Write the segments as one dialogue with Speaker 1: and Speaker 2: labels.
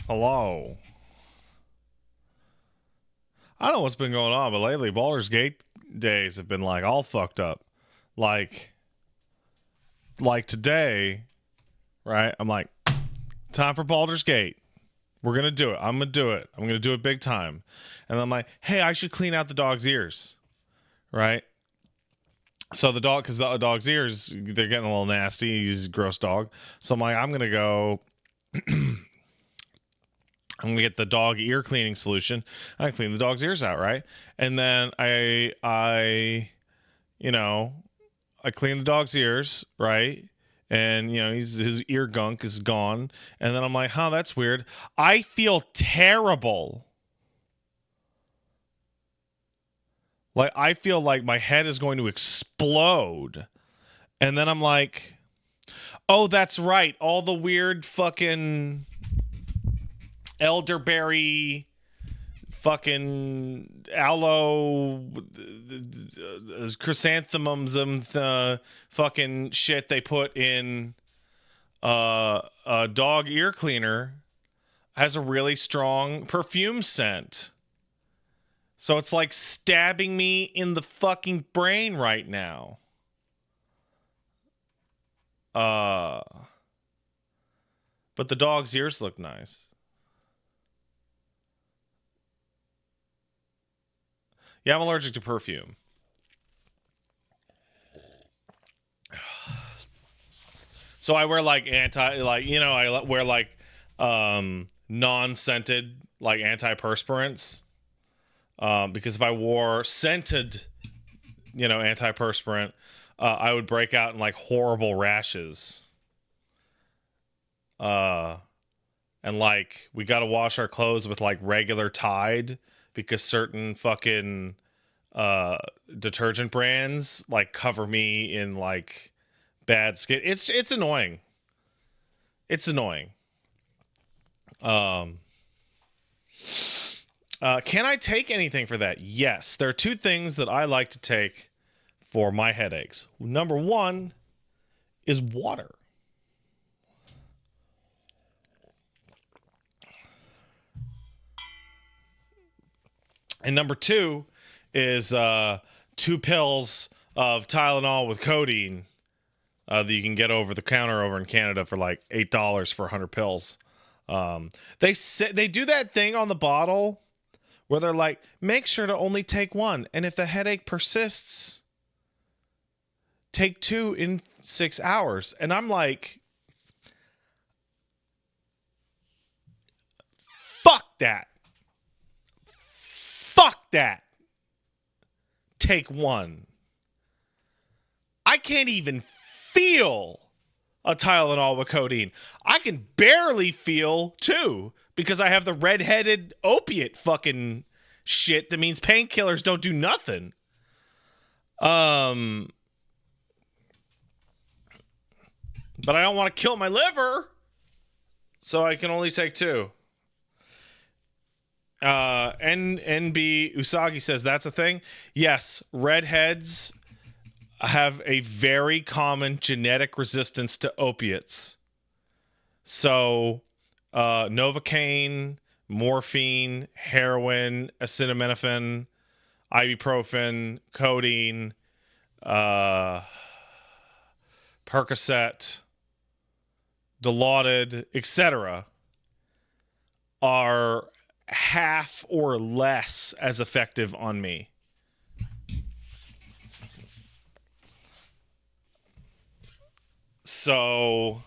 Speaker 1: Hello. I don't know what's been going on, but lately Baldur's Gate days have been like all fucked up. Like today, right? I'm like, time for Baldur's Gate. We're gonna do it. I'm gonna do it. I'm gonna do it big time. And I'm like, hey, I should clean out the dog's ears, right? So the dog, because the dog's ears, they're getting a little nasty. He's a gross dog. So I'm like, I'm gonna go. I'm gonna get the dog ear cleaning solution. I clean the dog's ears out, right? And then I clean the dog's ears, right? And his ear gunk is gone. And then I'm like, huh, that's weird. I feel terrible. Like I feel like my head is going to explode. And then I'm like, oh, that's right. All the weird fucking elderberry, fucking aloe, chrysanthemums, fucking shit they put in a dog ear cleaner has a really strong perfume scent. So it's like stabbing me in the fucking brain right now. But the dog's ears look nice. Yeah, I'm allergic to perfume. So I wear I wear like non-scented like antiperspirants. Because if I wore scented, antiperspirant, I would break out in like horrible rashes. And like we got to wash our clothes with like regular Tide because certain fucking detergent brands like cover me in like bad skin. It's annoying. It's annoying. Can I take anything for that? Yes. There are two things that I like to take for my headaches. Number one is water. And number two is 2 pills of Tylenol with codeine that you can get over the counter over in Canada for like $8 for 100 pills. They do that thing on the bottle where they're like, make sure to only take one. And if the headache persists, take 2 in 6 hours. And I'm like, fuck that. Fuck that. Take 1. I can't even feel a Tylenol with codeine. I can barely feel 2 because I have the red-headed opiate fucking shit that means painkillers don't do nothing. But I don't want to kill my liver, so I can only take 2. NB Usagi says that's a thing. Yes, redheads have a very common genetic resistance to opiates. So, Novocaine, morphine, heroin, acetaminophen, ibuprofen, codeine, Percocet, Dilaudid, etc. are half or less as effective on me. So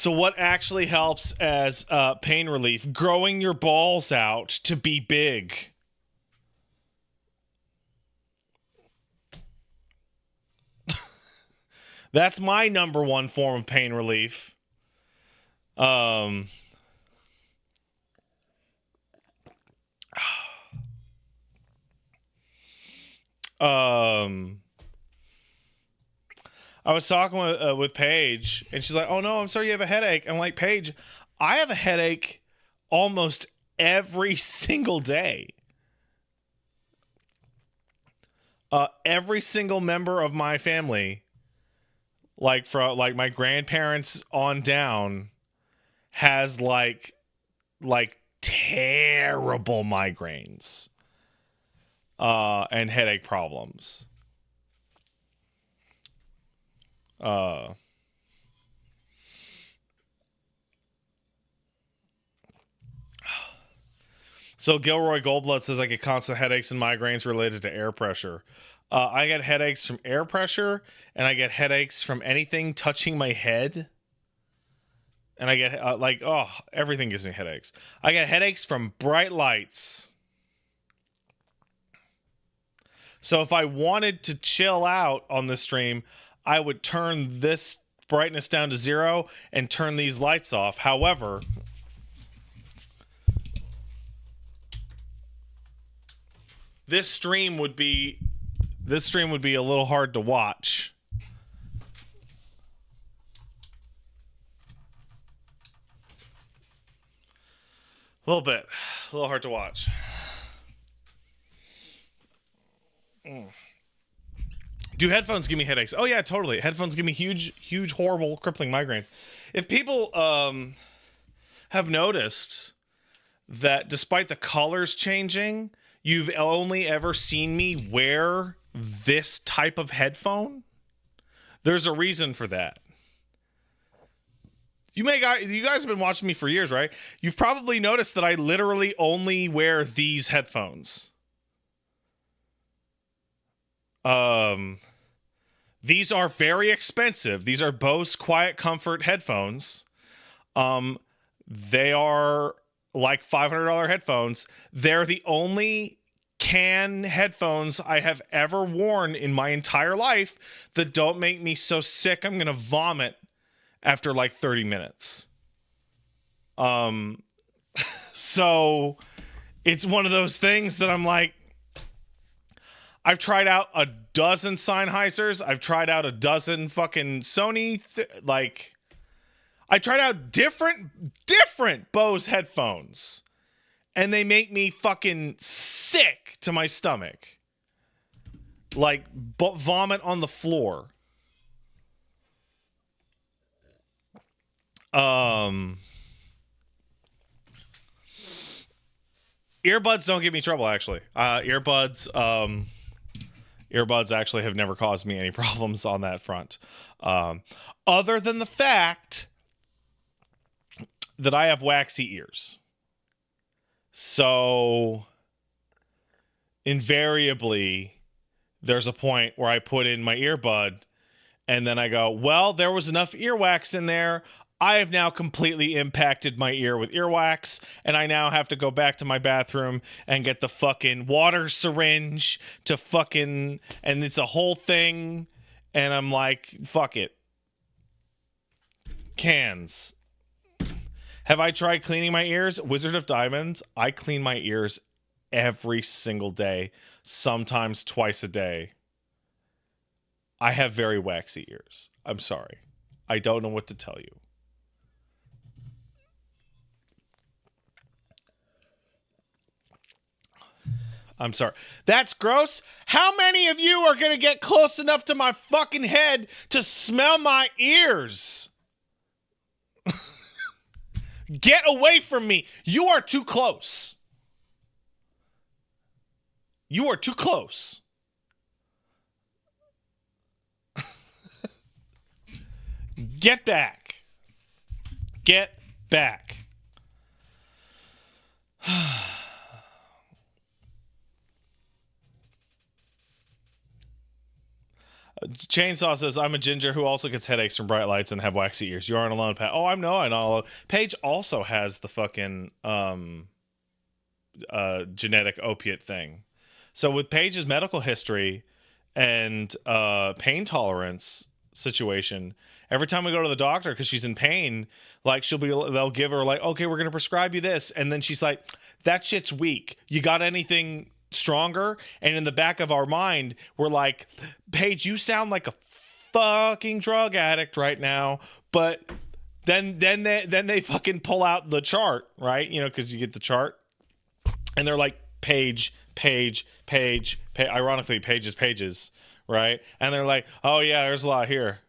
Speaker 1: what actually helps as pain relief? Growing your balls out to be big. That's my number one form of pain relief. Um, um, I was talking with Paige, and she's like, "Oh no, I'm sorry you have a headache." I'm like, "Paige, I have a headache almost every single day. Every single member of my family, like from like my grandparents on down, has like terrible migraines and headache problems. Uh, so Gilroy Goldblood says I get constant headaches and migraines related to air pressure. I get headaches from air pressure, and I get headaches from anything touching my head. And I get everything gives me headaches. I get headaches from bright lights. So if I wanted to chill out on the stream, I would turn this brightness down to 0 and turn these lights off. However, this stream would be a little hard to watch. A little hard to watch. Do headphones give me headaches? Oh yeah, totally. Headphones give me huge, horrible, crippling migraines. If people have noticed that despite the colors changing, you've only ever seen me wear this type of headphone, there's a reason for that. You guys have been watching me for years, right? You've probably noticed that I literally only wear these headphones. These are very expensive. These are Bose Quiet Comfort headphones. They are like $500 headphones. They're the only can headphones I have ever worn in my entire life that don't make me so sick I'm gonna vomit after like 30 minutes. So it's one of those things that I'm like, I've tried out a dozen Sennheisers. I've tried out a dozen fucking Sony. I tried out different Bose headphones, and they make me fucking sick to my stomach. Like vomit on the floor. Earbuds don't give me trouble, actually. Earbuds actually have never caused me any problems on that front. Other than the fact that I have waxy ears. So invariably, there's a point where I put in my earbud and then I go, well, there was enough earwax in there. I have now completely impacted my ear with earwax, and I now have to go back to my bathroom and get the fucking water syringe to fucking, and it's a whole thing, and I'm like, fuck it. Cans. Have I tried cleaning my ears? Wizard of Diamonds, I clean my ears every single day, sometimes twice a day. I have very waxy ears. I'm sorry. I don't know what to tell you. I'm sorry. That's gross. How many of you are going to get close enough to my fucking head to smell my ears? Get away from me. You are too close. You are too close. Get back. Get back. Chainsaw says, I'm a ginger who also gets headaches from bright lights and have waxy ears. You aren't alone, Pat. Oh, I'm not alone. Paige also has the fucking genetic opiate thing. So with Paige's medical history and pain tolerance situation. Every time we go to the doctor because she's in pain, like they'll give her like, okay, we're gonna prescribe you this, and then she's like, that shit's weak. You got anything stronger? And in the back of our mind, we're like, Paige, you sound like a fucking drug addict right now. But then they fucking pull out the chart, right? You know, because you get the chart, and they're like, Paige. Ironically, pages, right? And they're like, oh yeah, there's a lot here.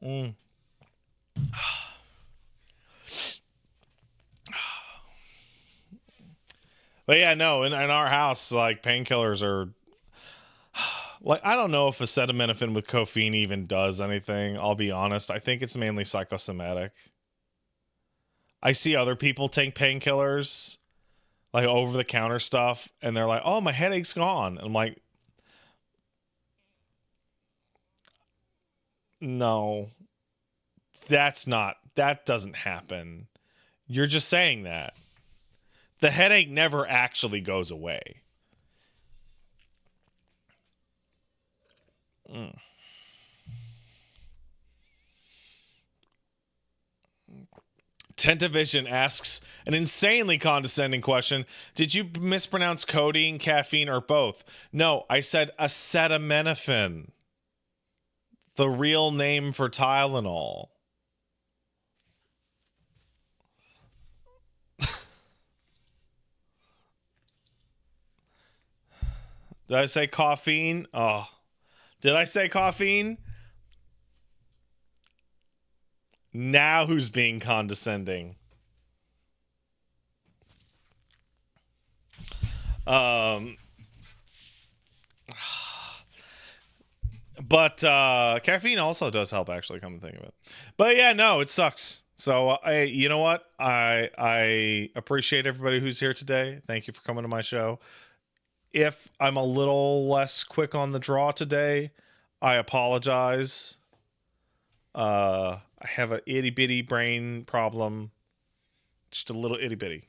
Speaker 1: Mm. But yeah, no, in our house, like painkillers are like, I don't know if acetaminophen with caffeine even does anything. I'll be honest. I think it's mainly psychosomatic. I see other people take painkillers, like over the counter stuff, and they're like, oh, my headache's gone. And I'm like, no, that doesn't happen. You're just saying that. The headache never actually goes away. Mm. Tentavision asks an insanely condescending question. Did you mispronounce codeine, caffeine, or both? No, I said acetaminophen. The real name for Tylenol. Did I say caffeine? Oh. Did I say caffeine? Now who's being condescending? But caffeine also does help, actually, come to think of it. But yeah, no, it sucks. So you know what? I appreciate everybody who's here today. Thank you for coming to my show. If I'm a little less quick on the draw today, I apologize. I have a itty bitty brain problem. Just a little itty bitty.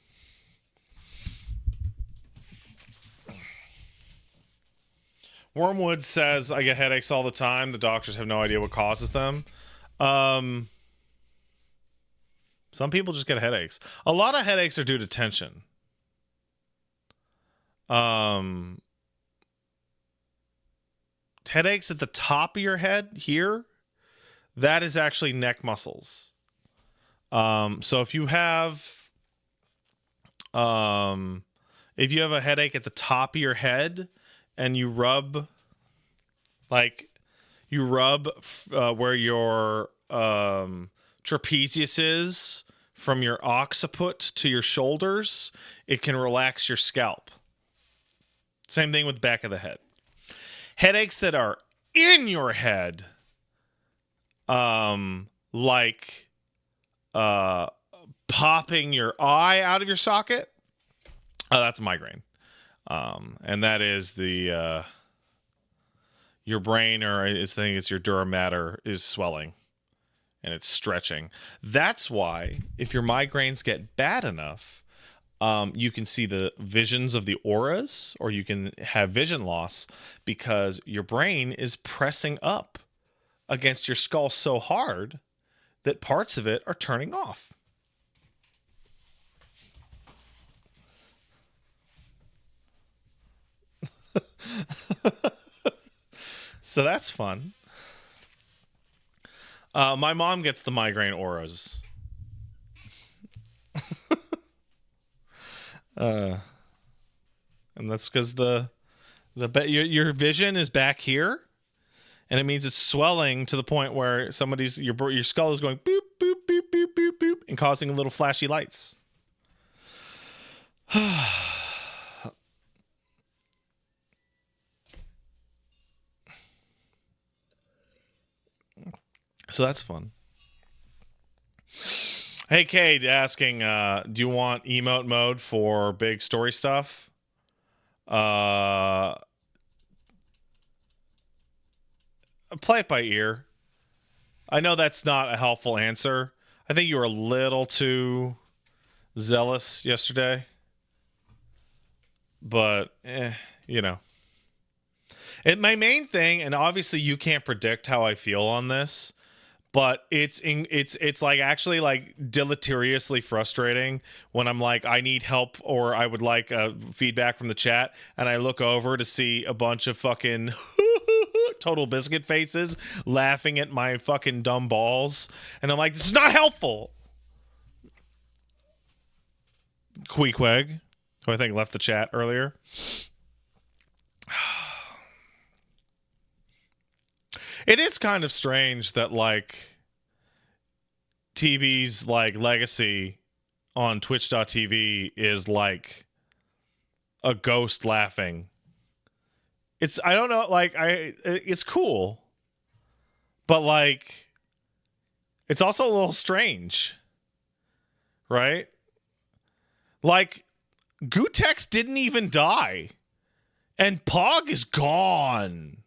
Speaker 1: Wormwood says, I get headaches all the time. The doctors have no idea what causes them. Some people just get headaches. A lot of headaches are due to tension. Headaches at the top of your head here, that is actually neck muscles. So if you have a headache at the top of your head and you rub where your trapezius is from your occiput to your shoulders, it can relax your scalp. Same thing with the back of the head. Headaches that are in your head, like popping your eye out of your socket, that's a migraine. And that is the your brain, or I think it's your dura mater, is swelling and it's stretching. That's why if your migraines get bad enough, you can see the visions of the auras, or you can have vision loss because your brain is pressing up against your skull so hard that parts of it are turning off. So that's fun. My mom gets the migraine auras. And that's because your vision is back here, and it means it's swelling to the point where your skull is going boop boop boop boop boop boop and causing little flashy lights. So that's fun. Hey, Cade asking, do you want emote mode for big story stuff? Play it by ear. I know that's not a helpful answer. I think you were a little too zealous yesterday. But you know. My main thing, and obviously you can't predict how I feel on this, but it's like actually like deleteriously frustrating when I'm like I need help or I would like feedback from the chat, and I look over to see a bunch of fucking total biscuit faces laughing at my fucking dumb balls, and I'm like, this is not helpful. Queequeg, who I think left the chat earlier. It is kind of strange that like TV's like legacy on twitch.tv is like a ghost laughing. I don't know, like it's cool. But like it's also a little strange. Right? Like Gutex didn't even die. And Pog is gone.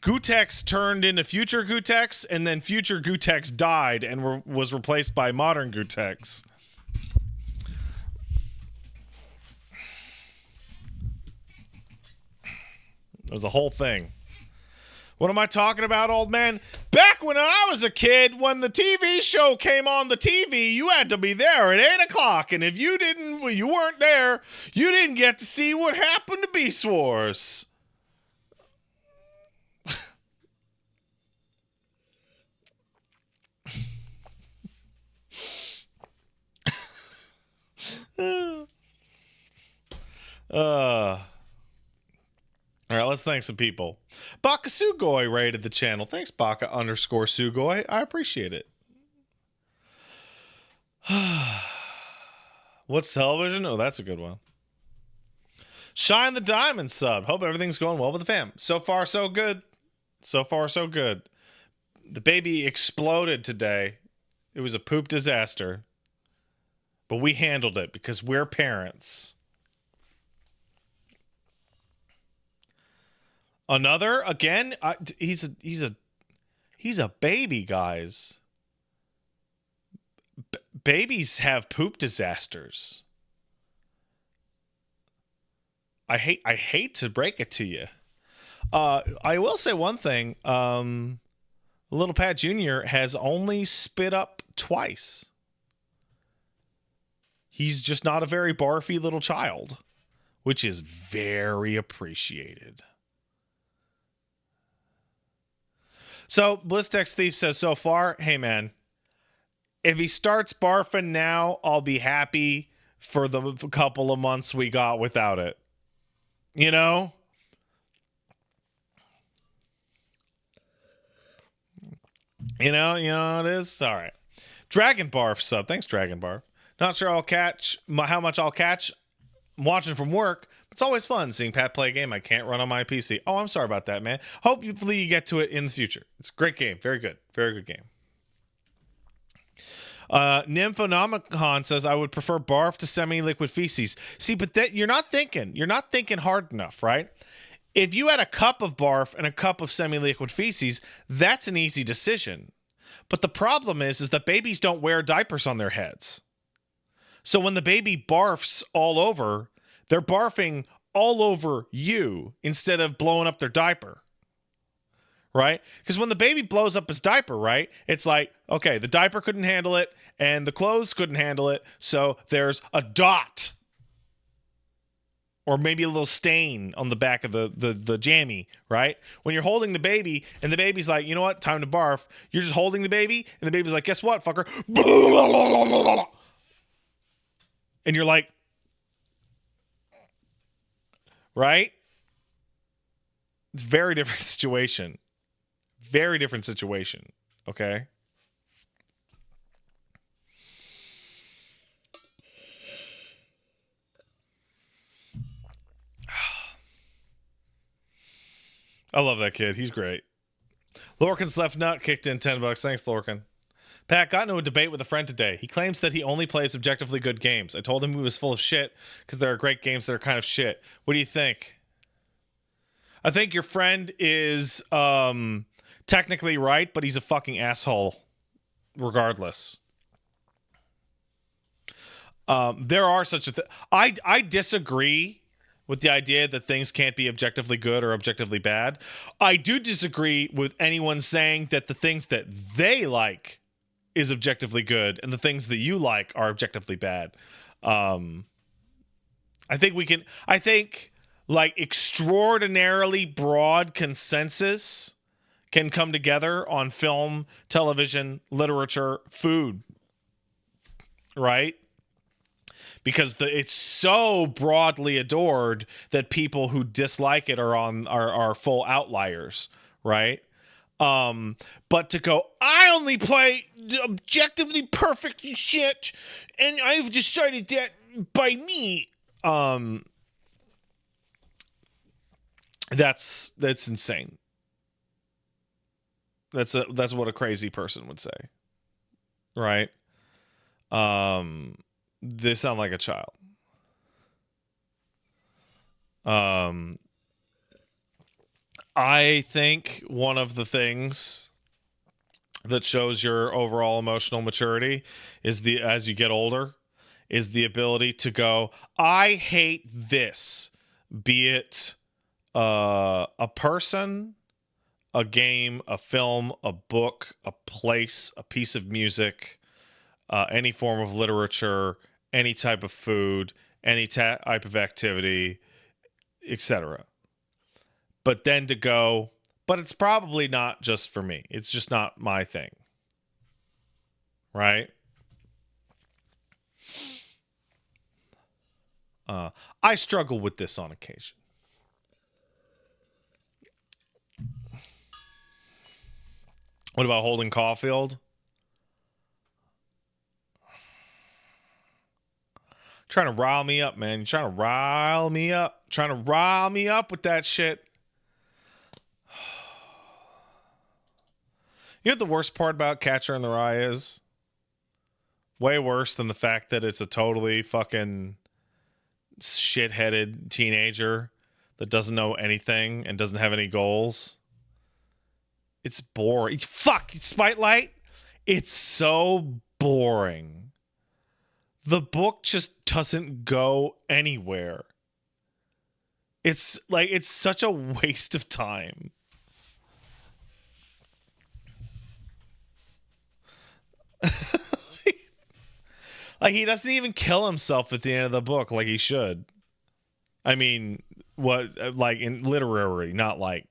Speaker 1: Gutex turned into future Gutex, and then future Gutex died and was replaced by modern Gutex. It was a whole thing. What am I talking about, old man? Back when I was a kid, when the TV show came on the TV, you had to be there at 8 o'clock, and if you weren't there, you didn't get to see what happened to Beast Wars. All right, let's thank some people. Baka Sugoi rated the channel. Thanks, Baka_Sugoi. I appreciate it. What's television? Oh, that's a good one. Shine the Diamond sub. Hope everything's going well with the fam. So far, so good. So far, so good. The baby exploded today. It was a poop disaster. But we handled it because we're parents. Another again. He's a baby, guys. Babies have poop disasters. I hate to break it to you. I will say one thing. Little Pat Jr. has only spit up twice. He's just not a very barfy little child, which is very appreciated. So, Blistex Thief says, so far, hey man, if he starts barfing now, I'll be happy for the couple of months we got without it. You know? You know it is? All right. Dragon Barf sub. Thanks, Dragon Barf. Not sure how much I'll catch. I'm watching from work. It's always fun seeing Pat play a game I can't run on my PC. Oh, I'm sorry about that, man. Hopefully you get to it in the future. It's a great game. Very good. Very good game. Nymphonomicon says, I would prefer barf to semi-liquid feces. See, but you're not thinking hard enough, right? If you had a cup of barf and a cup of semi-liquid feces, that's an easy decision. But the problem is that babies don't wear diapers on their heads. So when the baby barfs all over, they're barfing all over you instead of blowing up their diaper. Right? Because when the baby blows up his diaper, right, it's like, okay, the diaper couldn't handle it and the clothes couldn't handle it, so there's a dot or maybe a little stain on the back of the jammy, right? When you're holding the baby and the baby's like, you know what, time to barf, you're just holding the baby and the baby's like, guess what, fucker? And you're like, right? It's a very different situation. Very different situation. Okay? I love that kid. He's great. Lorcan's left nut kicked in $10. Thanks, Lorcan. Pat got into a debate with a friend today. He claims that he only plays objectively good games. I told him he was full of shit because there are great games that are kind of shit. What do you think? I think your friend is technically right, but he's a fucking asshole regardless. There are such a thing. I disagree with the idea that things can't be objectively good or objectively bad. I do disagree with anyone saying that the things that they like is objectively good and the things that you like are objectively bad. Um, I think like extraordinarily broad consensus can come together on film, television, literature, food, right? Because it's so broadly adored that people who dislike it are full outliers, right? But to go, I only play objectively perfect shit, and I've decided that by me, that's insane. That's what a crazy person would say, right? They sound like a child. I think one of the things that shows your overall emotional maturity is as you get older, is the ability to go, I hate this, be it a person, a game, a film, a book, a place, a piece of music, any form of literature, any type of food, any type of activity, etc. But then to go, but it's probably not just for me. It's just not my thing. Right? I struggle with this on occasion. What about Holden Caulfield? Trying to rile me up, man. You're trying to rile me up. Trying to rile me up with that shit. You know what the worst part about Catcher in the Rye is? Way worse than the fact that it's a totally fucking shit-headed teenager that doesn't know anything and doesn't have any goals. It's boring. Fuck, Spotlight. It's so boring. The book just doesn't go anywhere. It's like, it's such a waste of time. Like, he doesn't even kill himself at the end of the book like he should. I mean, what, like in literary, not like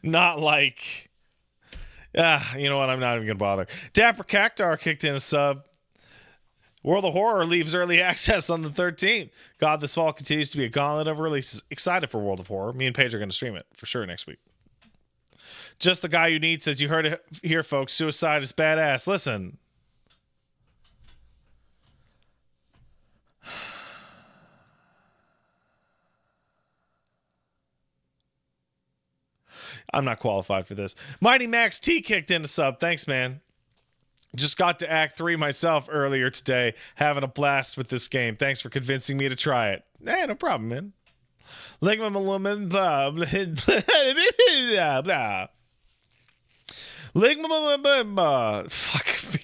Speaker 1: not like you know what, I'm not even gonna bother. Dapper Cactar kicked in a sub. World of Horror leaves early access on the 13th. God, this fall continues to be a gauntlet of releases. Excited for World of Horror. Me and Paige are going to stream it for sure next week. Just the guy you need says, you heard it here, folks. Suicide is badass. Listen. I'm not qualified for this. Mighty Max T kicked in a sub. Thanks, man. Just got to Act 3 myself earlier today. Having a blast with this game. Thanks for convincing me to try it. No problem, man. Ligma Malumin, blah, blah, blah. Ligma, blah, fuck me.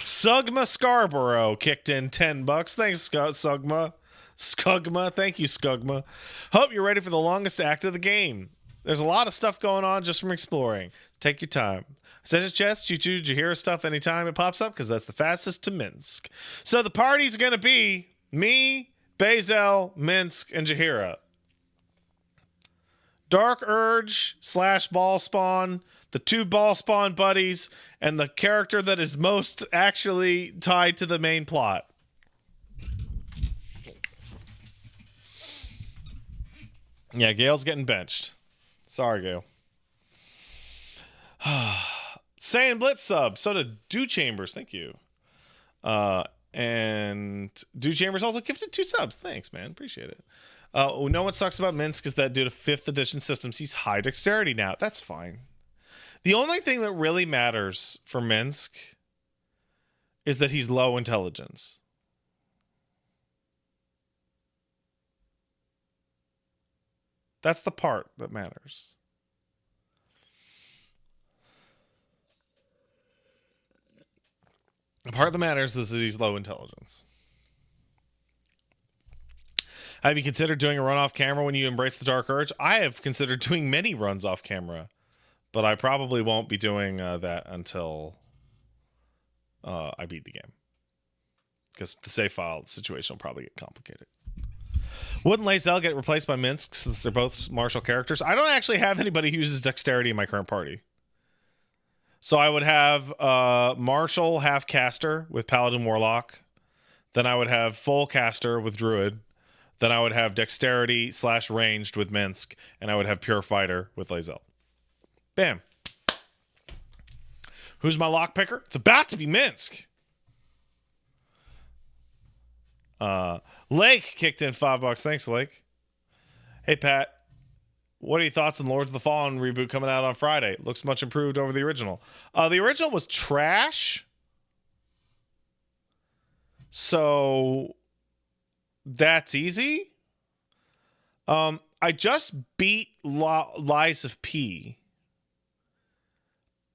Speaker 1: Sugma Scarborough kicked in $10. Thanks, Sugma. Skugma. Thank you, Skugma. Hope you're ready for the longest act of the game. There's a lot of stuff going on just from exploring. Take your time. Send us chest, you choose Jahira stuff anytime it pops up because that's the fastest to Minsk. So the party's going to be me, Bazel, Minsk, and Jahira. Dark Urge / Ball Spawn, the two Ball Spawn buddies, and the character that is most actually tied to the main plot. Yeah, Gail's getting benched. Sorry, Gail. Saiyan Blitz sub. So did Dew Chambers. Thank you. And Dude Chambers also gifted 2 subs. Thanks, man. Appreciate it. No one sucks about Minsk is that due to 5th edition systems, he's high dexterity now. That's fine. The only thing that really matters for Minsk is that he's low intelligence. That's the part that matters. The part that matters is that he's low intelligence. Have you considered doing a run off camera when you embrace the dark urge? I have considered doing many runs off camera, but I probably won't be doing that until I beat the game. Because the save file situation will probably get complicated. Wouldn't Lae'zel get replaced by Minsk since they're both martial characters? I don't actually have anybody who uses dexterity in my current party. So I would have martial half caster with paladin warlock. Then I would have full caster with druid. Then I would have dexterity / ranged with Minsk. And I would have pure fighter with Lae'zel. Bam. Who's my lockpicker? It's about to be Minsk. Lake kicked in $5. Thanks, Lake. Hey, Pat. What are your thoughts on Lords of the Fallen reboot coming out on Friday? Looks much improved over the original. The original was trash. So that's easy. I just beat Lies of P.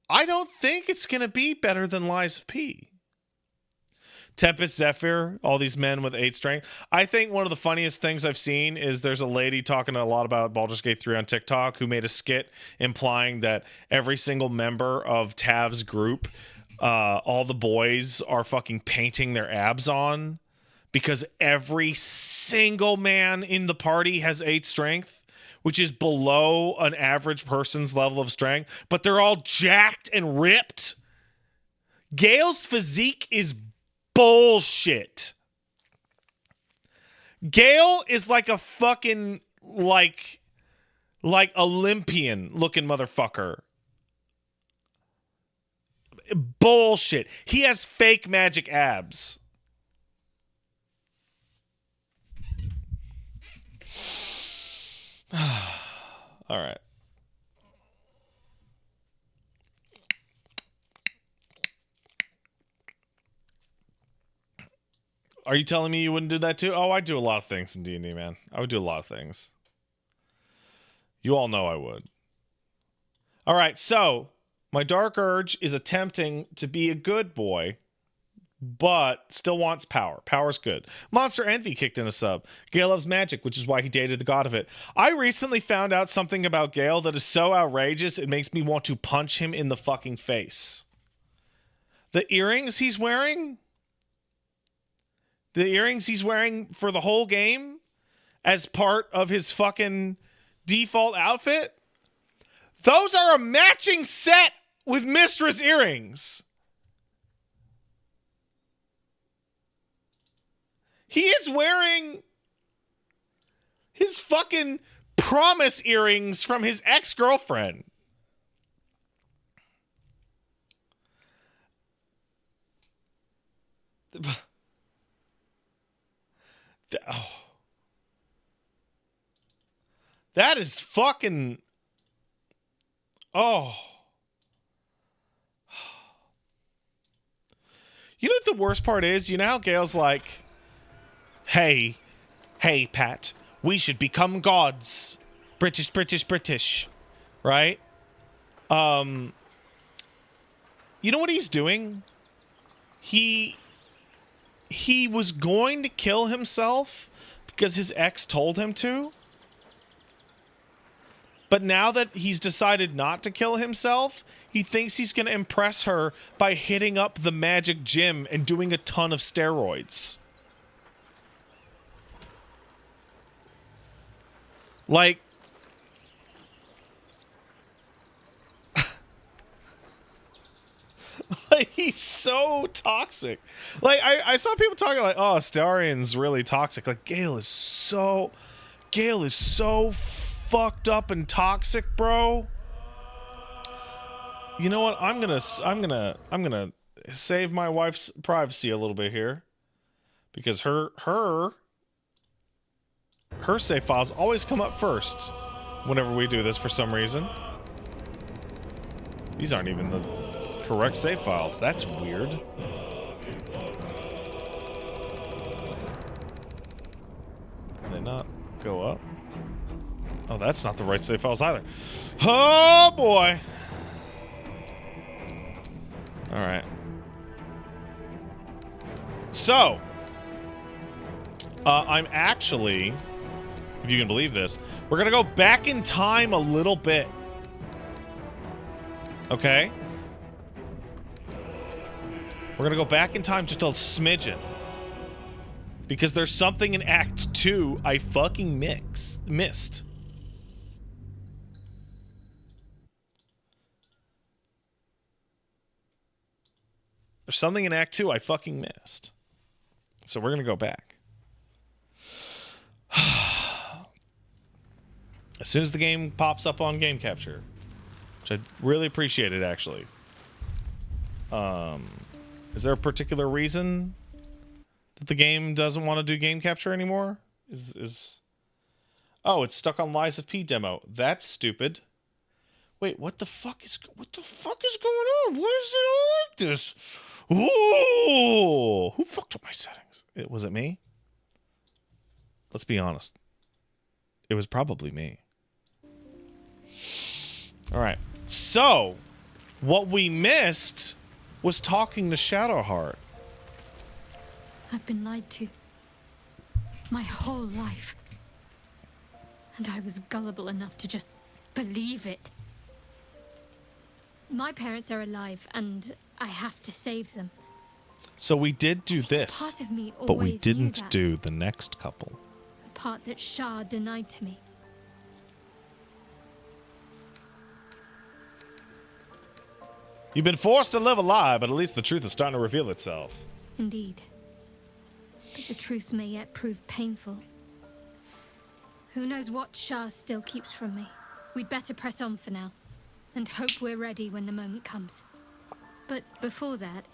Speaker 1: I don't think it's going to be better than Lies of P. Tempest, Zephyr, all these men with 8 strength. I think one of the funniest things I've seen is there's a lady talking a lot about Baldur's Gate 3 on TikTok who made a skit implying that every single member of Tav's group, all the boys are fucking painting their abs on because every single man in the party has 8 strength, which is below an average person's level of strength, but they're all jacked and ripped. Gale's physique is bullshit. Gale is like a fucking like Olympian looking motherfucker. Bullshit. He has fake magic abs. All right. Are you telling me you wouldn't do that too? Oh, I do a lot of things in D&D, man. I would do a lot of things. You all know I would. All right, so my dark urge is attempting to be a good boy, but still wants power. Power's good. Monster Envy kicked in a sub. Gale loves magic, which is why he dated the god of it. I recently found out something about Gale that is so outrageous, it makes me want to punch him in the fucking face. The earrings he's wearing... The earrings he's wearing for the whole game as part of his fucking default outfit, those are a matching set with Mistress earrings. He is wearing his fucking promise earrings from his ex-girlfriend. Oh. That is fucking... Oh. You know what the worst part is? You know how Gale's like, hey, Pat, we should become gods. British. Right? You know what he's doing? He was going to kill himself because his ex told him to. But now that he's decided not to kill himself, he thinks he's going to impress her by hitting up the magic gym and doing a ton of steroids. Like... Like, he's so toxic. Like, I saw people talking like, oh, Astarion's really toxic. Like, Gale is so fucked up and toxic, bro. You know what? I'm gonna save my wife's privacy a little bit here. Because her save files always come up first whenever we do this for some reason. These aren't even the correct save files. That's weird. Can they not go up? Oh, that's not the right save files either. Oh, boy. All right. So, I'm actually, if you can believe this, we're going to go back in time a little bit. Okay? We're going to go back in time just a smidgen. Because there's something in Act 2 I fucking missed. There's something in Act 2 I fucking missed. So we're going to go back. As soon as the game pops up on game capture, which I really appreciate it, actually. Is there a particular reason that the game doesn't want to do game capture anymore? Oh, it's stuck on Lies of P demo. That's stupid. Wait, what the fuck is going on? Why is it all like this? Ooh, who fucked up my settings? Was it me? Let's be honest. It was probably me. All right. So, what we missed was talking to Shadowheart.
Speaker 2: I've been lied to. My whole life. And I was gullible enough to just believe it. My parents are alive, and I have to save them.
Speaker 1: So we did do this,
Speaker 2: Part of me
Speaker 1: but we
Speaker 2: always knew
Speaker 1: didn't
Speaker 2: that.
Speaker 1: do the next couple.
Speaker 2: A part that Shah denied to me.
Speaker 1: You've been forced to live a lie, but at least the truth is starting to reveal itself.
Speaker 2: Indeed. But the truth may yet prove painful. Who knows what Shah still keeps from me? We'd better press on for now, and hope we're ready when the moment comes. But before that,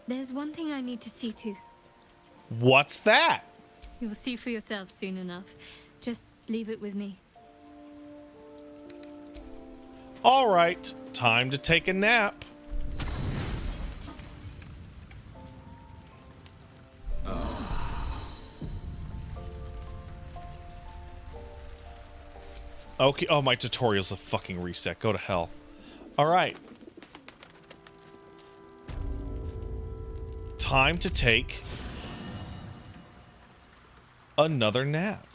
Speaker 2: there's one thing I need to see to.
Speaker 1: What's that?
Speaker 2: You'll see for yourself soon enough. Just leave it with me.
Speaker 1: All right, time to take a nap. Okay, oh, my tutorial's a fucking reset. Go to hell. All right. Time to take another nap.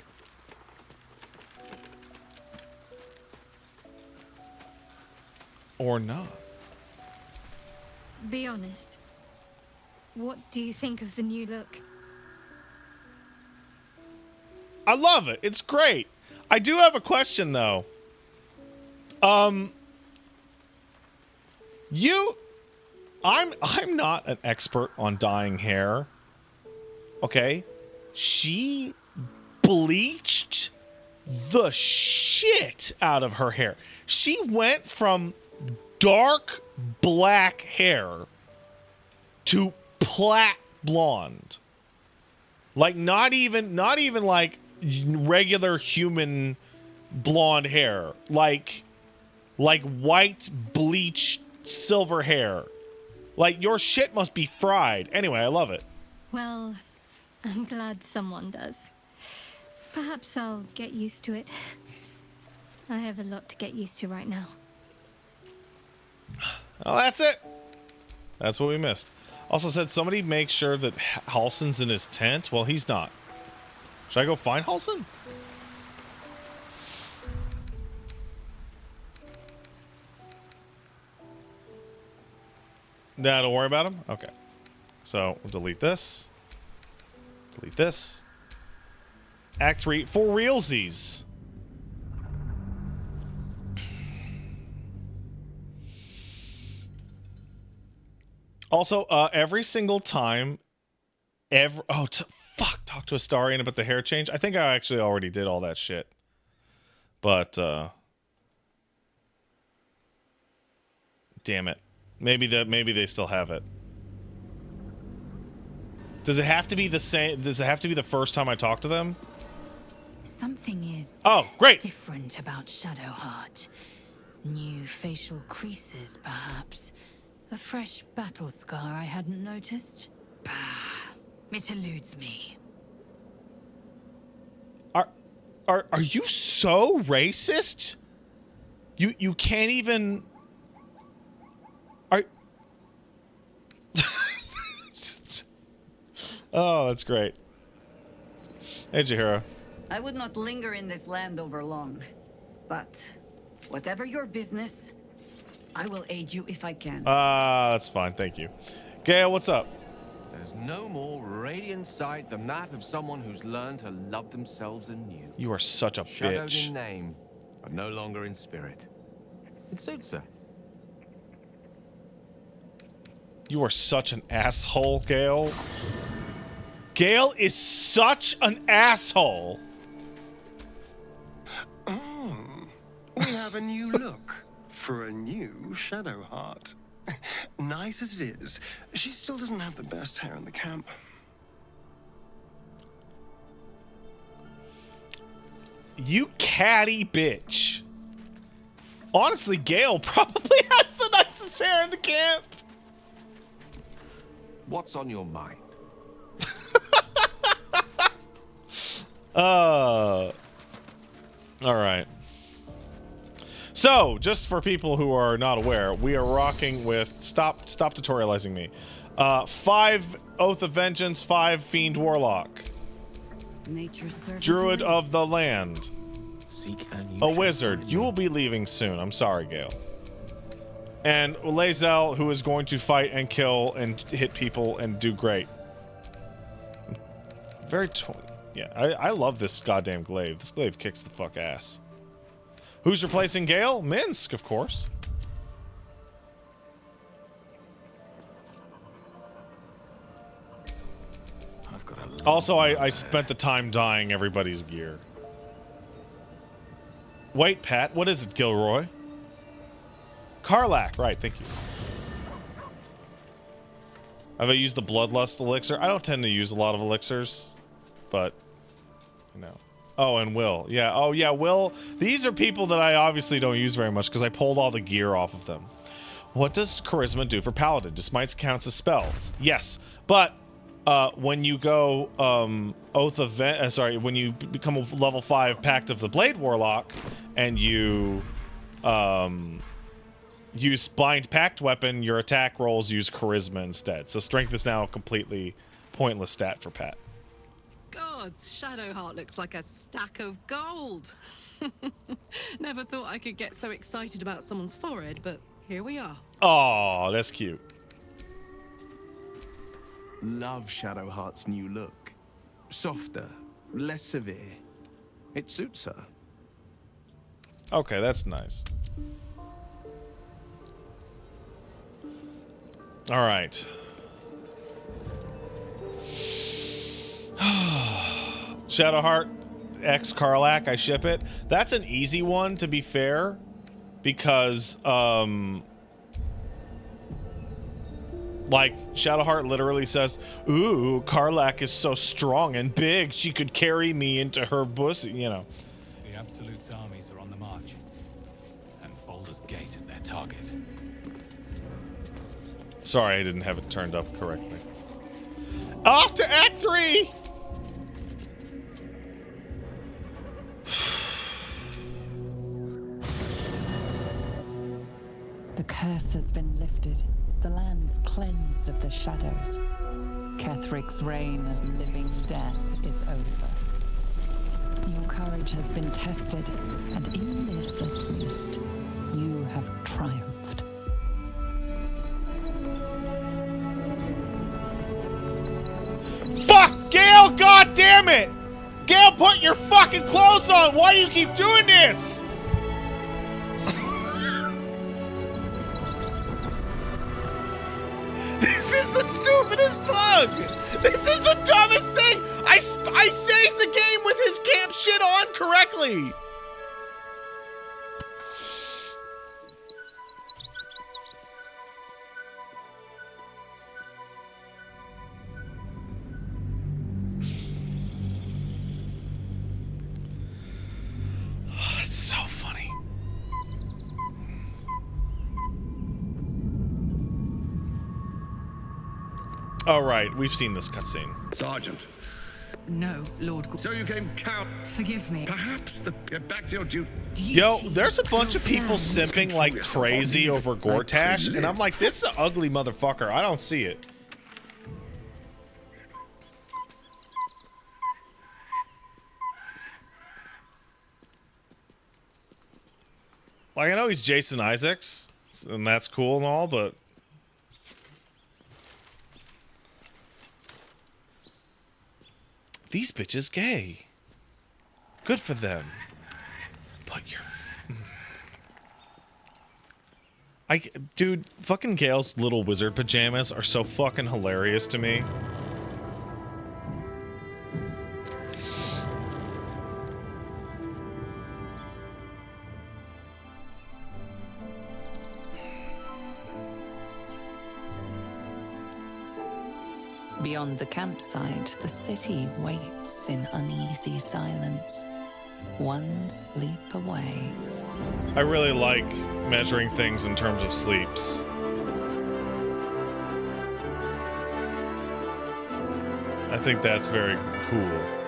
Speaker 1: Or not.
Speaker 2: Be honest. What do you think of the new look?
Speaker 1: I love it. It's great. I do have a question though. I'm not an expert on dyeing hair. Okay? She bleached the shit out of her hair. She went from dark black hair to plaid blonde. Like not even like regular human blonde hair. Like white bleached silver hair. Like your shit must be fried. Anyway, I love it.
Speaker 2: Well, I'm glad someone does. Perhaps I'll get used to it. I have a lot to get used to right now.
Speaker 1: Oh, that's it. That's what we missed. Also said somebody make sure that Halsin's in his tent. Well, he's not. Should I go find Halsin? Nah, don't worry about him. Okay. So we'll delete this. Delete this. Act 3 for realsies. Also, every single time, talk to Astarion about the hair change. I think I actually already did all that shit. But, damn it. Maybe they still have it. Does it have to be the same? Does it have to be the first time I talk to them?
Speaker 3: Something is
Speaker 1: Oh, great.
Speaker 3: different about Shadowheart. New facial creases, perhaps. A fresh battle scar I hadn't noticed. Bah, it eludes me.
Speaker 1: Are you so racist? You can't even. Are. Oh, that's great. Hey, Jahira.
Speaker 4: I would not linger in this land over long. But whatever your business, I will aid you if I can.
Speaker 1: That's fine. Thank you. Gale, what's up?
Speaker 5: There's no more radiant sight than that of someone who's learned to love themselves anew.
Speaker 1: You are such a
Speaker 5: Shadowed
Speaker 1: bitch.
Speaker 5: in name, but no longer in spirit. It suits her.
Speaker 1: You are such an asshole, Gale. Gale is such an asshole.
Speaker 6: We have a new look for a new Shadowheart. Nice as it is, she still doesn't have the best hair in the camp.
Speaker 1: You catty bitch. Honestly, Gale probably has the nicest hair in the camp.
Speaker 5: What's on your mind?
Speaker 1: All right. So, just for people who are not aware, we are rocking with stop tutorializing me. 5 Oath of Vengeance, 5 Fiend Warlock,
Speaker 4: Nature's servant
Speaker 1: Druid
Speaker 4: waits.
Speaker 1: of the Land,
Speaker 5: Seek and you
Speaker 1: a
Speaker 5: shall
Speaker 1: Wizard.
Speaker 5: find.
Speaker 1: You will be leaving soon. I'm sorry, Gale. And Lae'zel, who is going to fight and kill and hit people and do great. Very yeah, I love this goddamn glaive. This glaive kicks the fuck ass. Who's replacing Gale? Minsk, of course.
Speaker 5: I've got a
Speaker 1: Also, I spent the time dyeing everybody's gear. Wait, Pat, what is it, Gilroy? Karlach, right, thank you. Have I used the Bloodlust elixir? I don't tend to use a lot of elixirs, but, you know. Oh, and Will. Yeah, oh yeah, Will. These are people that I obviously don't use very much because I pulled all the gear off of them. What does Charisma do for Paladin? Do smites counts as spells? Yes, but when you go when you become a level 5 Pact of the Blade Warlock and you use Bind Pact Weapon, your attack rolls use Charisma instead. So Strength is now a completely pointless stat for Pat.
Speaker 7: Gods, Shadowheart looks like a stack of gold. Never thought I could get so excited about someone's forehead, but here we are.
Speaker 1: Oh, that's cute.
Speaker 5: Love Shadowheart's new look. Softer, less severe. It suits her.
Speaker 1: Okay, that's nice. All right. Shadowheart X Karlach, I ship it. That's an easy one, to be fair, because like Shadowheart literally says, "Ooh, Karlach is so strong and big, she could carry me into her pussy," you know.
Speaker 8: The Absolute's armies are on the march, and Baldur's Gate is their target.
Speaker 1: Sorry, I didn't have it turned up correctly. Off to Act 3!
Speaker 3: The curse has been lifted. The land's cleansed of the shadows. Kethric's reign of living death is over. Your courage has been tested, and in this at least, you have triumphed.
Speaker 1: Fuck! Gale, god damn it! Gale, put your fucking clothes on! Why do you keep doing this? This is the stupidest bug! This is the dumbest thing! I saved the game with his camp shit on correctly! That's so funny. All right, we've seen this cutscene.
Speaker 9: Sergeant.
Speaker 10: No, Lord.
Speaker 9: So you came count.
Speaker 10: Forgive me.
Speaker 9: Perhaps get back to your duty.
Speaker 1: Yo, there's a bunch of people simping like crazy over Gortash, and I'm like, this is an ugly motherfucker. I don't see it. Like, I know he's Jason Isaacs, and that's cool and all, but... These bitches gay. Good for them. But you're... Dude, fucking Gale's little wizard pajamas are so fucking hilarious to me.
Speaker 3: Beyond the campsite, the city waits in uneasy silence, one sleep away.
Speaker 1: I really like measuring things in terms of sleeps. I think that's very cool.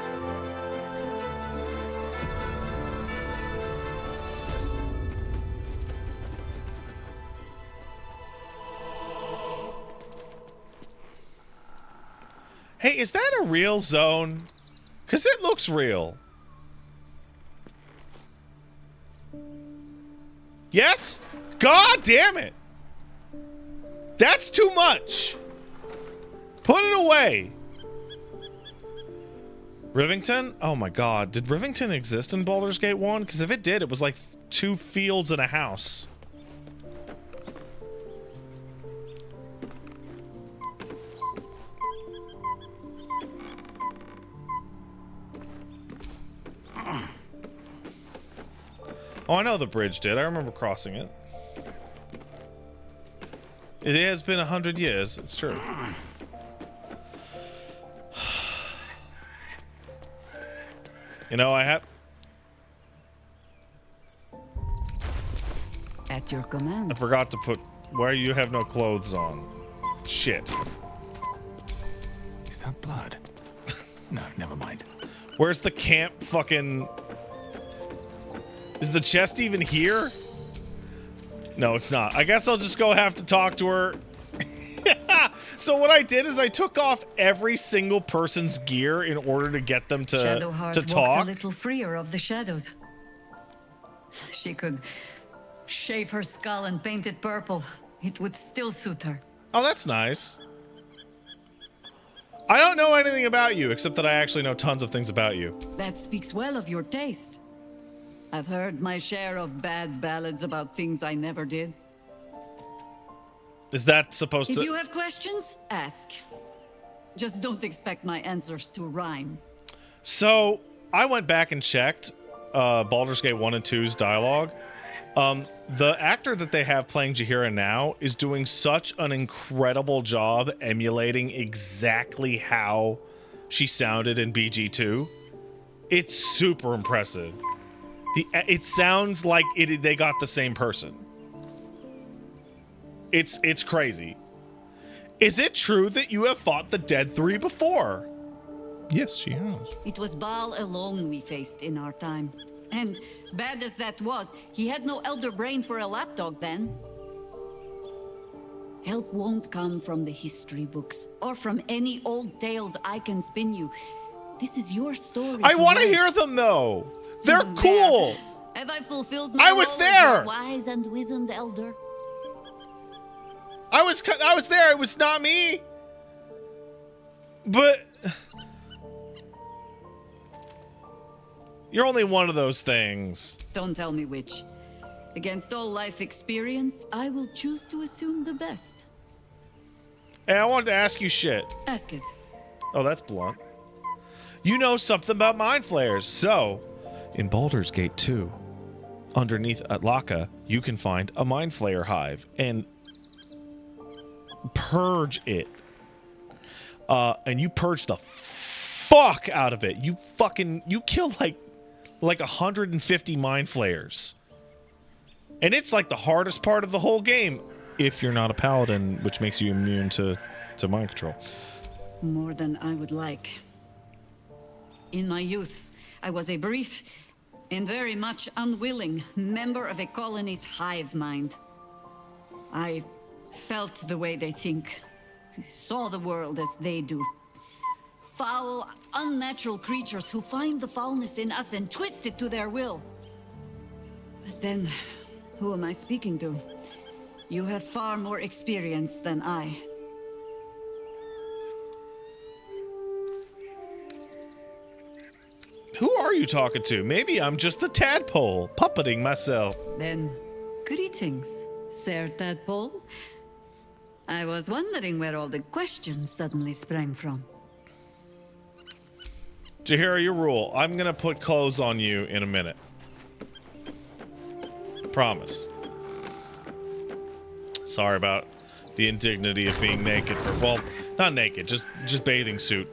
Speaker 1: Hey, is that a real zone? 'Cause it looks real. Yes? God damn it! That's too much! Put it away! Rivington? Oh my god. Did Rivington exist in Baldur's Gate 1? Because if it did, it was like 2 fields and a house. Oh, I know the bridge did. I remember crossing it. It has been 100 years. It's true. You know, I have...
Speaker 4: At your command.
Speaker 1: I forgot to put... Where you have no clothes on. Shit.
Speaker 8: Is that blood? No, never mind.
Speaker 1: Where's the camp fucking... Is the chest even here? No, it's not. I guess I'll just go have to talk to her. So what I did is I took off every single person's gear in order to get them to
Speaker 4: Shadowheart
Speaker 1: talk.
Speaker 4: walks a little freer of the shadows. She could shave her skull and paint it purple. It would still suit her.
Speaker 1: Oh, that's nice. I don't know anything about you, except that I actually know tons of things about you.
Speaker 4: That speaks well of your taste. I've heard my share of bad ballads about things I never did.
Speaker 1: Is that supposed
Speaker 4: If
Speaker 1: to...
Speaker 4: you have questions, ask. Just don't expect my answers to rhyme.
Speaker 1: So, I went back and checked Baldur's Gate 1 and 2's dialogue. The actor that they have playing Jaheira now is doing such an incredible job emulating exactly how she sounded in BG2. It's super impressive. It sounds like they got the same person. It's crazy. Is it true that you have fought the Dead 3 before? Yes, she has.
Speaker 4: It was Baal alone we faced in our time. And bad as that was, he had no elder brain for a lapdog then. Help won't come from the history books or from any old tales I can spin you. This is your story.
Speaker 1: I want to
Speaker 4: write.
Speaker 1: hear them though. They're cool.
Speaker 4: Have I fulfilled my
Speaker 1: I was
Speaker 4: role
Speaker 1: there.
Speaker 4: as your wise and wizened elder?
Speaker 1: I was there. It was not me. But you're only one of those things.
Speaker 4: Don't tell me which. Against all life experience, I will choose to assume the best.
Speaker 1: Hey, I wanted to ask you shit.
Speaker 4: Ask it.
Speaker 1: Oh, that's blunt. You know something about mind flayers. So, in Baldur's Gate 2, underneath Atlaka, you can find a mind flayer hive and purge it. And you purge the fuck out of it. You kill like like 150 mind flayers. And it's like the hardest part of the whole game if you're not a paladin, which makes you immune to mind control.
Speaker 4: More than I would like. In my youth, I was a brief and very much unwilling member of a colony's hive mind. I felt the way they think, saw the world as they do. Foul, unnatural creatures who find the foulness in us and twist it to their will. But then, who am I speaking to? You have far more experience than I.
Speaker 1: Who are you talking to? Maybe I'm just a tadpole, puppeting myself.
Speaker 4: Then, greetings, Sir Tadpole. I was wondering where all the questions suddenly sprang from.
Speaker 1: Jaheira, your rule. I'm gonna put clothes on you in a minute. Promise. Sorry about the indignity of being naked for, well, not naked, just bathing suit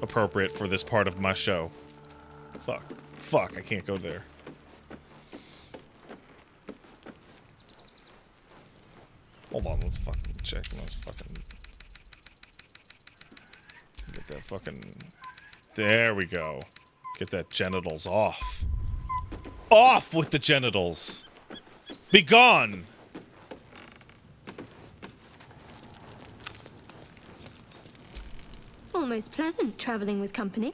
Speaker 1: appropriate for this part of my show. Fuck, I can't go there. Hold on, let's fucking check. Let's fucking get that fucking, there we go. Get that genitals off. Off with the genitals. Be gone.
Speaker 2: Almost pleasant traveling with company,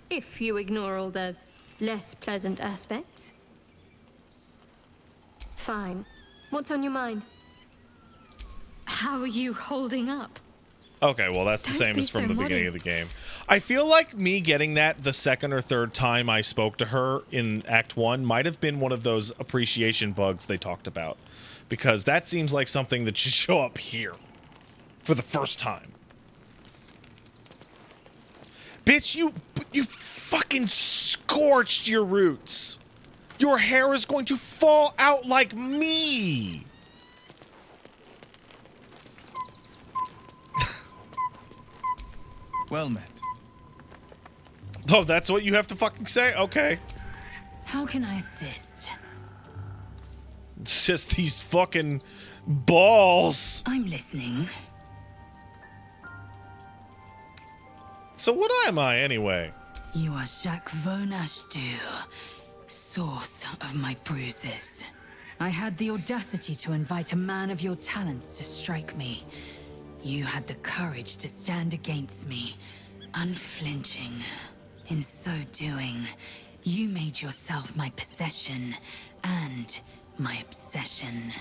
Speaker 2: if you ignore all the less pleasant aspects. Fine. What's on your mind? How are you holding up?
Speaker 1: Okay, well that's the same as from the beginning of the game. I feel like me getting that the second or third time I spoke to her in Act 1 might have been one of those appreciation bugs they talked about. Because that seems like something that should show up here. For the first time. Bitch, you fucking scorched your roots. Your hair is going to fall out like me.
Speaker 5: Well met.
Speaker 1: Oh, that's what you have to fucking say? Okay.
Speaker 10: How can I assist?
Speaker 1: It's just these fucking balls.
Speaker 10: I'm listening.
Speaker 1: So what am I, anyway?
Speaker 10: You are Jacques Vonashdu, source of my bruises. I had the audacity to invite a man of your talents to strike me. You had the courage to stand against me, unflinching. In so doing, you made yourself my possession and my obsession.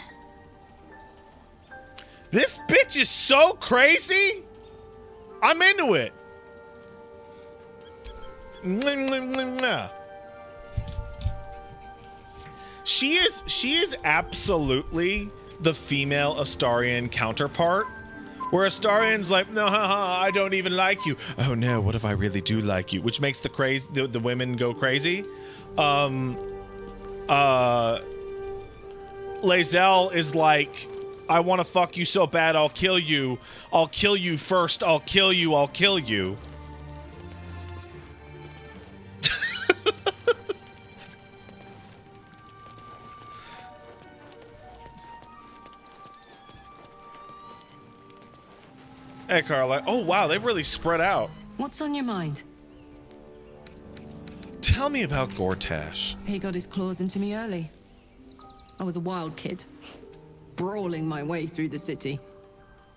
Speaker 1: This bitch is so crazy. I'm into it. She is absolutely the female Astarion counterpart, where Astarian's like, no, I don't even like you. Oh no, what if I really do like you? Which makes the women go crazy. Lae'zel is like, I want to fuck you so bad, I'll kill you. I'll kill you first. I'll kill you. I'll kill you. Hey, Carla. Oh, wow, they've really spread out.
Speaker 10: What's on your mind?
Speaker 1: Tell me about Gortash.
Speaker 10: He got his claws into me early. I was a wild kid, brawling my way through the city.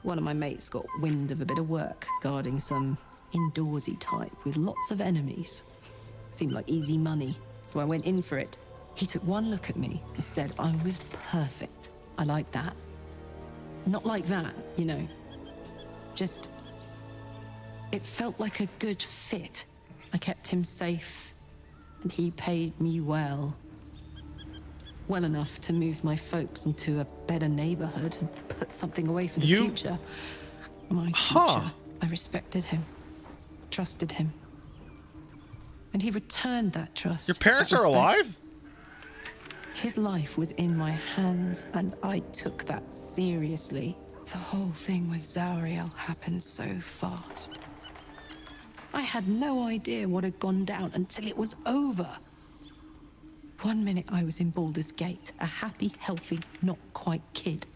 Speaker 10: One of my mates got wind of a bit of work guarding some indoorsy type with lots of enemies. Seemed like easy money, so I went in for it. He took one look at me and said I was perfect. I like that. Not like that, you know. Just, it felt like a good fit. I kept him safe, and he paid me well. Well enough to move my folks into a better neighborhood and put something away for the future. My future. I respected him, trusted him. And he returned that trust.
Speaker 1: Your parents are alive?
Speaker 10: His life was in my hands, and I took that seriously. The whole thing with Zauriel happened so fast. I had no idea what had gone down until it was over. One minute I was in Baldur's Gate, a happy, healthy, not quite kid.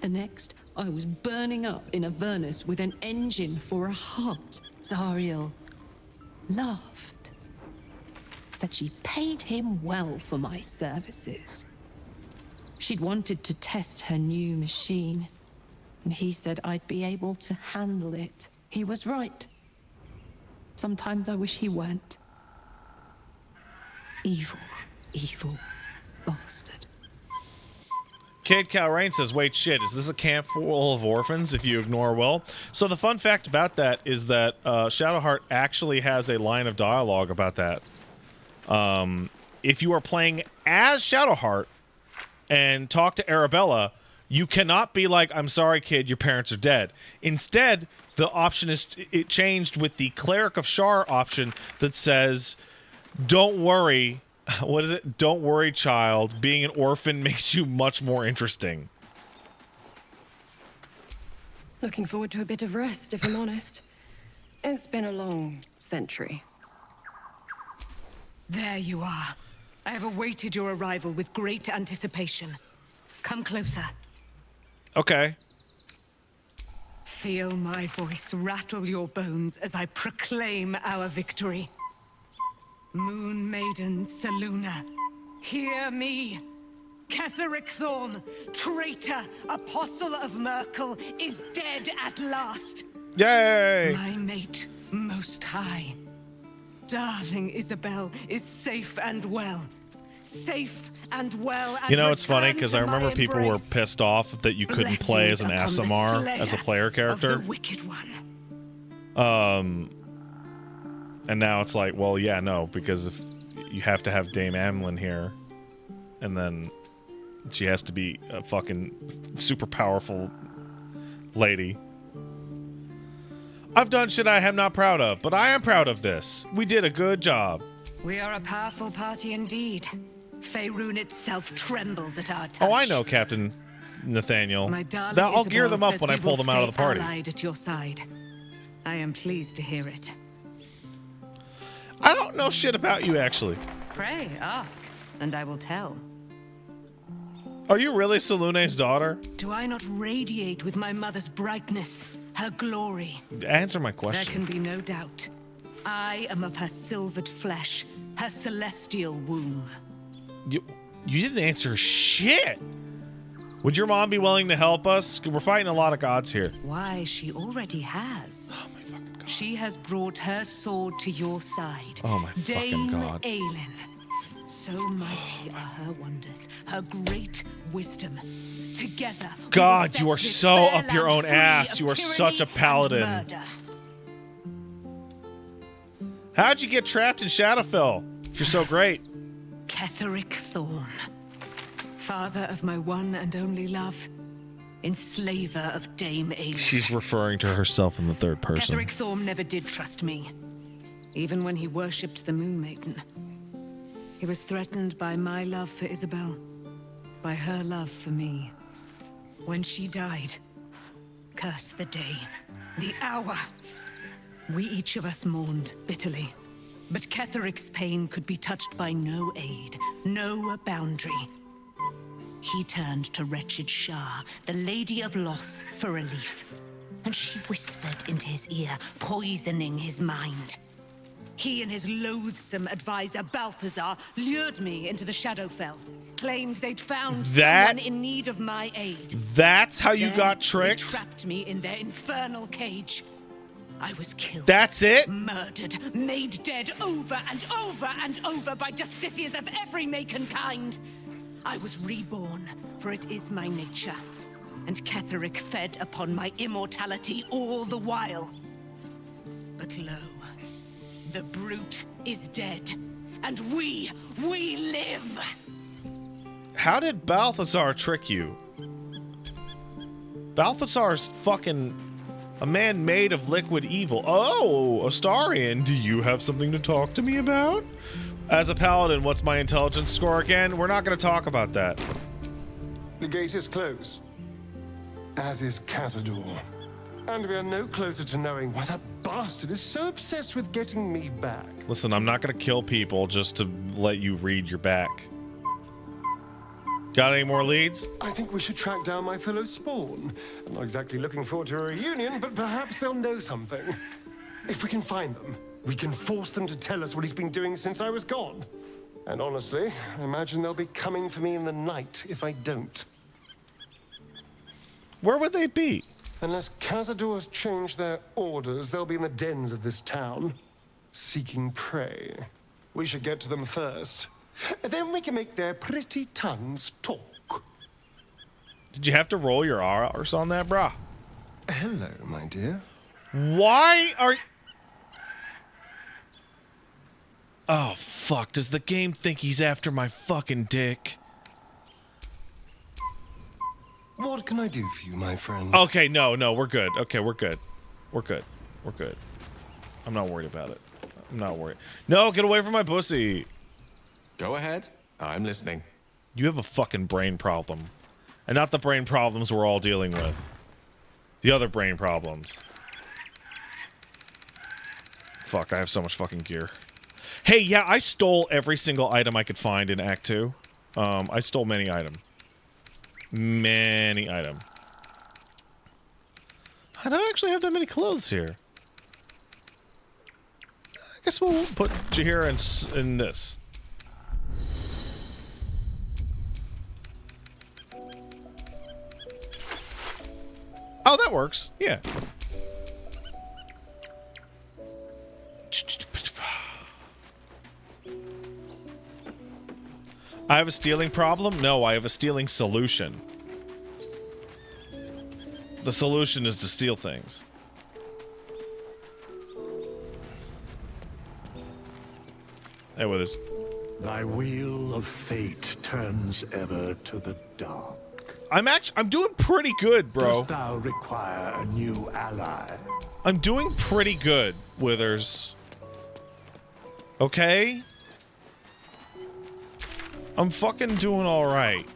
Speaker 10: The next, I was burning up in Avernus with an engine for a heart. Zariel laughed. Said she paid him well for my services. She'd wanted to test her new machine, and he said I'd be able to handle it. He was right. Sometimes I wish he weren't. Evil, evil bastard.
Speaker 1: Cade Calrain says, wait, shit, is this a camp full of orphans if you ignore Will? So the fun fact about that is that Shadowheart actually has a line of dialogue about that. If you are playing as Shadowheart and talk to Arabella, you cannot be like, I'm sorry, kid, your parents are dead. Instead, the option is, it changed with the Cleric of Shar option that says, don't worry. What is it? Don't worry, child. Being an orphan makes you much more interesting.
Speaker 11: Looking forward to a bit of rest, if I'm honest. It's been a long century.
Speaker 12: There you are. I have awaited your arrival with great anticipation. Come closer.
Speaker 1: Okay.
Speaker 12: Feel my voice rattle your bones as I proclaim our victory. Moon Maiden Selûne, hear me. Ketheric Thorm, traitor, apostle of Merkel, is dead at last.
Speaker 1: Yay!
Speaker 12: My mate, Most High. Darling Isabel is safe and well. Safe and well. And
Speaker 1: you know, it's funny because I
Speaker 12: return to
Speaker 1: remember
Speaker 12: my
Speaker 1: people were
Speaker 12: embrace.
Speaker 1: pissed off that you couldn't play as an
Speaker 12: Blessings upon the
Speaker 1: SMR as a
Speaker 12: slayer
Speaker 1: player character.
Speaker 12: Of the wicked one.
Speaker 1: And now it's like, well, yeah, no, because if you have to have Dame Amlin here, and then she has to be a fucking super powerful lady. I've done shit I am not proud of, but I am proud of this. We did a good job.
Speaker 12: We are a powerful party indeed. Faerun itself trembles at our touch.
Speaker 1: Oh, I know, Captain Nathaniel.
Speaker 12: My darling
Speaker 1: I'll gear
Speaker 12: Isabel
Speaker 1: them up
Speaker 12: says
Speaker 1: when I
Speaker 12: we
Speaker 1: pull
Speaker 12: will
Speaker 1: them out of the
Speaker 12: stay
Speaker 1: party.
Speaker 12: allied at your side. I am pleased to hear it.
Speaker 1: I don't know shit about you, actually.
Speaker 12: Pray, ask, and I will tell.
Speaker 1: Are you really Selûne's daughter?
Speaker 12: Do I not radiate with my mother's brightness, her glory?
Speaker 1: Answer my
Speaker 12: There
Speaker 1: question.
Speaker 12: can be no doubt. I am of her silvered flesh, her celestial womb.
Speaker 1: You didn't answer shit. Would your mom be willing to help us? We're fighting a lot of gods here.
Speaker 12: Why, she already has.
Speaker 1: Oh my fucking god.
Speaker 12: She has brought her sword to your side.
Speaker 1: Oh my
Speaker 12: Dame
Speaker 1: fucking god.
Speaker 12: Aelin. So mighty are her wonders, her great wisdom. Together, we will
Speaker 1: God,
Speaker 12: set
Speaker 1: you are
Speaker 12: this
Speaker 1: so
Speaker 12: fair
Speaker 1: up your
Speaker 12: land
Speaker 1: own
Speaker 12: free
Speaker 1: ass.
Speaker 12: of
Speaker 1: You are
Speaker 12: tyranny
Speaker 1: such a
Speaker 12: and
Speaker 1: paladin.
Speaker 12: murder.
Speaker 1: How'd you get trapped in Shadowfell if you're so great?
Speaker 12: Ketheric Thorm, father of my one and only love, enslaver of Dame Aelin.
Speaker 1: She's referring to herself in the third person.
Speaker 12: Ketheric Thorm never did trust me, even when he worshipped the Moon Maiden. He was threatened by my love for Isabel, by her love for me. When she died, curse the day, the hour. We each of us mourned bitterly, but Ketheric's pain could be touched by no aid, no boundary. He turned to wretched Shar, the Lady of Loss, for relief, and she whispered into his ear, poisoning his mind. He and his loathsome advisor, Balthazar, lured me into the Shadowfell, claimed they'd found someone in need of my aid.
Speaker 1: That's how you
Speaker 12: There,
Speaker 1: got
Speaker 12: they
Speaker 1: tricked?
Speaker 12: trapped me in their infernal cage. I was killed.
Speaker 1: That's it?
Speaker 12: Murdered, made dead over and over and over by justiciars of every make and kind. I was reborn, for it is my nature. And Ketheric fed upon my immortality all the while. But lo, the brute is dead, and we live!
Speaker 1: How did Balthazar trick you? Balthazar's fucking a man made of liquid evil. Oh, Astarion, do you have something to talk to me about? As a paladin, what's my intelligence score again? We're not going to talk about that.
Speaker 6: The gate is closed, as is Cazador. And we are no closer to knowing why that bastard is so obsessed with getting me back.
Speaker 1: Listen, I'm not going to kill people just to let you read your back. Got any more leads?
Speaker 6: I think we should track down my fellow Spawn. I'm not exactly looking forward to a reunion, but perhaps they'll know something. If we can find them, we can force them to tell us what he's been doing since I was gone. And honestly, I imagine they'll be coming for me in the night if I don't.
Speaker 1: Where would they be?
Speaker 6: Unless Cazadors change their orders, they'll be in the dens of this town, seeking prey. We should get to them first. Then we can make their pretty tongues talk.
Speaker 1: Did you have to roll your R's on that, brah?
Speaker 6: Hello, my dear.
Speaker 1: Why are... Oh, fuck. Does the game think he's after my fucking dick?
Speaker 6: What can I do for you, my friend?
Speaker 1: Okay, no, we're good. Okay, we're good. We're good. We're good. I'm not worried about it. I'm not worried. No, get away from my pussy.
Speaker 13: Go ahead. I'm listening.
Speaker 1: You have a fucking brain problem. And not the brain problems we're all dealing with. The other brain problems. Fuck, I have so much fucking gear. Hey, yeah, I stole every single item I could find in Act 2. I stole many items. Many item. I don't actually have that many clothes here. I guess we'll put Jaheira in this. Oh, that works. Yeah. I have a stealing problem? No, I have a stealing solution. The solution is to steal things. Hey, with us.
Speaker 14: Thy wheel of fate turns ever to the dark.
Speaker 1: I'm doing pretty good, bro.
Speaker 14: Dost thou require a new ally?
Speaker 1: I'm doing pretty good, Withers. Okay? I'm fucking doing alright.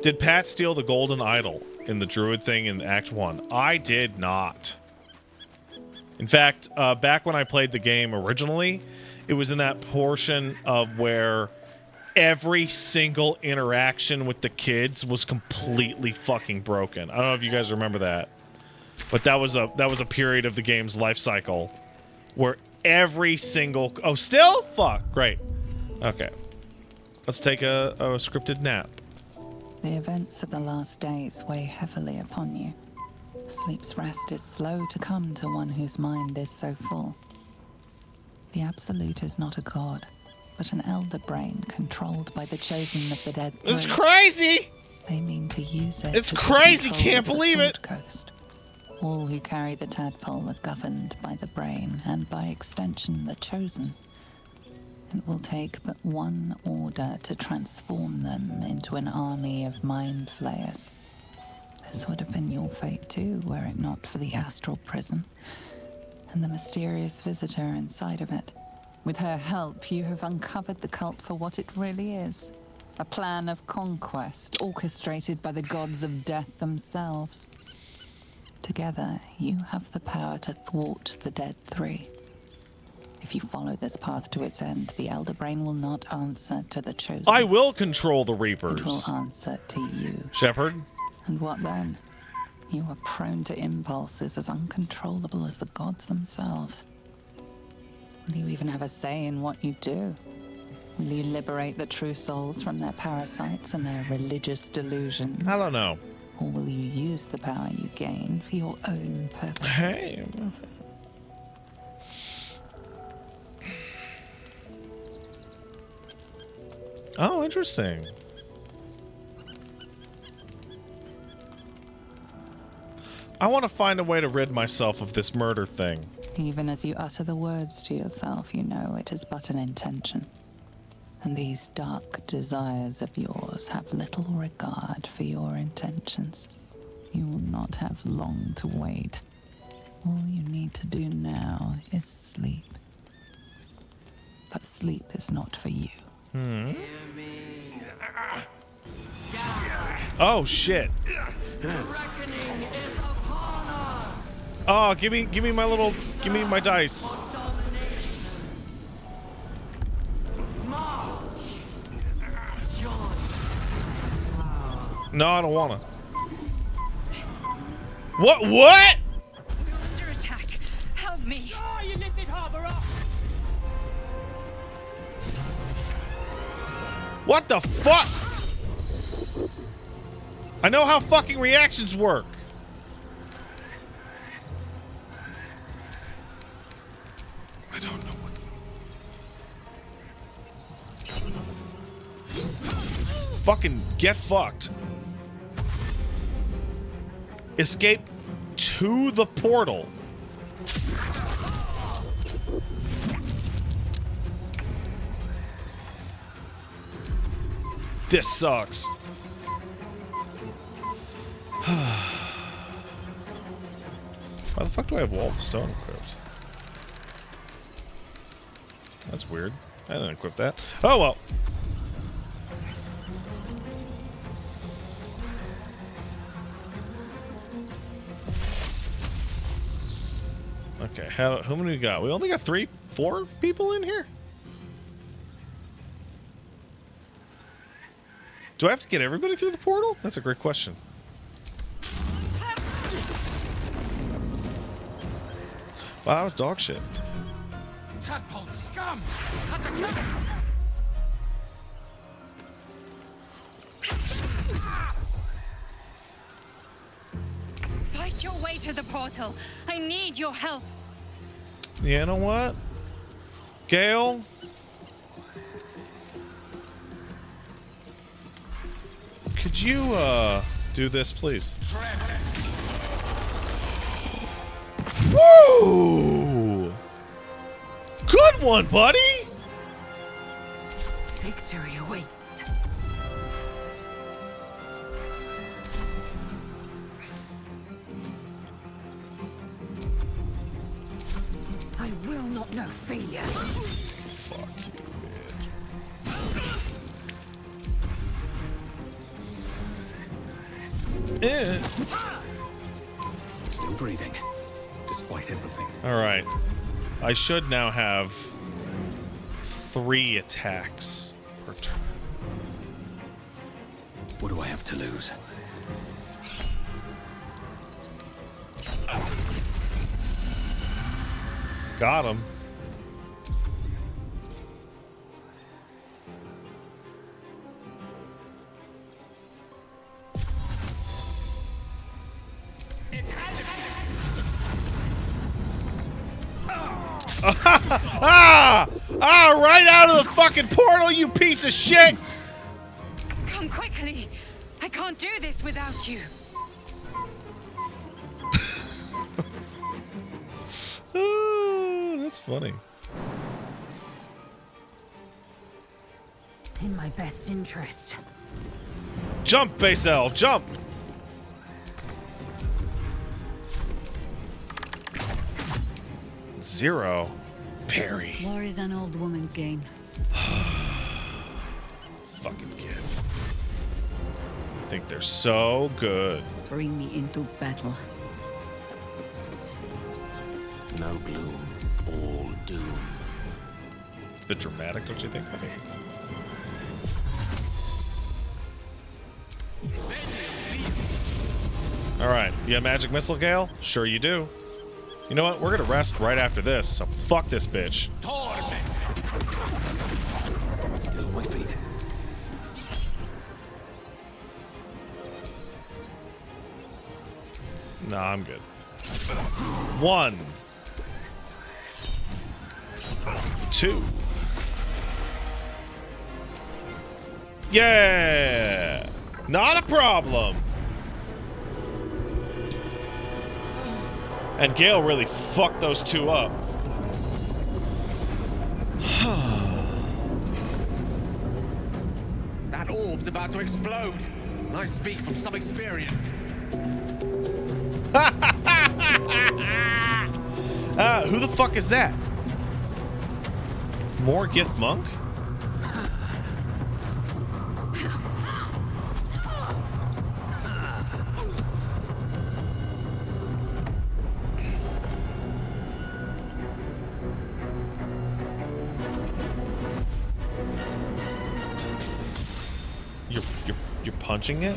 Speaker 1: Did Pat steal the golden idol in the druid thing in Act 1? I did not. In fact, back when I played the game originally, it was in that portion of where every single interaction with the kids was completely fucking broken. I don't know if you guys remember that. But that was a period of the game's life cycle where every single... Oh, still? Fuck. Great. Okay. Let's take a scripted nap.
Speaker 3: The events of the last days weigh heavily upon you. Sleep's rest is slow to come to one whose mind is so full. The Absolute is not a god, but an elder brain controlled by the chosen of the dead.
Speaker 1: It's crazy!
Speaker 3: They mean to use it.
Speaker 1: It's crazy, can't believe it!
Speaker 3: Coast. All who carry the tadpole are governed by the brain, and by extension the chosen. It will take but one order to transform them into an army of mind flayers. This would have been your fate too, were it not for the astral prison and the mysterious visitor inside of it. With her help, you have uncovered the cult for what it really is. A plan of conquest orchestrated by the gods of death themselves. Together, you have the power to thwart the Dead Three. If you follow this path to its end, the Elder Brain will not answer to the Chosen.
Speaker 1: I will control the Reapers.
Speaker 3: It will answer to you.
Speaker 1: Shepherd?
Speaker 3: And what then? You are prone to impulses as uncontrollable as the gods themselves. Will you even have a say in what you do? Will you liberate the true souls from their parasites and their religious delusions?
Speaker 1: I don't know.
Speaker 3: Or will you use the power you gain for your own purposes?
Speaker 1: Hey. Oh, interesting. I want to find a way to rid myself of this murder thing.
Speaker 3: Even as you utter the words to yourself, you know it is but an intention. And these dark desires of yours have little regard for your intentions. You will not have long to wait. All you need to do now is sleep. But sleep is not for you.
Speaker 1: Oh shit. Oh, give me my dice. No, I don't wanna. What? What?
Speaker 15: Under attack. Help me.
Speaker 16: Oh, you lifted Harbor up.
Speaker 1: What the fuck? I know how fucking reactions work. I don't know what. Fucking get fucked. Escape to the portal. This sucks. Why the fuck do I have Wall of Stone equipped? That's weird. I didn't equip that. Oh well. Okay, how many we got? We only got 4 people in here? Do I have to get everybody through the portal? That's a great question. Wow, that was dog shit.
Speaker 16: Tadpole scum! That's a killer!
Speaker 15: Fight your way to the portal. I need your help.
Speaker 1: You know what? Gale? Could you, do this, please? Woo! Good one, buddy!
Speaker 11: Victory awaits. I will not know failure.
Speaker 1: Fuck you, bitch.
Speaker 8: Still breathing, despite everything.
Speaker 1: Alright. I should now have 3 attacks per turn.
Speaker 8: What do I have to lose?
Speaker 1: Got him. Right out of the fucking portal, you piece of shit!
Speaker 15: Come quickly. I can't do this without you.
Speaker 1: Oh, that's funny.
Speaker 11: In my best interest.
Speaker 1: Jump, Base L, jump! Zero. Parry.
Speaker 4: War is an old woman's game.
Speaker 1: Fucking kid. I think they're so good.
Speaker 4: Bring me into battle.
Speaker 8: No gloom, all doom.
Speaker 1: A bit dramatic, don't you think? Alright, you have magic missile, Gale? Sure you do. You know what? We're gonna rest right after this, so fuck this bitch.
Speaker 8: Still on my feet.
Speaker 1: Nah, I'm good. 1. 2. Yeah! Not a problem! And Gale really fucked those 2 up.
Speaker 13: That orb's about to explode. I speak from some experience.
Speaker 1: Who the fuck is that? Morgith Monk? You're punching it?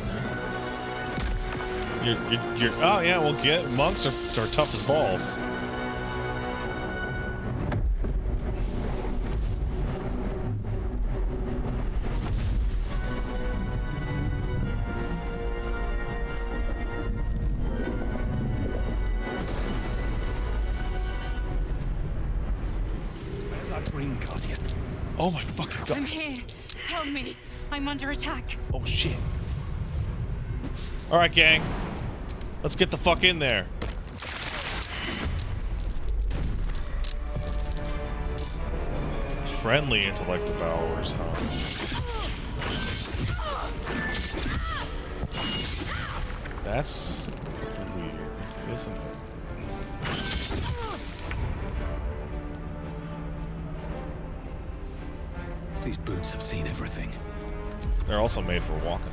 Speaker 1: You're oh yeah, well get monks are tough as balls.
Speaker 8: Where's our dream guardian?
Speaker 1: Oh my fucking god.
Speaker 15: I'm here. Help me. I'm under attack.
Speaker 1: Oh shit. Alright, gang. Let's get the fuck in there. Friendly intellect devourers, huh? That's weird, isn't it?
Speaker 8: These boots have seen everything.
Speaker 1: They're also made for walking.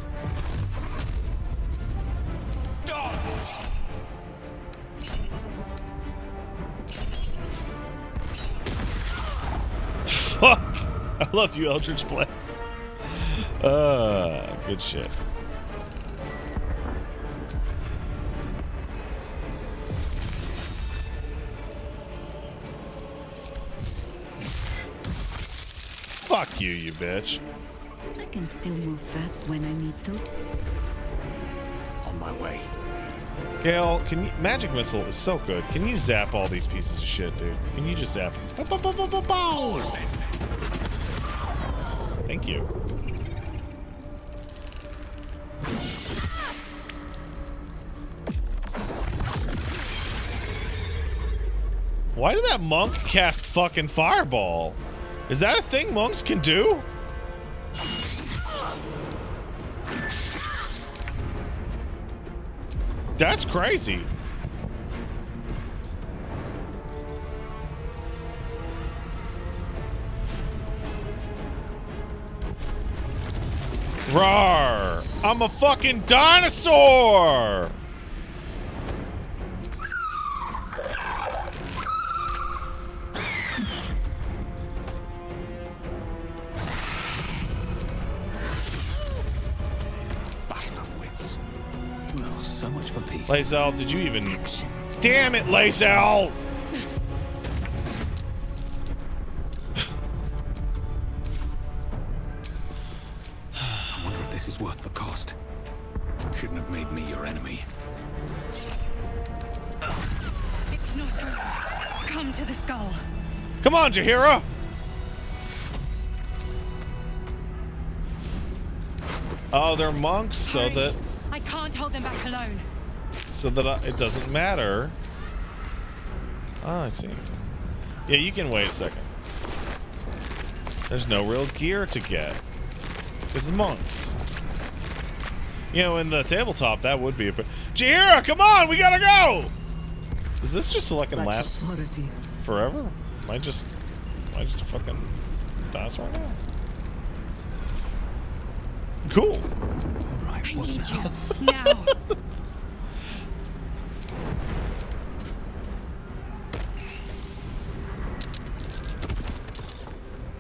Speaker 1: Fuck! I love you, Eldritch Blast. Good shit. Fuck you, you bitch.
Speaker 4: I can still move fast when I need to.
Speaker 8: On my way.
Speaker 1: Gale, can you, magic missile is so good. Can you zap all these pieces of shit, dude? Can you just zap them? Thank you. Why did that monk cast fucking fireball? Is that a thing monks can do? That's crazy. Rawr! I'm a fucking dinosaur!
Speaker 8: Battle of wits. Well, so much for peace.
Speaker 1: Lae'zel, did you even... Damn it, Lae'zel!
Speaker 8: I wonder if this is worth the cost. Shouldn't have made me your enemy.
Speaker 15: It's not over. Come to the skull.
Speaker 1: Come on, Jaheira! Oh, they're monks, so that...
Speaker 15: I can't hold them back alone.
Speaker 1: So that it doesn't matter. Oh, I see. Yeah, you can wait a second. There's no real gear to get. It's monks. You know, in the tabletop, that would be a bit... Jaheira, come on! We gotta go! Is this just so I can last forever? Am I just a fucking dinosaur now? Cool.
Speaker 8: Right,
Speaker 15: I need you now.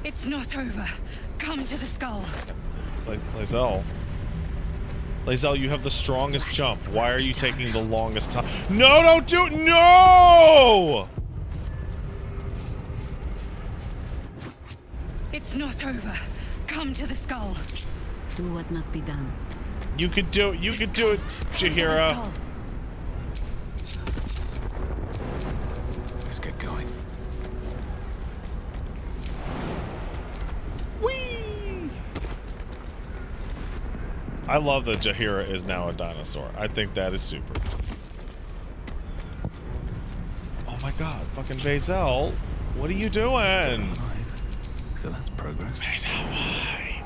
Speaker 15: It's not over. Come to the skull.
Speaker 1: Lae'zel. Lae'zel, you have the strongest jump. Why are you taking the longest time? No, don't do it! No!
Speaker 15: It's not over. Come to the skull.
Speaker 4: Do what must be done.
Speaker 1: You could do it. You could do it, Jaheira.
Speaker 8: Let's get going.
Speaker 1: Whee! I love that Jaheira is now a dinosaur. I think that is super. Oh my god, fucking Lae'zel. What are you doing?
Speaker 8: So that's progress.
Speaker 1: Lae'zel, why?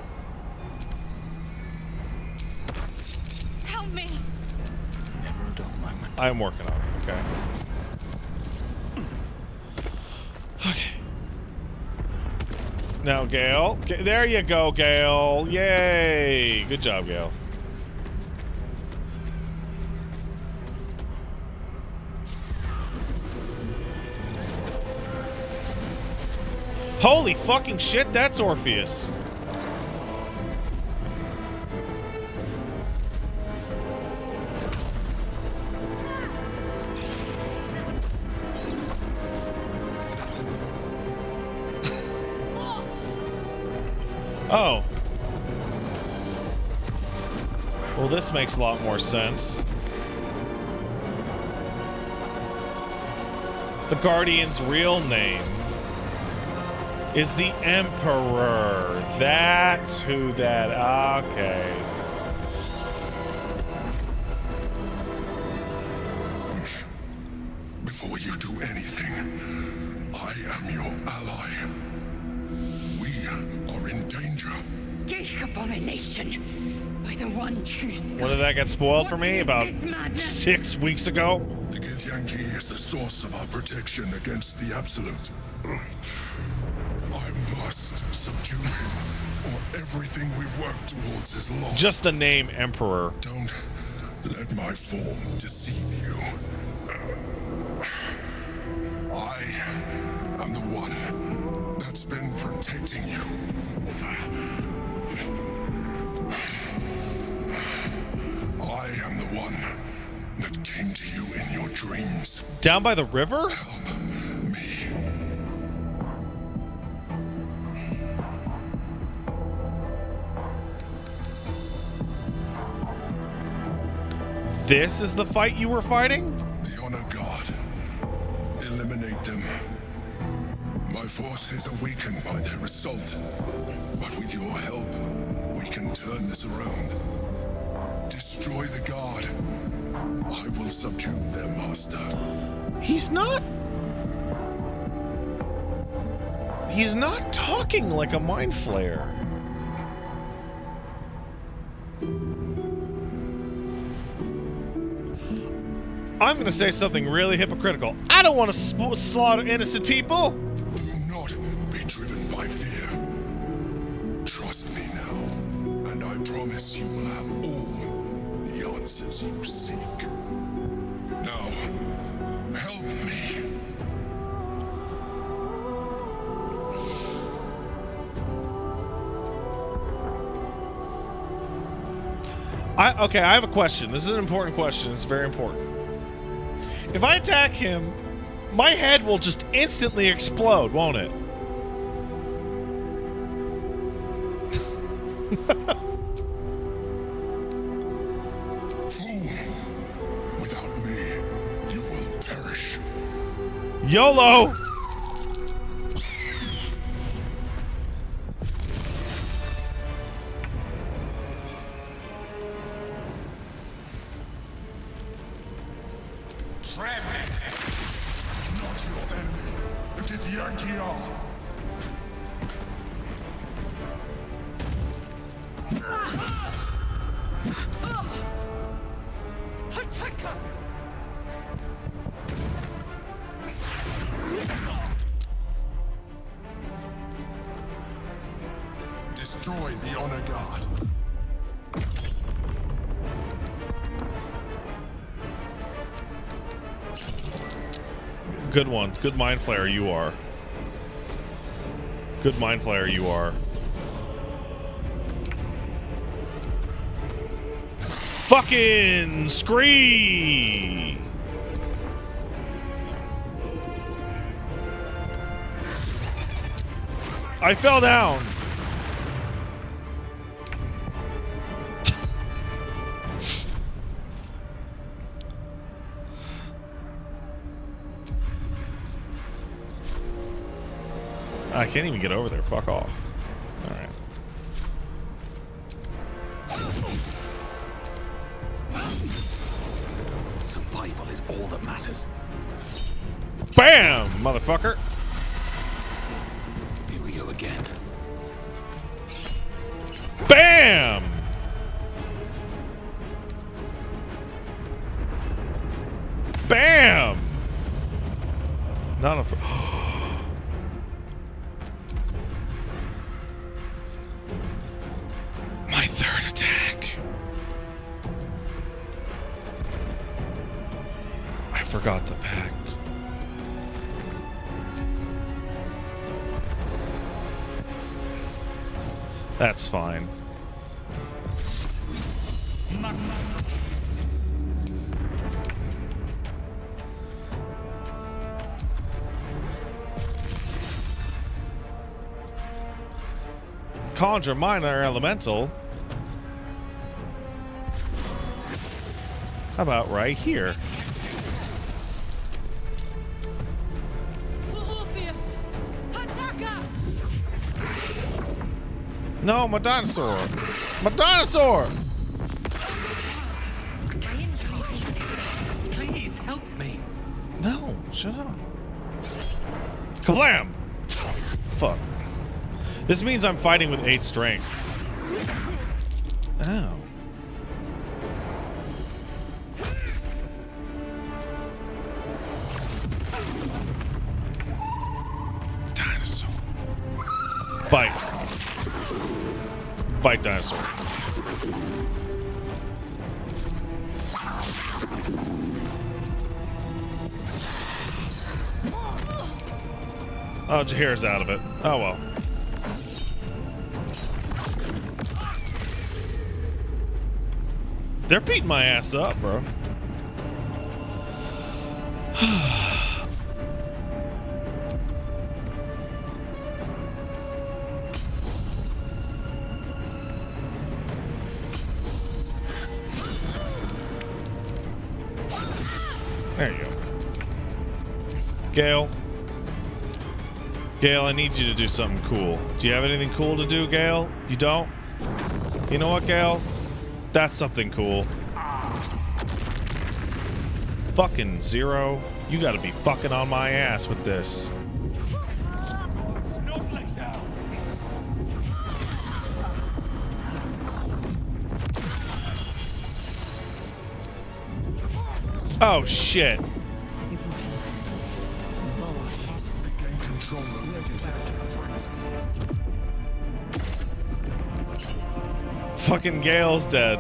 Speaker 15: Help me.
Speaker 8: Never a dull moment.
Speaker 1: I'm working on it, okay? Okay. Now, Gale. There you go, Gale. Yay! Good job, Gale. Holy fucking shit, that's Orpheus. Oh. Well, this makes a lot more sense. The Guardian's real name is the Emperor. That's who that... Okay.
Speaker 17: Before you do anything, I am your ally. We are in danger.
Speaker 15: Geek abomination. By the one truth.
Speaker 1: When did that get spoiled for me? About 6 weeks ago?
Speaker 17: The Githyanki is the source of our protection against the Absolute. I must subdue him, or everything we've worked towards is lost.
Speaker 1: Just the name Emperor.
Speaker 17: Don't let my form deceive you. I am the one that's been protecting you. I am the one that came to you in your dreams.
Speaker 1: Down by the river?
Speaker 17: Help me.
Speaker 1: This is the fight you were fighting?
Speaker 17: The Honor God. Eliminate them. My forces are weakened by their assault. But with your help, we can turn this around. Destroy the Guard. I will subdue their master.
Speaker 1: He's not talking like a mind flayer. I'm gonna say something really hypocritical. I don't want to slaughter innocent people.
Speaker 17: Do not be driven by fear. Trust me now, and I promise you will have all the answers you seek. Now, help me.
Speaker 1: Okay, I have a question. This is an important question. It's very important. If I attack him, my head will just instantly explode, won't it?
Speaker 17: Fool! Without me, you will perish.
Speaker 1: YOLO!
Speaker 17: Not your enemy. The Githyanki are. Destroy the Honor Guard.
Speaker 1: Good one. Good mind flayer you are. Good mind flayer you are. Fucking scree! I fell down. I can't even get over there. Fuck off. Alright.
Speaker 8: Survival is all that matters.
Speaker 1: BAM! Motherfucker.
Speaker 8: Here we go again.
Speaker 1: BAM! BAM! Not a... My third attack. I forgot the pact. That's fine. conjure minor elemental. How about right here? No, my dinosaur! My dinosaur!
Speaker 13: Please help me.
Speaker 1: No, shut up. Kablam! Fuck. This means I'm fighting with 8 strength. Ow. Dinosaur. Bite. Bite dinosaur. Oh, Jahir's out of it. Oh well. They're beating my ass up, bro. There you go. Gale. Gale, I need you to do something cool. Do you have anything cool to do, Gale? You don't? You know what, Gale? That's something cool. Fucking Zero. You gotta be fucking on my ass with this. Oh shit. Fucking Gale's dead.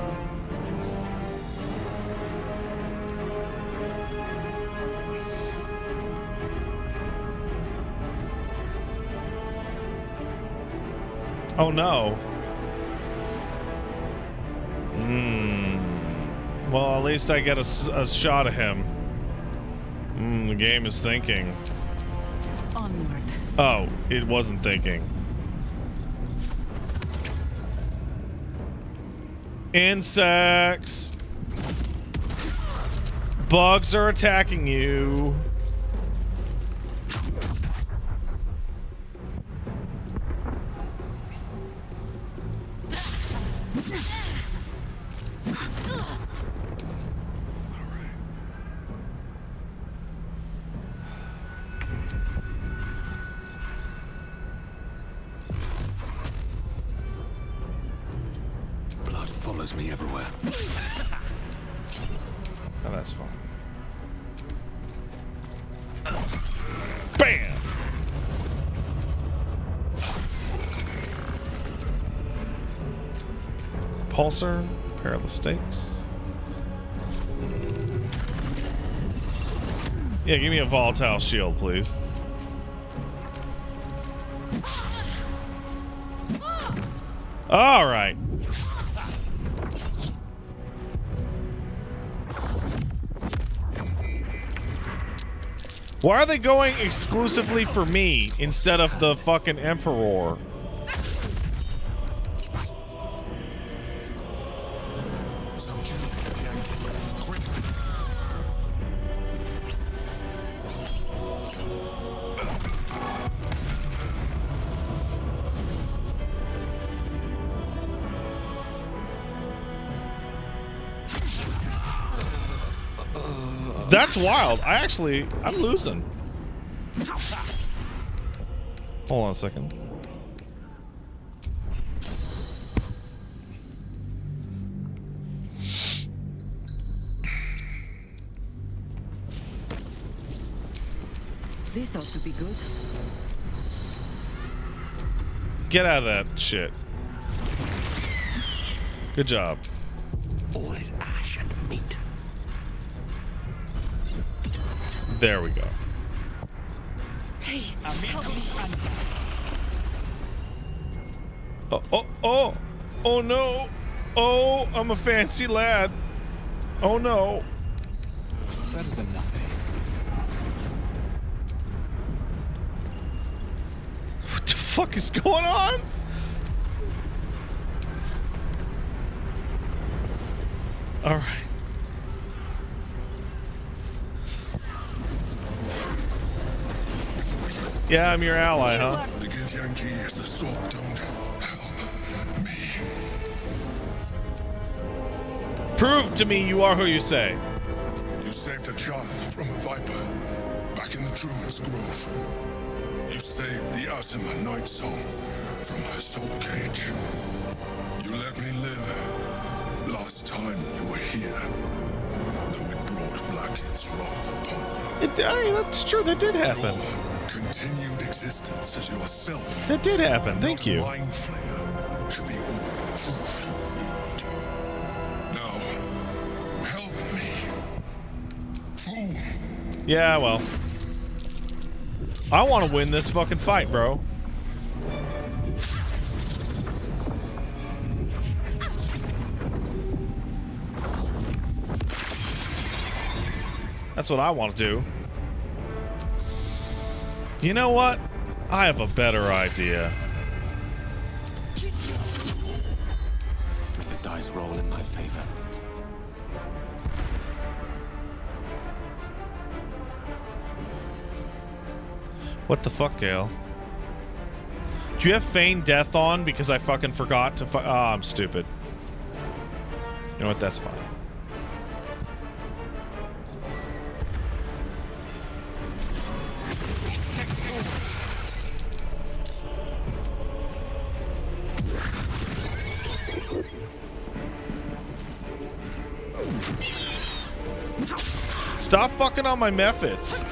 Speaker 1: Oh no. Well, at least I get a shot of him. The game is thinking.
Speaker 3: Onward.
Speaker 1: Oh, it wasn't thinking. Insects. Bugs are attacking you.
Speaker 13: Follows me everywhere.
Speaker 1: Oh, that's fine. Bam! Pulsar, pair of the stakes. Yeah, give me a volatile shield, please. All right. Why are they going exclusively for me instead of the fucking Emperor? That's wild. I'm losing. Hold on a second.
Speaker 4: This ought to be good.
Speaker 1: Get out of that shit. Good job.
Speaker 13: All is ash and meat.
Speaker 1: There we go.
Speaker 15: Please, help me.
Speaker 1: Oh no. Oh, I'm a fancy lad. Oh no.
Speaker 8: Better than nothing.
Speaker 1: What the fuck is going on? All right. Yeah, I'm your ally, huh?
Speaker 17: The Githyanki is the sword. Don't help me.
Speaker 1: Prove to me you are who you say.
Speaker 17: You saved a child from a viper back in the Druid's Grove. You saved the Asima Night Song from her soul cage. You let me live last time you were here, though it brought Blackhead's wrath upon you.
Speaker 1: That's true, that did happen.
Speaker 17: Your continued existence as yourself.
Speaker 1: That did happen, thank you.
Speaker 17: Mind Flayer should be all the proof you need. Now, help me. Fool.
Speaker 1: Yeah, well. I want to win this fucking fight, bro. That's what I want to do. You know what? I have a better idea.
Speaker 8: May the dice roll in my favor.
Speaker 1: What the fuck, Gale? Do you have Feign Death on? Because I fucking forgot to oh, I'm stupid. You know what? That's fine. Stop fucking on my methods.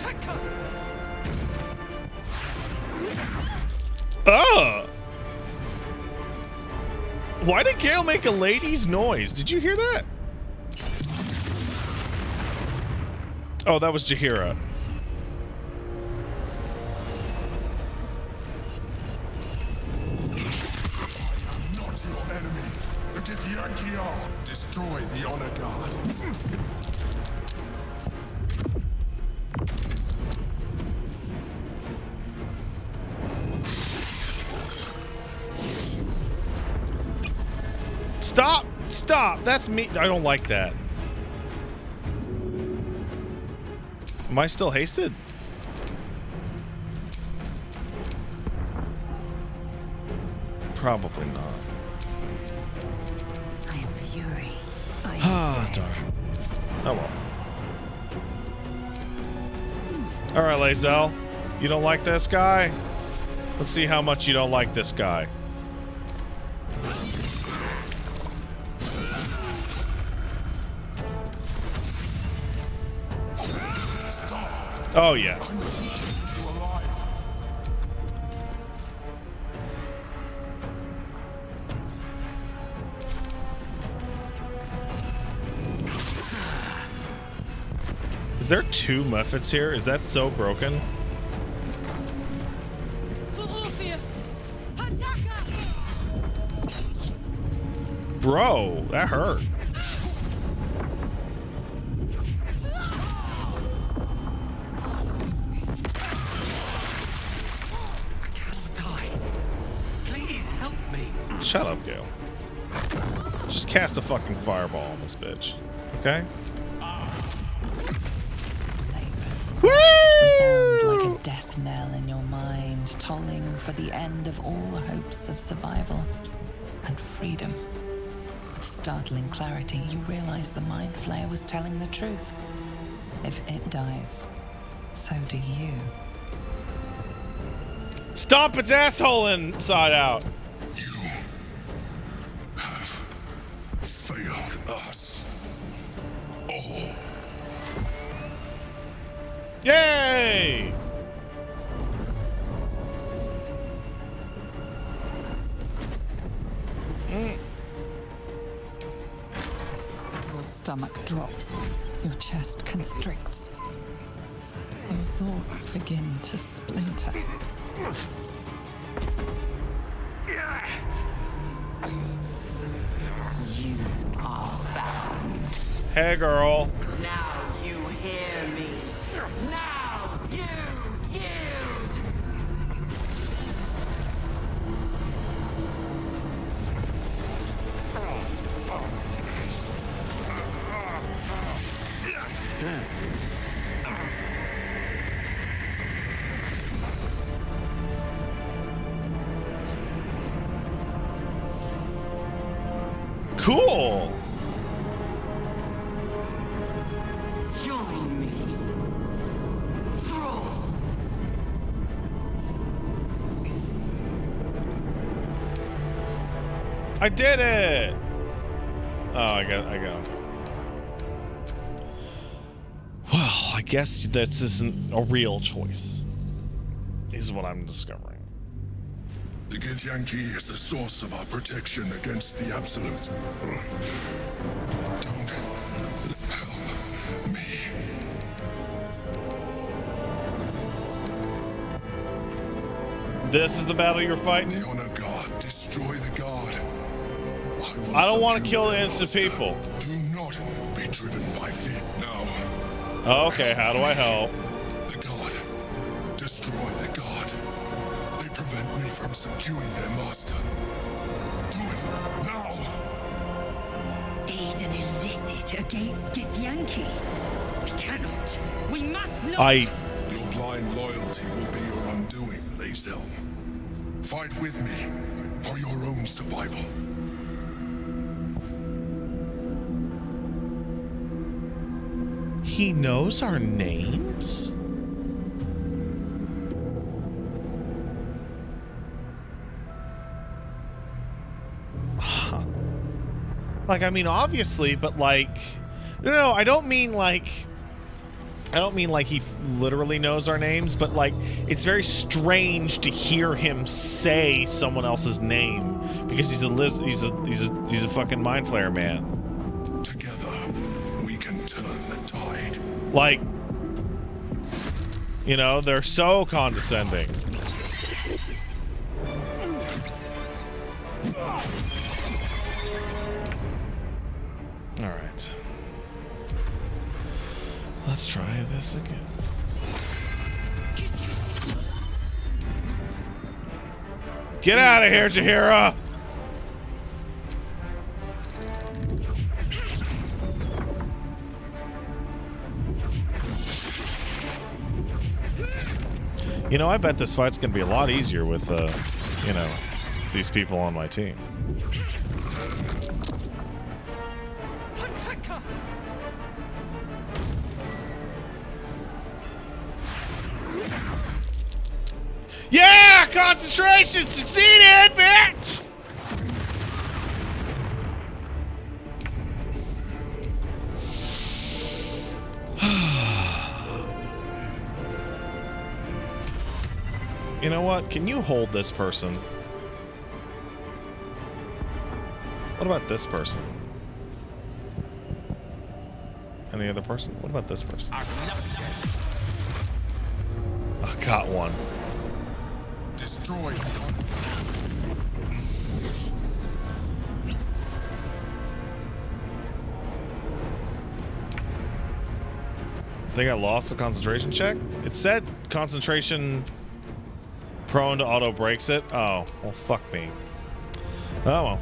Speaker 1: Ugh! Why did Gale make a lady's noise? Did you hear that? Oh, that was Jaheira.
Speaker 17: Not your enemy. The Githyanki are. Destroy the Honor Guard.
Speaker 1: Stop! Stop! That's me. I don't like that. Am I still hasted? Probably not.
Speaker 3: I am fury.
Speaker 1: Ah, darn. Oh well. Alright, Lae'zel. You don't like this guy? Let's see how much you don't like this guy. Oh, yeah. Is there two methods here? Is that so broken? Bro, that hurt. Shut up, Gale. Just cast a fucking fireball on this bitch. Okay?
Speaker 3: Resound like a death knell in your mind, tolling for the end of all hopes of survival and freedom. With startling clarity, you realize the Mind Flayer was telling the truth. If it dies, so do you.
Speaker 1: Stomp its asshole inside out.
Speaker 17: Failed us all.
Speaker 1: Yay!
Speaker 3: Your stomach drops, your chest constricts. Your thoughts begin to splinter. You are found.
Speaker 1: Hey, girl.
Speaker 18: Now you hear me. Now you yield.
Speaker 1: Cool.
Speaker 18: Join me. Thrall.
Speaker 1: I did it. Oh, I go. Well, I guess that isn't a real choice, is what I'm discovering.
Speaker 17: The Githyanki is the source of our protection against the Absolute. Don't help me.
Speaker 1: This is the battle you're fighting?
Speaker 17: The Honor God, destroy the God.
Speaker 1: I don't want to kill the innocent people.
Speaker 17: Do not be driven by fear. Now.
Speaker 1: Oh, okay, how do I help?
Speaker 17: The God. Destroy the God. They prevent me from subduing their master. Do it now.
Speaker 19: Aid an illicit against Githyanki. We cannot. We must not.
Speaker 17: Your blind loyalty will be your undoing, Lae'zel. Fight with me for your own survival.
Speaker 1: He knows our names? Like, I mean, obviously, but like, no, I don't mean like he literally knows our names, but like, it's very strange to hear him say someone else's name because he's a fucking mind flayer man.
Speaker 17: Together, we can turn the tide.
Speaker 1: Like, you know, they're so condescending. All right. Let's try this again. Get out of here, Jaheira! You know, I bet this fight's gonna be a lot easier with, you know, these people on my team. Yeah! Concentration succeeded, bitch! You know what? Can you hold this person? What about this person? Any other person? What about this person? Oh, got one.
Speaker 17: Destroyed.
Speaker 1: I think I lost the concentration check. It said concentration prone to auto breaks it. Oh, well, fuck me. Oh, well.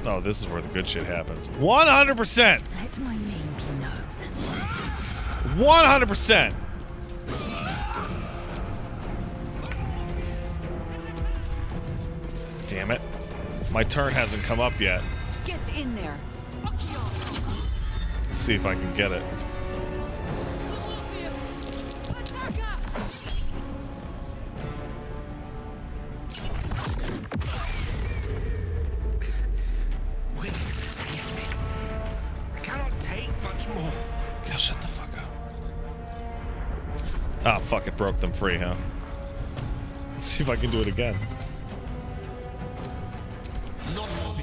Speaker 1: Oh, this is where the good shit happens. 100%!
Speaker 19: Let my name be known.
Speaker 1: 100%! Damn it. My turn hasn't come up yet.
Speaker 19: Get in there.
Speaker 1: Let's see if I can get it.
Speaker 13: Wait, save me. I cannot take much more.
Speaker 1: Gal, shut the fuck up. Ah, fuck, it broke them free, huh? Let's see if I can do it again.
Speaker 13: Not more VA.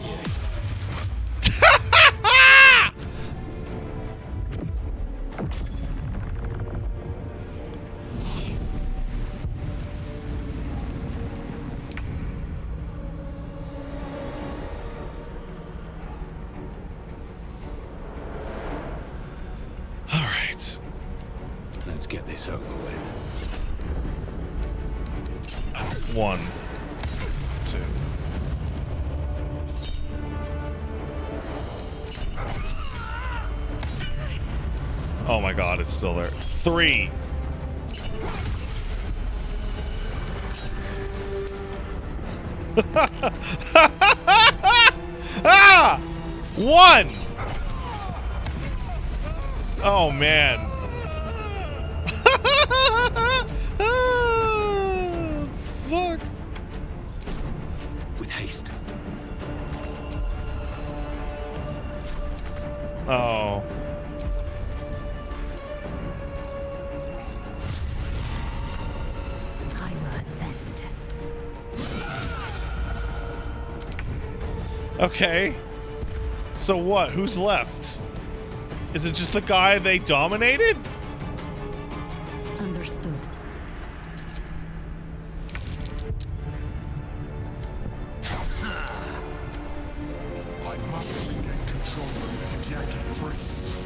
Speaker 1: All right.
Speaker 8: Let's get this over with.
Speaker 1: 1, 2. Oh my god, it's still there. 3. Ah! One! Oh, man. Fuck.
Speaker 13: With haste.
Speaker 1: Oh.
Speaker 19: I will ascend.
Speaker 1: Okay. So what? Who's left? Is it just the guy they dominated?
Speaker 4: Understood.
Speaker 17: I must regain control over the Githyanki priests.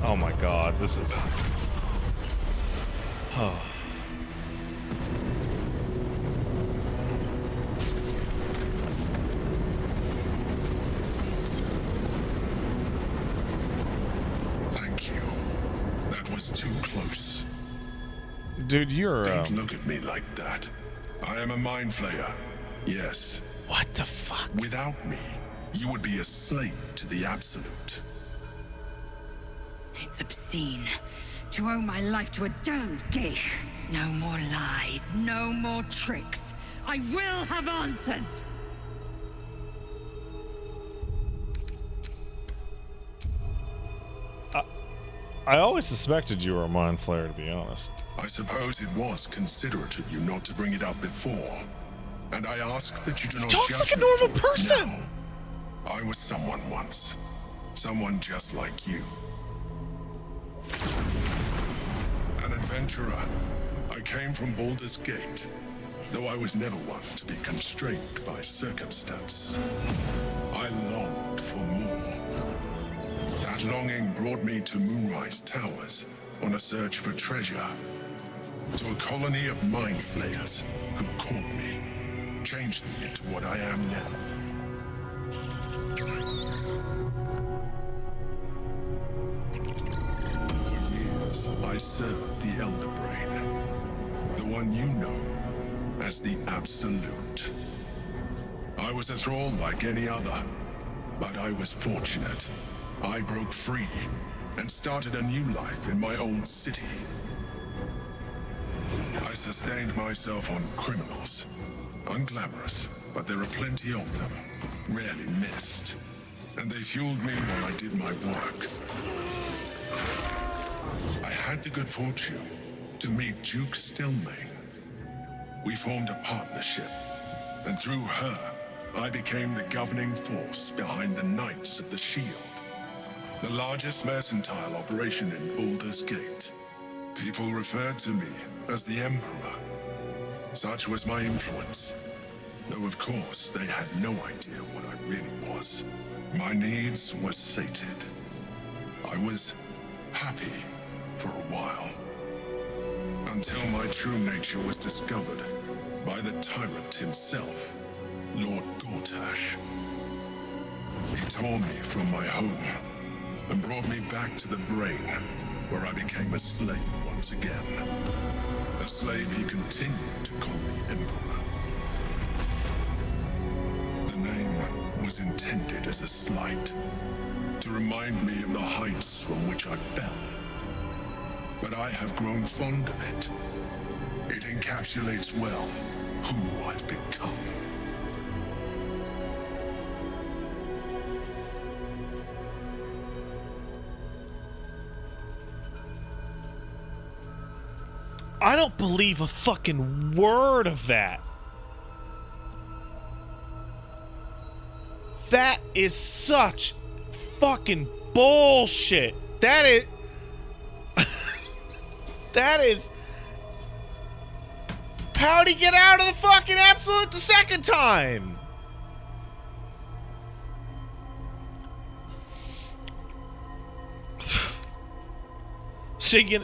Speaker 1: Oh my god, this is... Oh.
Speaker 17: Thank you. That was too close.
Speaker 1: Dude, you're...
Speaker 17: Don't look at me like that. I am a mind flayer. Yes.
Speaker 1: What the fuck?
Speaker 17: Without me, you would be a slave to the Absolute.
Speaker 19: It's obscene to owe my life to a damned geich. No more lies, no more tricks. I will have answers.
Speaker 1: I always suspected you were a mind flayer, to be honest.
Speaker 17: I suppose it was considerate of you not to bring it up before. And I ask that you do not
Speaker 1: Talks
Speaker 17: judge
Speaker 1: like a
Speaker 17: me
Speaker 1: normal
Speaker 17: for it
Speaker 1: person.
Speaker 17: now. I was someone once. Someone just like you. An adventurer. I came from Baldur's Gate, though I was never one to be constrained by circumstance. I longed for more. That longing brought me to Moonrise Towers on a search for treasure. To a colony of mind flayers who caught me, changed me into what I am now. For years, I served the Elder Brain, the one you know as the Absolute. I was a thrall like any other, but I was fortunate. I broke free and started a new life in my old city. I sustained myself on criminals. Unglamorous, but there are plenty of them, rarely missed. And they fueled me while I did my work. I had the good fortune to meet Duke Stillmain. We formed a partnership, and through her, I became the governing force behind the Knights of the Shield, the largest mercantile operation in Baldur's Gate. People referred to me as the Emperor. Such was my influence, though of course they had no idea what I really was. My needs were sated. I was happy for a while, until my true nature was discovered by the tyrant himself, Lord Gortash. He tore me from my home and brought me back to the Brain, where I became a slave once again. A slave he continued to call me Emperor. The name was intended as a slight, to remind me of the heights from which I fell. But I have grown fond of it. It encapsulates well who I've become.
Speaker 1: I don't believe a fucking word of that. That is such fucking bullshit. That is... that is... How'd he get out of the fucking Absolute the second time? So you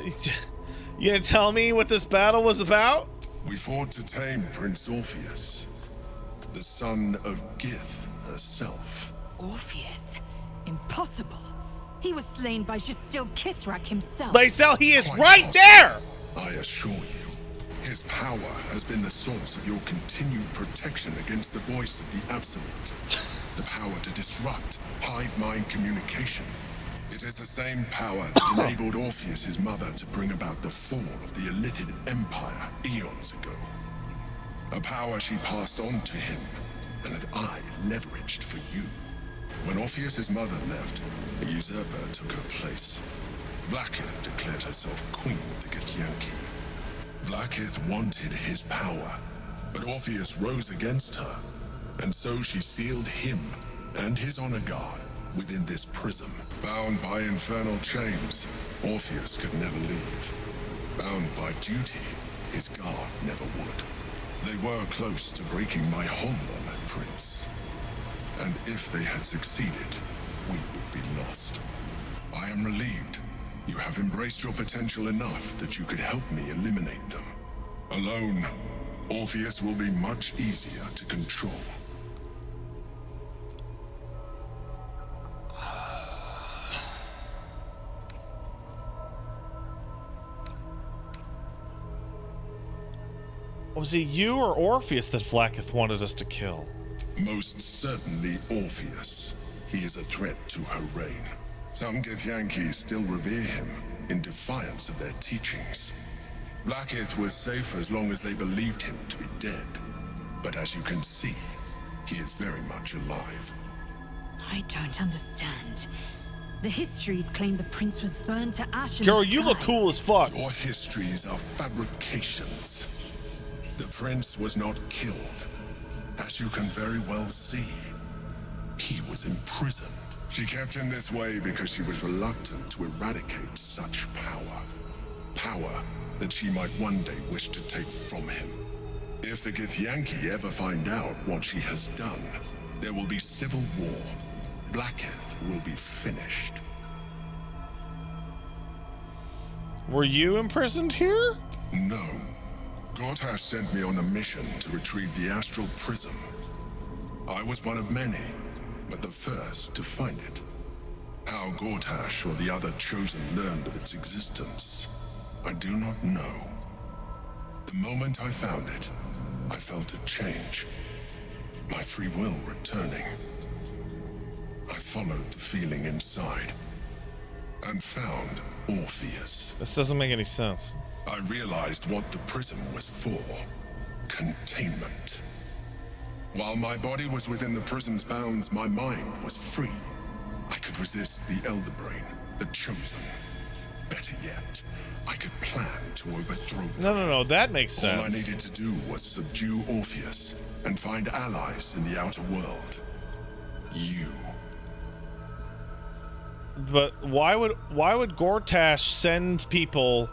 Speaker 1: gonna tell me what this battle was about?
Speaker 17: We fought to tame Prince Orpheus, the son of Gith herself.
Speaker 19: Orpheus? Impossible. He was slain by Justil Kithrak himself.
Speaker 1: Lae'zel, he is
Speaker 17: Quite
Speaker 1: right
Speaker 17: possible.
Speaker 1: there!
Speaker 17: I assure you, his power has been the source of your continued protection against the voice of the Absolute. The power to disrupt hive mind communication. It is the same power that enabled Orpheus's mother to bring about the fall of the Illithid Empire eons ago. A power she passed on to him, and that I leveraged for you. When Orpheus's mother left, a usurper took her place. Vlaakith declared herself queen of the Githyanki. Vlaakith wanted his power, but Orpheus rose against her, and so she sealed him and his honor guard within this prism. Bound by infernal chains, Orpheus could never leave. Bound by duty, his guard never would. They were close to breaking my hold on that prince. And if they had succeeded, we would be lost. I am relieved. You have embraced your potential enough that you could help me eliminate them. Alone, Orpheus will be much easier to control.
Speaker 1: Was it you or Orpheus that Vlaakith wanted us to kill?
Speaker 17: Most certainly Orpheus. He is a threat to her reign. Some Githyanki still revere him in defiance of their teachings. Vlaakith was safe as long as they believed him to be dead. But as you can see, he is very much alive.
Speaker 19: I don't understand. The histories claim the prince was burned to ash in
Speaker 1: Girl,
Speaker 19: the
Speaker 1: you look
Speaker 19: skies.
Speaker 1: cool as fuck.
Speaker 17: Your histories are fabrications. The prince was not killed. As you can very well see, he was imprisoned. She kept him this way because she was reluctant to eradicate such power. Power that she might one day wish to take from him. If the Githyanki ever find out what she has done, there will be civil war. Vlaakith will be finished.
Speaker 1: Were you imprisoned here?
Speaker 17: No. Gortash sent me on a mission to retrieve the Astral Prism. I was one of many, but the first to find it. How Gortash or the other Chosen learned of its existence, I do not know. The moment I found it, I felt a change. My free will returning. I followed the feeling inside, and found Orpheus.
Speaker 1: This doesn't make any sense.
Speaker 17: I realized what the prism was for. Containment. While my body was within the prism's bounds, my mind was free. I could resist the Elder Brain, the Chosen. Better yet, I could plan to overthrow them.
Speaker 1: No, that makes sense.
Speaker 17: All I needed to do was subdue Orpheus and find allies in the outer world. You.
Speaker 1: But why would Gortash send people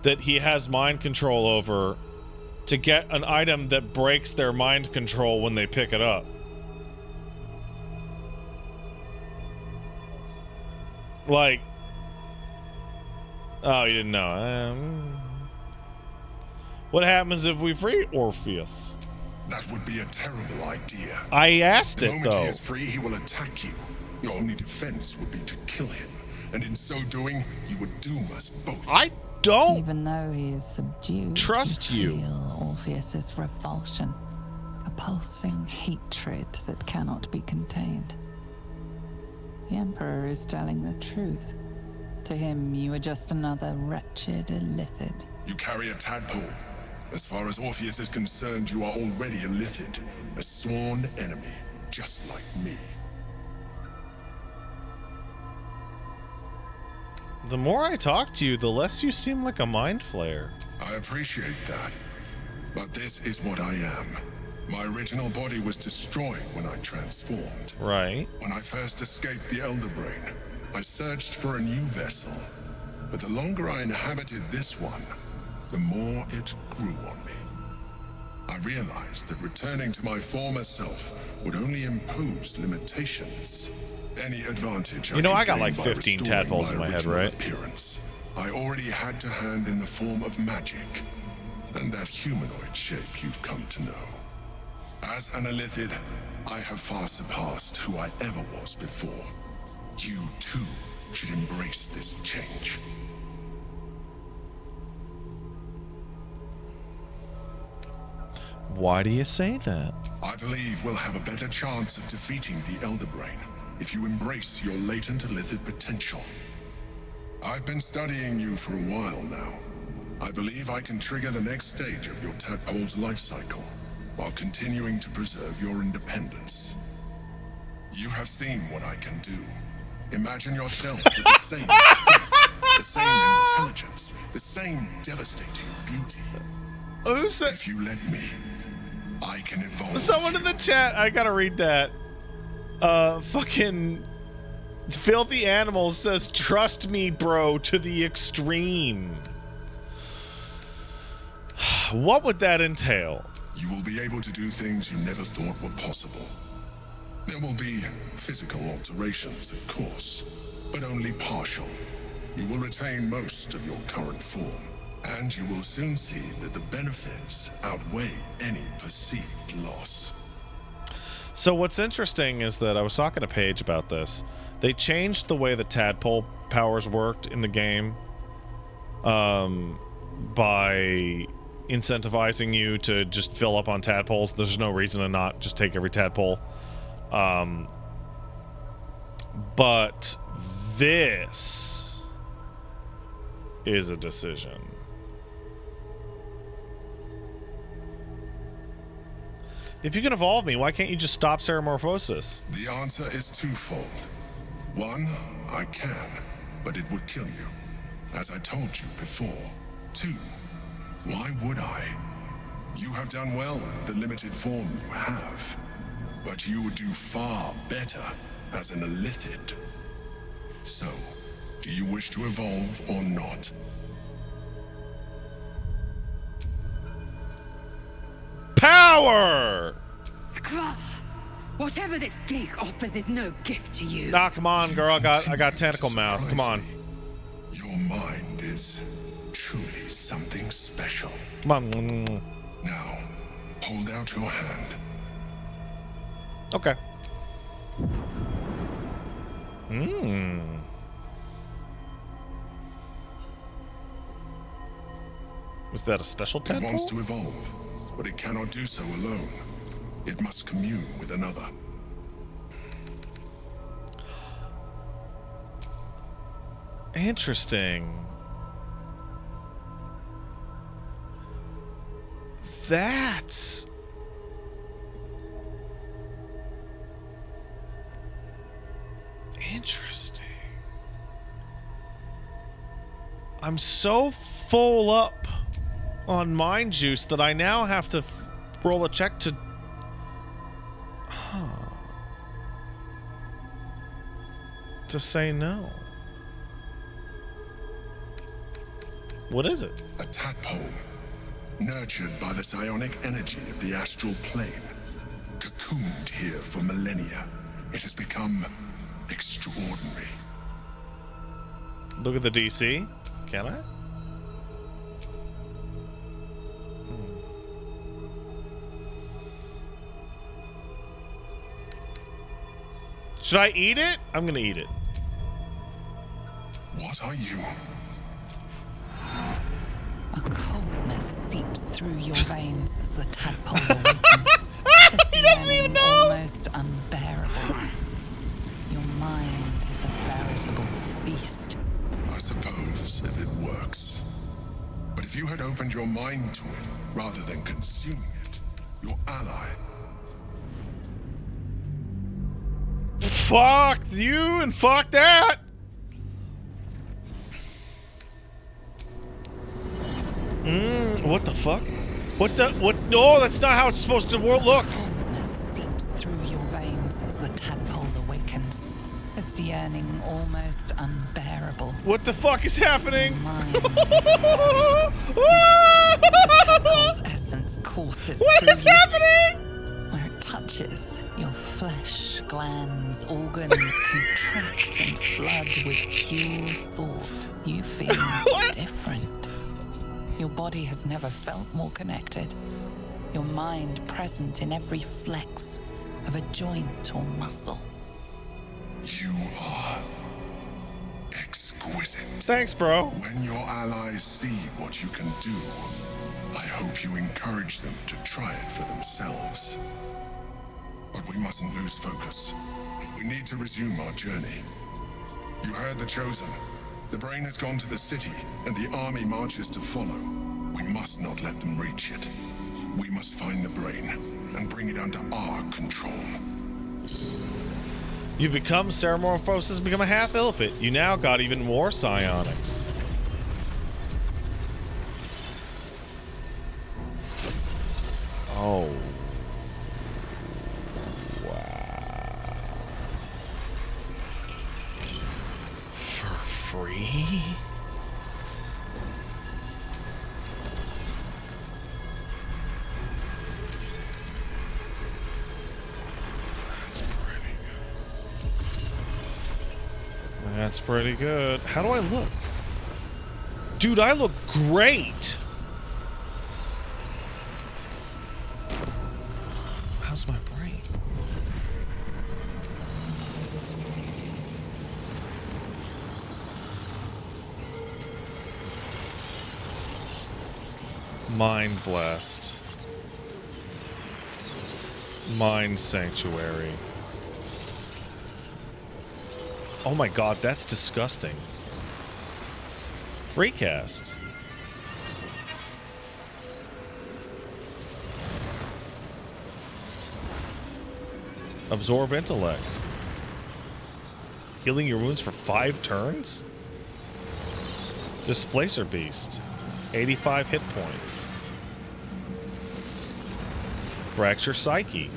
Speaker 1: that he has mind control over to get an item that breaks their mind control when they pick it up? Like, oh, you didn't know. What happens if we free Orpheus?
Speaker 17: That would be a terrible idea.
Speaker 1: I asked it,
Speaker 17: The moment
Speaker 1: though.
Speaker 17: he is free, he will attack you. Your only defense would be to kill him. And in so doing, you would doom us both.
Speaker 1: I don't
Speaker 3: Even though he is subdued,
Speaker 1: trust you.
Speaker 3: Feel Orpheus's revulsion, a pulsing hatred that cannot be contained. The Emperor is telling the truth. To him, you are just another wretched Illithid.
Speaker 17: You carry a tadpole. As far as Orpheus is concerned, you are already a Illithid, a sworn enemy, just like me.
Speaker 1: The more I talk to you, the less you seem like a mind flayer.
Speaker 17: I appreciate that. But this is what I am. My original body was destroyed when I transformed.
Speaker 1: Right.
Speaker 17: When I first escaped the Elder Brain, I searched for a new vessel. But the longer I inhabited this one, the more it grew on me. I realized that returning to my former self would only impose limitations. Any advantage
Speaker 1: You know, I got
Speaker 17: could
Speaker 1: like
Speaker 17: gain by
Speaker 1: 15
Speaker 17: restoring
Speaker 1: tadpoles
Speaker 17: my
Speaker 1: in my head,
Speaker 17: original
Speaker 1: right?
Speaker 17: Appearance, I already had to hand in the form of magic, and that humanoid shape you've come to know. As an Illithid, I have far surpassed who I ever was before. You too should embrace this change.
Speaker 1: Why do you say that?
Speaker 17: I believe we'll have a better chance of defeating the Elder Brain if you embrace your latent Illithid potential. I've been studying you for a while now. I believe I can trigger the next stage of your tadpole's life cycle while continuing to preserve your independence. You have seen what I can do. Imagine yourself with the same strength, the same intelligence, the same devastating beauty. If you let me, I can evolve.
Speaker 1: Someone in the chat, I gotta read that. Fucking Filthy Animals says, "Trust me, bro, to the extreme." What would that entail?
Speaker 17: You will be able to do things you never thought were possible. There will be physical alterations, of course, but only partial. You will retain most of your current form, and you will soon see that the benefits outweigh any perceived loss.
Speaker 1: So what's interesting is that I was talking to Paige about this. They changed the way the tadpole powers worked in the game by incentivizing you to just fill up on tadpoles. There's no reason to not just take every tadpole. But this is a decision. If you can evolve me, why can't you just stop Ceramorphosis?
Speaker 17: The answer is twofold. One, I can, but it would kill you, as I told you before. Two, why would I? You have done well with the limited form you have, but you would do far better as an Illithid. So, do you wish to evolve or not?
Speaker 1: Power!
Speaker 19: Skra! Whatever this geek offers is no gift to you.
Speaker 1: Nah, come on, girl. I got tentacle mouth. Come on.
Speaker 17: Your mind is truly something special.
Speaker 1: Come on.
Speaker 17: Now, hold out your hand.
Speaker 1: Okay. Was that a special
Speaker 17: It
Speaker 1: tadpole?
Speaker 17: wants to evolve, but it cannot do so alone. It must commune with another.
Speaker 1: Interesting. That's... interesting. I'm so full up on mind juice that I now have to roll a check to... to say no. What is it?
Speaker 17: A tadpole, nurtured by the psionic energy of the astral plane. Cocooned here for millennia, it has become extraordinary.
Speaker 1: Look at the DC. Can I? Should I eat it? I'm gonna eat it.
Speaker 17: What are you?
Speaker 3: A coldness seeps through your veins as the tadpole awakens.
Speaker 1: He doesn't even know!
Speaker 3: Almost unbearable. Your mind is a veritable feast.
Speaker 17: I suppose, if it works. But if you had opened your mind to it, rather than consuming it, your ally...
Speaker 1: Fuck you and fuck that! What the fuck? What? No, that's not how it's supposed to look.
Speaker 3: Coldness seeps through your veins as the tadpole awakens. Its yearning almost unbearable.
Speaker 1: What the fuck is happening?
Speaker 3: Mind is a veritable feast. The tadpole's essence courses through
Speaker 1: What is happening?
Speaker 3: Where it touches, your flesh, glands, organs contract and flood with pure thought. You feel different. Your body has never felt more connected. Your mind present in every flex of a joint or muscle.
Speaker 17: You are exquisite.
Speaker 1: Thanks, bro.
Speaker 17: When your allies see what you can do, I hope you encourage them to try it for themselves. But we mustn't lose focus. We need to resume our journey. You heard the Chosen. The brain has gone to the city, and the army marches to follow. We must not let them reach it. We must find the brain and bring it under our control.
Speaker 1: You've become Ceramorphosis, become a half elephant. You now got even more psionics. Oh. Wow. For free? That's pretty good. How do I look? Dude, I look great. How's my brain? Mind Blast. Mind Sanctuary. Oh my god, that's disgusting. Freecast. Absorb Intellect. Healing your wounds for 5 turns? Displacer Beast. 85 hit points. Fracture Psyche.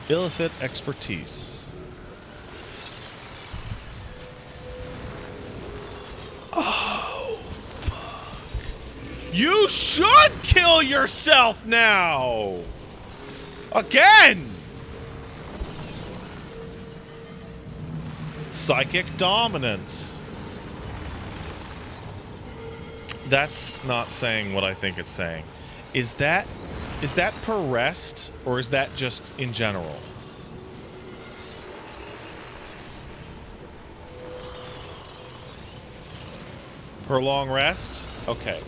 Speaker 1: Illithid Expertise. Oh, fuck. You should kill yourself now! Again! Psychic Dominance. That's not saying what I think it's saying. Is that per rest, or is that just in general? Per long rest? Okay.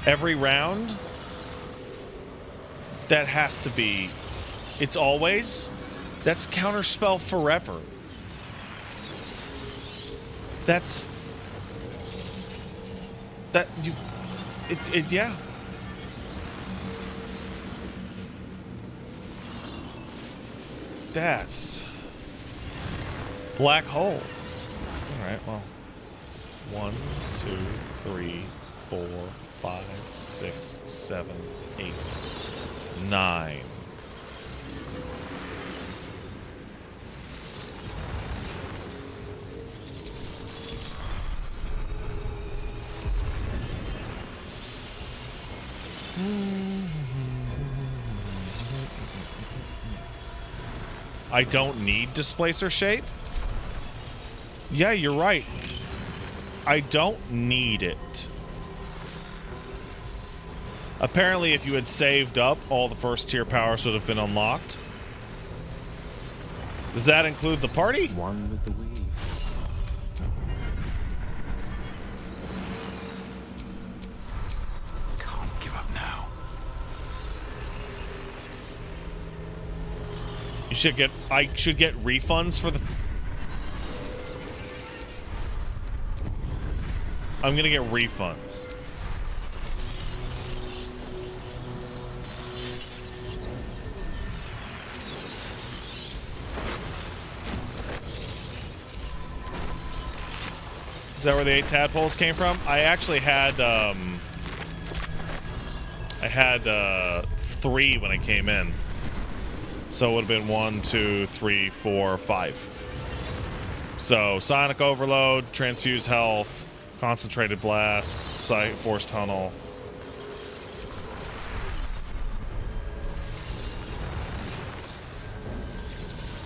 Speaker 1: Every round? That has to be... It's always? That's counterspell forever. That's... That you... yeah. That's... Black hole. Alright, well... 1, 2, 3, 4, 5, 6, 7, 8, 9. I don't need Displacer Shape? Yeah, you're right. I don't need it. Apparently, if you had saved up, all the first tier powers would have been unlocked. Does that include the party?
Speaker 5: One with the weave.
Speaker 8: Can't give up now.
Speaker 1: You should get... I should get refunds for the... I'm gonna get refunds. Is that where the 8 tadpoles came from? I actually had, I had 3 when I came in. So it would have been 1, 2, 3, 4, 5. So, Sonic Overload, Transfuse Health, Concentrated Blast, Sight, Force Tunnel.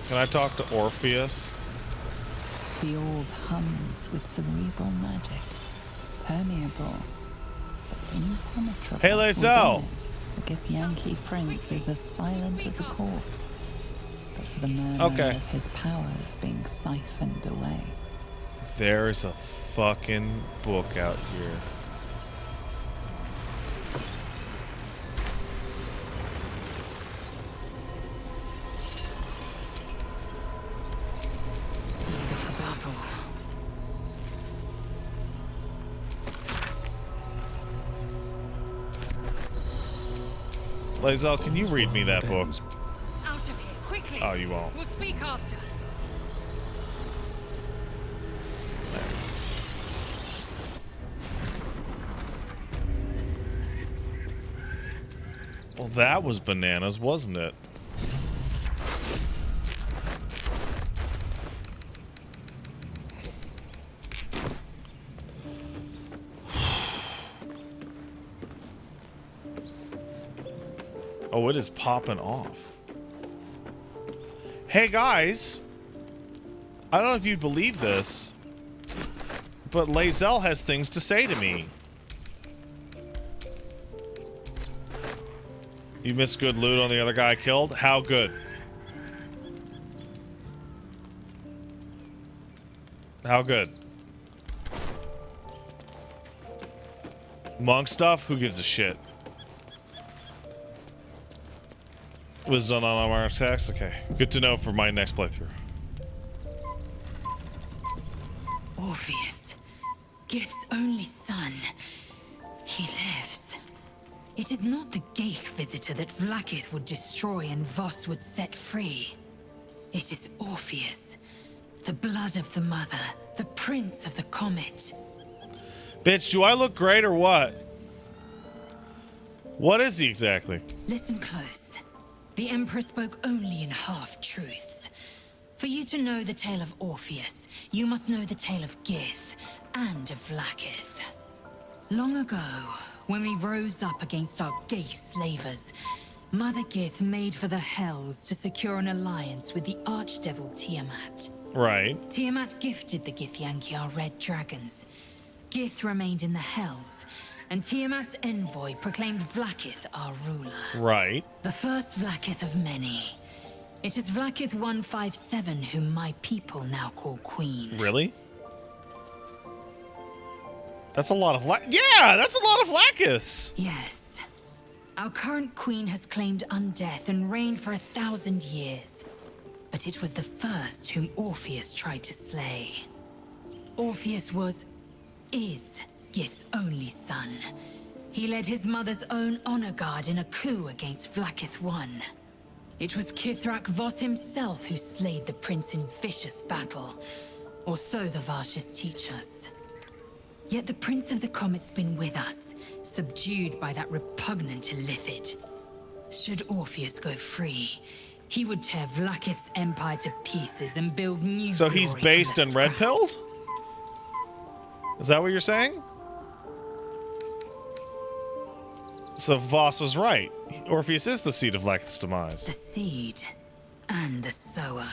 Speaker 1: Can I talk to Orpheus?
Speaker 3: The orb hums with cerebral magic, permeable, but impenetrable.
Speaker 1: Hey, Lacelle!
Speaker 3: Githyanki prince is as silent as a corpse, but for the murmur of his powers being siphoned away.
Speaker 1: There's a fucking book out here. Lae'zel, can you read me that book?
Speaker 19: Out of here, quickly.
Speaker 1: Oh, you won't.
Speaker 19: We'll speak after.
Speaker 1: Well, that was bananas, wasn't it? Oh, it is popping off. Hey, guys. I don't know if you believe this, but Lae'zel has things to say to me. You missed good loot on the other guy I killed? How good? How good? Monk stuff? Who gives a shit? Was done on our attacks? Okay. Good to know for my next playthrough.
Speaker 19: Orpheus, Gith's only son. He lives. It is not the Geich visitor that Vlaakith would destroy and Voss would set free. It is Orpheus, the blood of the mother, the prince of the comet.
Speaker 1: Bitch, do I look great or what? What is he exactly?
Speaker 19: Listen close. The Emperor spoke only in half-truths. For you to know the tale of Orpheus, you must know the tale of Gith and of Vlaakith. Long ago, when we rose up against our Geich slavers, Mother Gith made for the Hells to secure an alliance with the archdevil Tiamat.
Speaker 1: Right.
Speaker 19: Tiamat gifted the Githyanki our red dragons. Gith remained in the Hells, and Tiamat's envoy proclaimed Vlaakith our ruler.
Speaker 1: Right.
Speaker 19: The first Vlaakith of many. It is Vlaakith 157 whom my people now call Queen.
Speaker 1: Really? That's a lot of yeah, that's a lot of Vlaakiths.
Speaker 19: Yes. Our current queen has claimed undeath and reigned for 1,000 years. But it was the first whom Orpheus tried to slay. Orpheus is Gith's only son. He led his mother's own honor guard in a coup against Vlaakith I. It was Kithrak Voss himself who slayed the prince in vicious battle. Or so the Varshas teach us. Yet the Prince of the Comet's been with us, subdued by that repugnant Illithid. Should Orpheus go free, he would tear Vlaakith's empire to pieces and build new.
Speaker 1: So he's based in Red Pilled? Is that what you're saying? So Voss was right. Orpheus is the seed of Vlaakith's demise.
Speaker 19: The seed and the sower.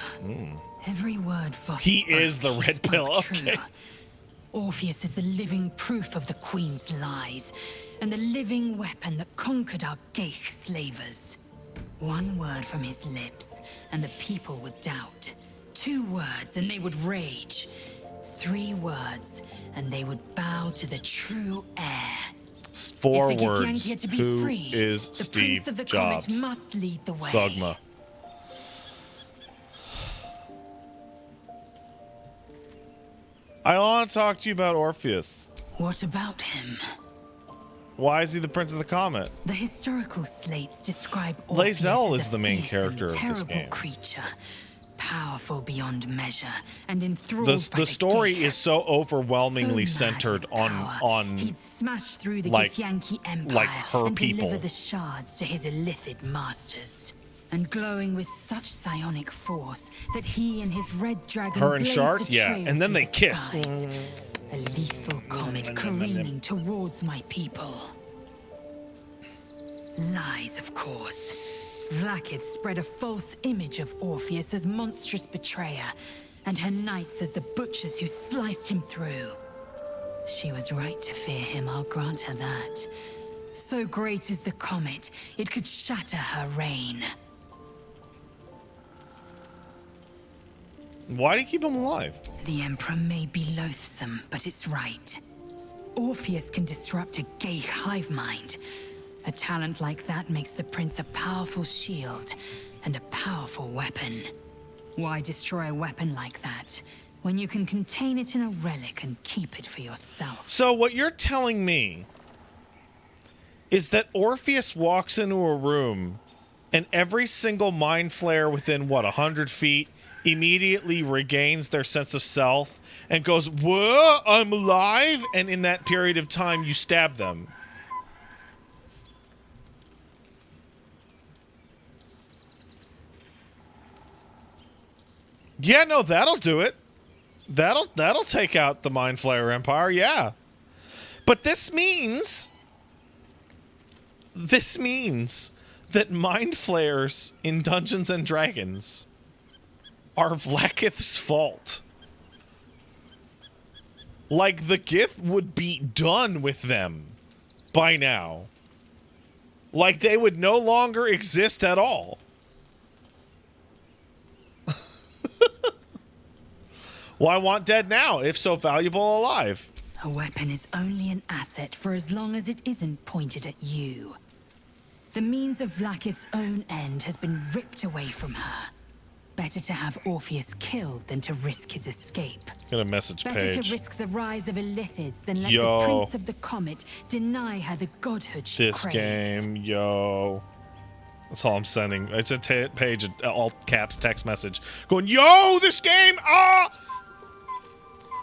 Speaker 19: Every word Voss
Speaker 1: He
Speaker 19: spoke,
Speaker 1: is the Red Pill. Okay.
Speaker 19: True. Orpheus is the living proof of the Queen's lies, and the living weapon that conquered our Geich slavers. One word from his lips, and the people would doubt. 2 words, and they would rage. 3 words, and they would bow to the true heir.
Speaker 1: 4
Speaker 19: If the
Speaker 1: words.
Speaker 19: Githyanki are to be
Speaker 1: Who
Speaker 19: free,
Speaker 1: is
Speaker 19: the
Speaker 1: Steve
Speaker 19: Prince of the
Speaker 1: Jobs?
Speaker 19: Comet must lead the way.
Speaker 1: Sogma. I want to talk to you about Orpheus.
Speaker 19: What about him?
Speaker 1: Why is he the Prince of the Comet?
Speaker 19: The historical slates describe Orpheus
Speaker 1: Lae'zel
Speaker 19: as
Speaker 1: is
Speaker 19: a
Speaker 1: the main
Speaker 19: fearsome,
Speaker 1: character of this
Speaker 19: terrible
Speaker 1: game.
Speaker 19: creature, powerful beyond measure, and enthralled by
Speaker 1: The story
Speaker 19: Geich.
Speaker 1: is so overwhelmingly
Speaker 19: So mad
Speaker 1: centered
Speaker 19: with power,
Speaker 1: on
Speaker 19: he'd smash through the
Speaker 1: like-
Speaker 19: Githyanki Empire
Speaker 1: like her
Speaker 19: and
Speaker 1: people.
Speaker 19: deliver the shards to his Illithid masters. And glowing with such psionic force that he and his red dragon
Speaker 1: her and
Speaker 19: blazed
Speaker 1: Shard,
Speaker 19: a
Speaker 1: yeah,
Speaker 19: trail
Speaker 1: and then
Speaker 19: through
Speaker 1: they
Speaker 19: the
Speaker 1: kiss.
Speaker 19: skies. A lethal comet careening towards my people. Lies, of course. Vlaakith spread a false image of Orpheus as monstrous betrayer, and her knights as the butchers who sliced him through. She was right to fear him, I'll grant her that. So great is the comet, it could shatter her reign.
Speaker 1: Why do you keep him alive?
Speaker 19: The Emperor may be loathsome, but it's right. Orpheus can disrupt a gay hive mind. A talent like that makes the prince a powerful shield and a powerful weapon. Why destroy a weapon like that when you can contain it in a relic and keep it for yourself?
Speaker 1: So what you're telling me is that Orpheus walks into a room and every single mind flare within, what, 100 feet immediately regains their sense of self and goes, "Whoa, I'm alive," and in that period of time you stab them. Yeah, no, that'll do it. That'll take out the Mind Flayer Empire, yeah. But this means that Mind Flayers in Dungeons and Dragons are Vlaakith's fault. Like, the Gith would be done with them by now. Like, they would no longer exist at all. Why want dead now, if so valuable alive?
Speaker 19: A weapon is only an asset for as long as it isn't pointed at you. The means of Vlaakith's own end has been ripped away from her. Better to have Orpheus killed than to risk his escape.
Speaker 1: Got a message
Speaker 19: Better
Speaker 1: page.
Speaker 19: to risk the rise of Illithids than let
Speaker 1: Yo.
Speaker 19: the Prince of the Comet deny her the godhood she
Speaker 1: This
Speaker 19: craves.
Speaker 1: game, yo. That's all I'm sending. It's a page, all caps text message. Going, yo, this game, ah!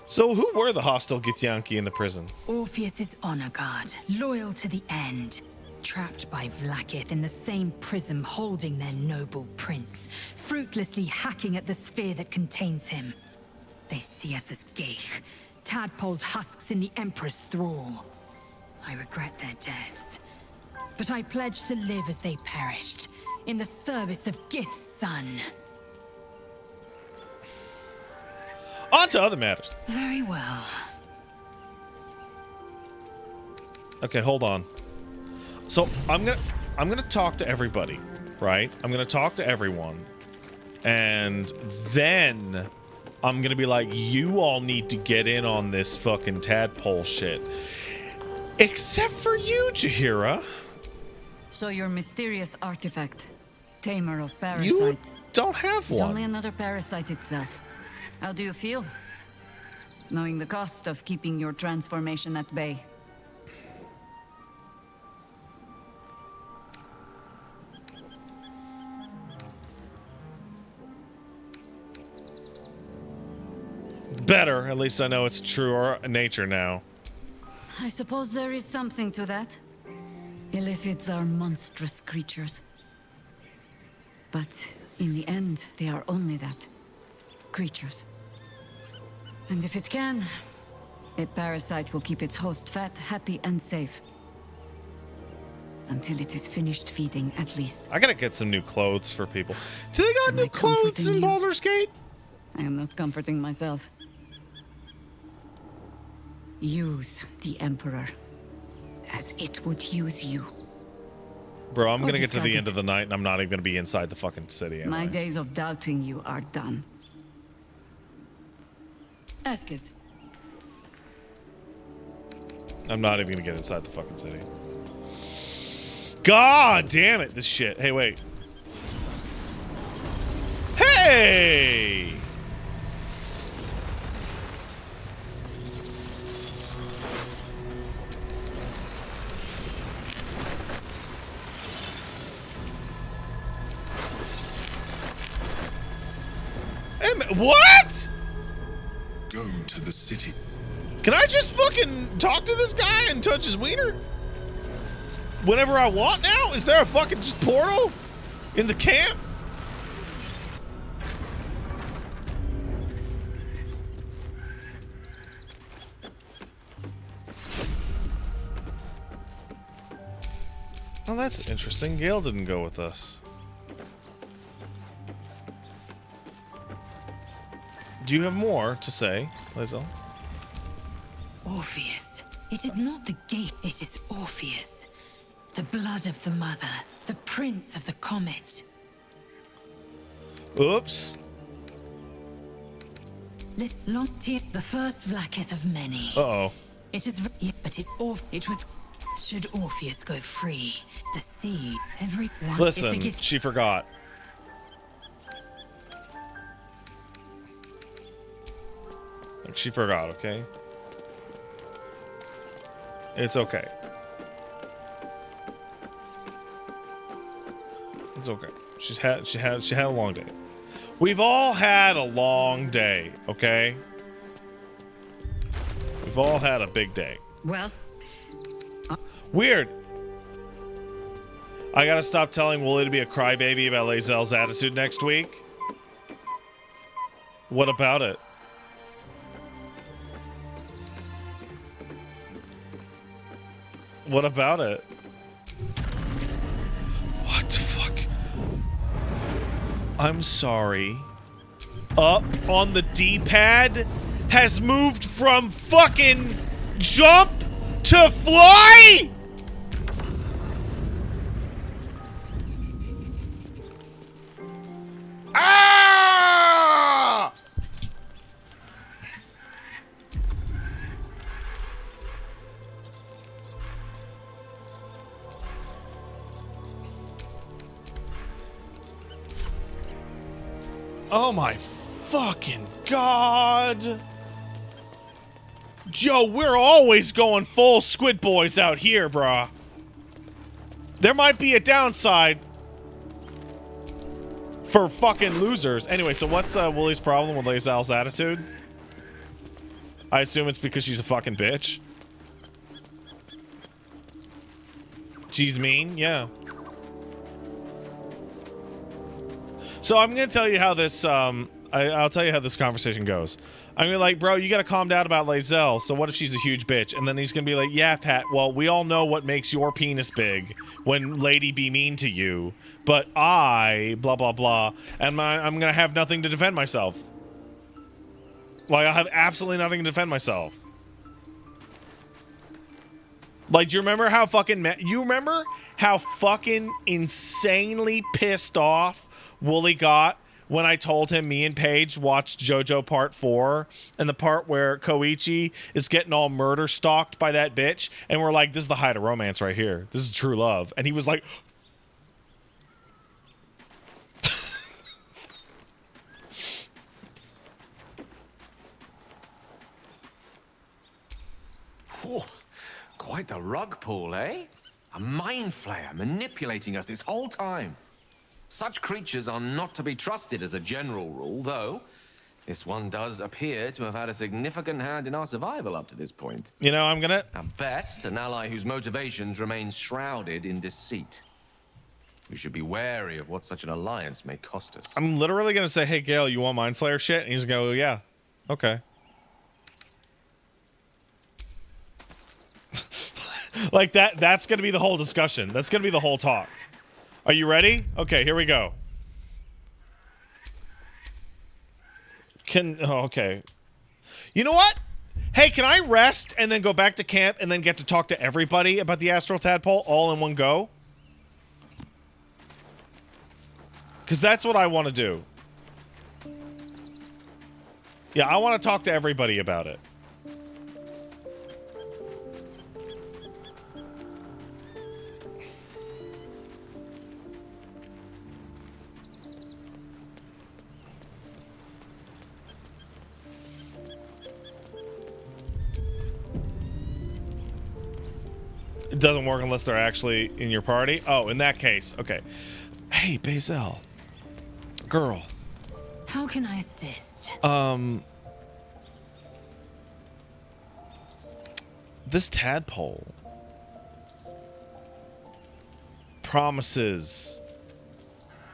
Speaker 1: So who were the hostile Githyanki in the prison?
Speaker 19: Orpheus's honor guard, loyal to the end. Trapped by Vlaakith in the same prism holding their noble prince, fruitlessly hacking at the sphere that contains him. They see us as geich, tadpoled husks in the Emperor's thrall. I regret their deaths, but I pledge to live as they perished, in the service of Gith's son.
Speaker 1: On to other matters.
Speaker 19: Very well.
Speaker 1: Okay, hold on. So I'm gonna talk to everybody, right? I'm gonna talk to everyone, and then I'm gonna be like, you all need to get in on this fucking tadpole shit, except for you, Jaheira.
Speaker 4: So your mysterious artifact, tamer of parasites.
Speaker 1: You don't have
Speaker 4: It's
Speaker 1: one.
Speaker 4: only another parasite itself. How do you feel? Knowing the cost of keeping your transformation at bay.
Speaker 1: Better. At least I know it's true nature now.
Speaker 4: I suppose there is something to that. Illithids are monstrous creatures. But in the end, they are only that. Creatures. And if it can, a parasite will keep its host fat, happy, and safe. Until it is finished feeding, at least.
Speaker 1: I gotta get some new clothes for people. Do they got
Speaker 4: Am
Speaker 1: new
Speaker 4: I
Speaker 1: clothes
Speaker 4: comforting
Speaker 1: in
Speaker 4: you?
Speaker 1: Baldur's Gate?
Speaker 4: I am not comforting myself. Use the Emperor as it would use you.
Speaker 1: Bro, I'm
Speaker 4: Or
Speaker 1: gonna get to the
Speaker 4: discard
Speaker 1: end of the night and I'm not even gonna be inside the fucking city. Am
Speaker 4: My
Speaker 1: I?
Speaker 4: days of doubting you are done. Ask it.
Speaker 1: I'm not even gonna get inside the fucking city. God damn it, this shit. Hey, wait. Hey! What?
Speaker 17: Go to the city.
Speaker 1: Can I just fucking talk to this guy and touch his wiener? Whenever I want now? Is there a fucking just portal in the camp? Oh, that's interesting. Gale didn't go with us. Do you have more to say, Lizel?
Speaker 19: Orpheus. It is not the gate, it is Orpheus. The blood of the mother, the prince of the comet.
Speaker 1: Oops.
Speaker 19: This Lontier, the first Vlaakith of many.
Speaker 1: Uh-oh.
Speaker 19: It is, but it was. Should Orpheus go free, the sea, everyone.
Speaker 1: Listen, she forgot. Like, she forgot, okay? It's okay. It's okay. She had a long day. We've all had a long day, okay? We've all had a big day.
Speaker 4: Well,
Speaker 1: weird. I gotta stop telling Wooly to be a crybaby about Lae'zel's attitude next week. What about it? What about it? What the fuck? I'm sorry. Up on the D-pad has moved from fucking jump to fly? Ah! Oh my fucking god. Joe, we're always going full Squid Boys out here, brah. There might be a downside for fucking losers. Anyway, so what's Wooly's problem with Lae'zel's attitude? I assume it's because she's a fucking bitch. She's mean? Yeah. So I'm gonna tell you how this, I'll tell you how this conversation goes. I'm gonna be like, bro, you gotta calm down about Lae'zel. So what if she's a huge bitch? And then he's gonna be like, yeah, Pat, well, we all know what makes your penis big when lady be mean to you. But I, blah, blah, blah, and I'm gonna have nothing to defend myself. Like, I have absolutely nothing to defend myself. Like, do you remember how fucking, you remember how fucking insanely pissed off Wooly got when I told him me and Paige watched JoJo Part 4 and the part where Koichi is getting all murder stalked by that bitch, and we're like, this is the height of romance right here. This is true love. And he was like,
Speaker 13: Whew, quite the rug pull, eh? A mind flayer manipulating us this whole time. Such creatures are not to be trusted as a general rule, though this one does appear to have had a significant hand in our survival up to this point.
Speaker 1: you know, I'm gonna...
Speaker 13: At best, an ally whose motivations remain shrouded in deceit. We should be wary of what such an alliance may cost us.
Speaker 1: I'm literally gonna say, hey, Gale, you want Mind Flayer shit? And he's gonna go, yeah. Okay. Like, that's gonna be the whole discussion. That's gonna be the whole talk. Are you ready? Okay, here we go. Okay. You know what? Hey, can I rest and then go back to camp and then get to talk to everybody about the Astral Tadpole all in one go? Because that's what I want to do. Yeah, I want to talk to everybody about it. It doesn't work unless they're actually in your party. Oh, in that case, okay. Hey, Bazel. Girl.
Speaker 19: How can I assist?
Speaker 1: This tadpole promises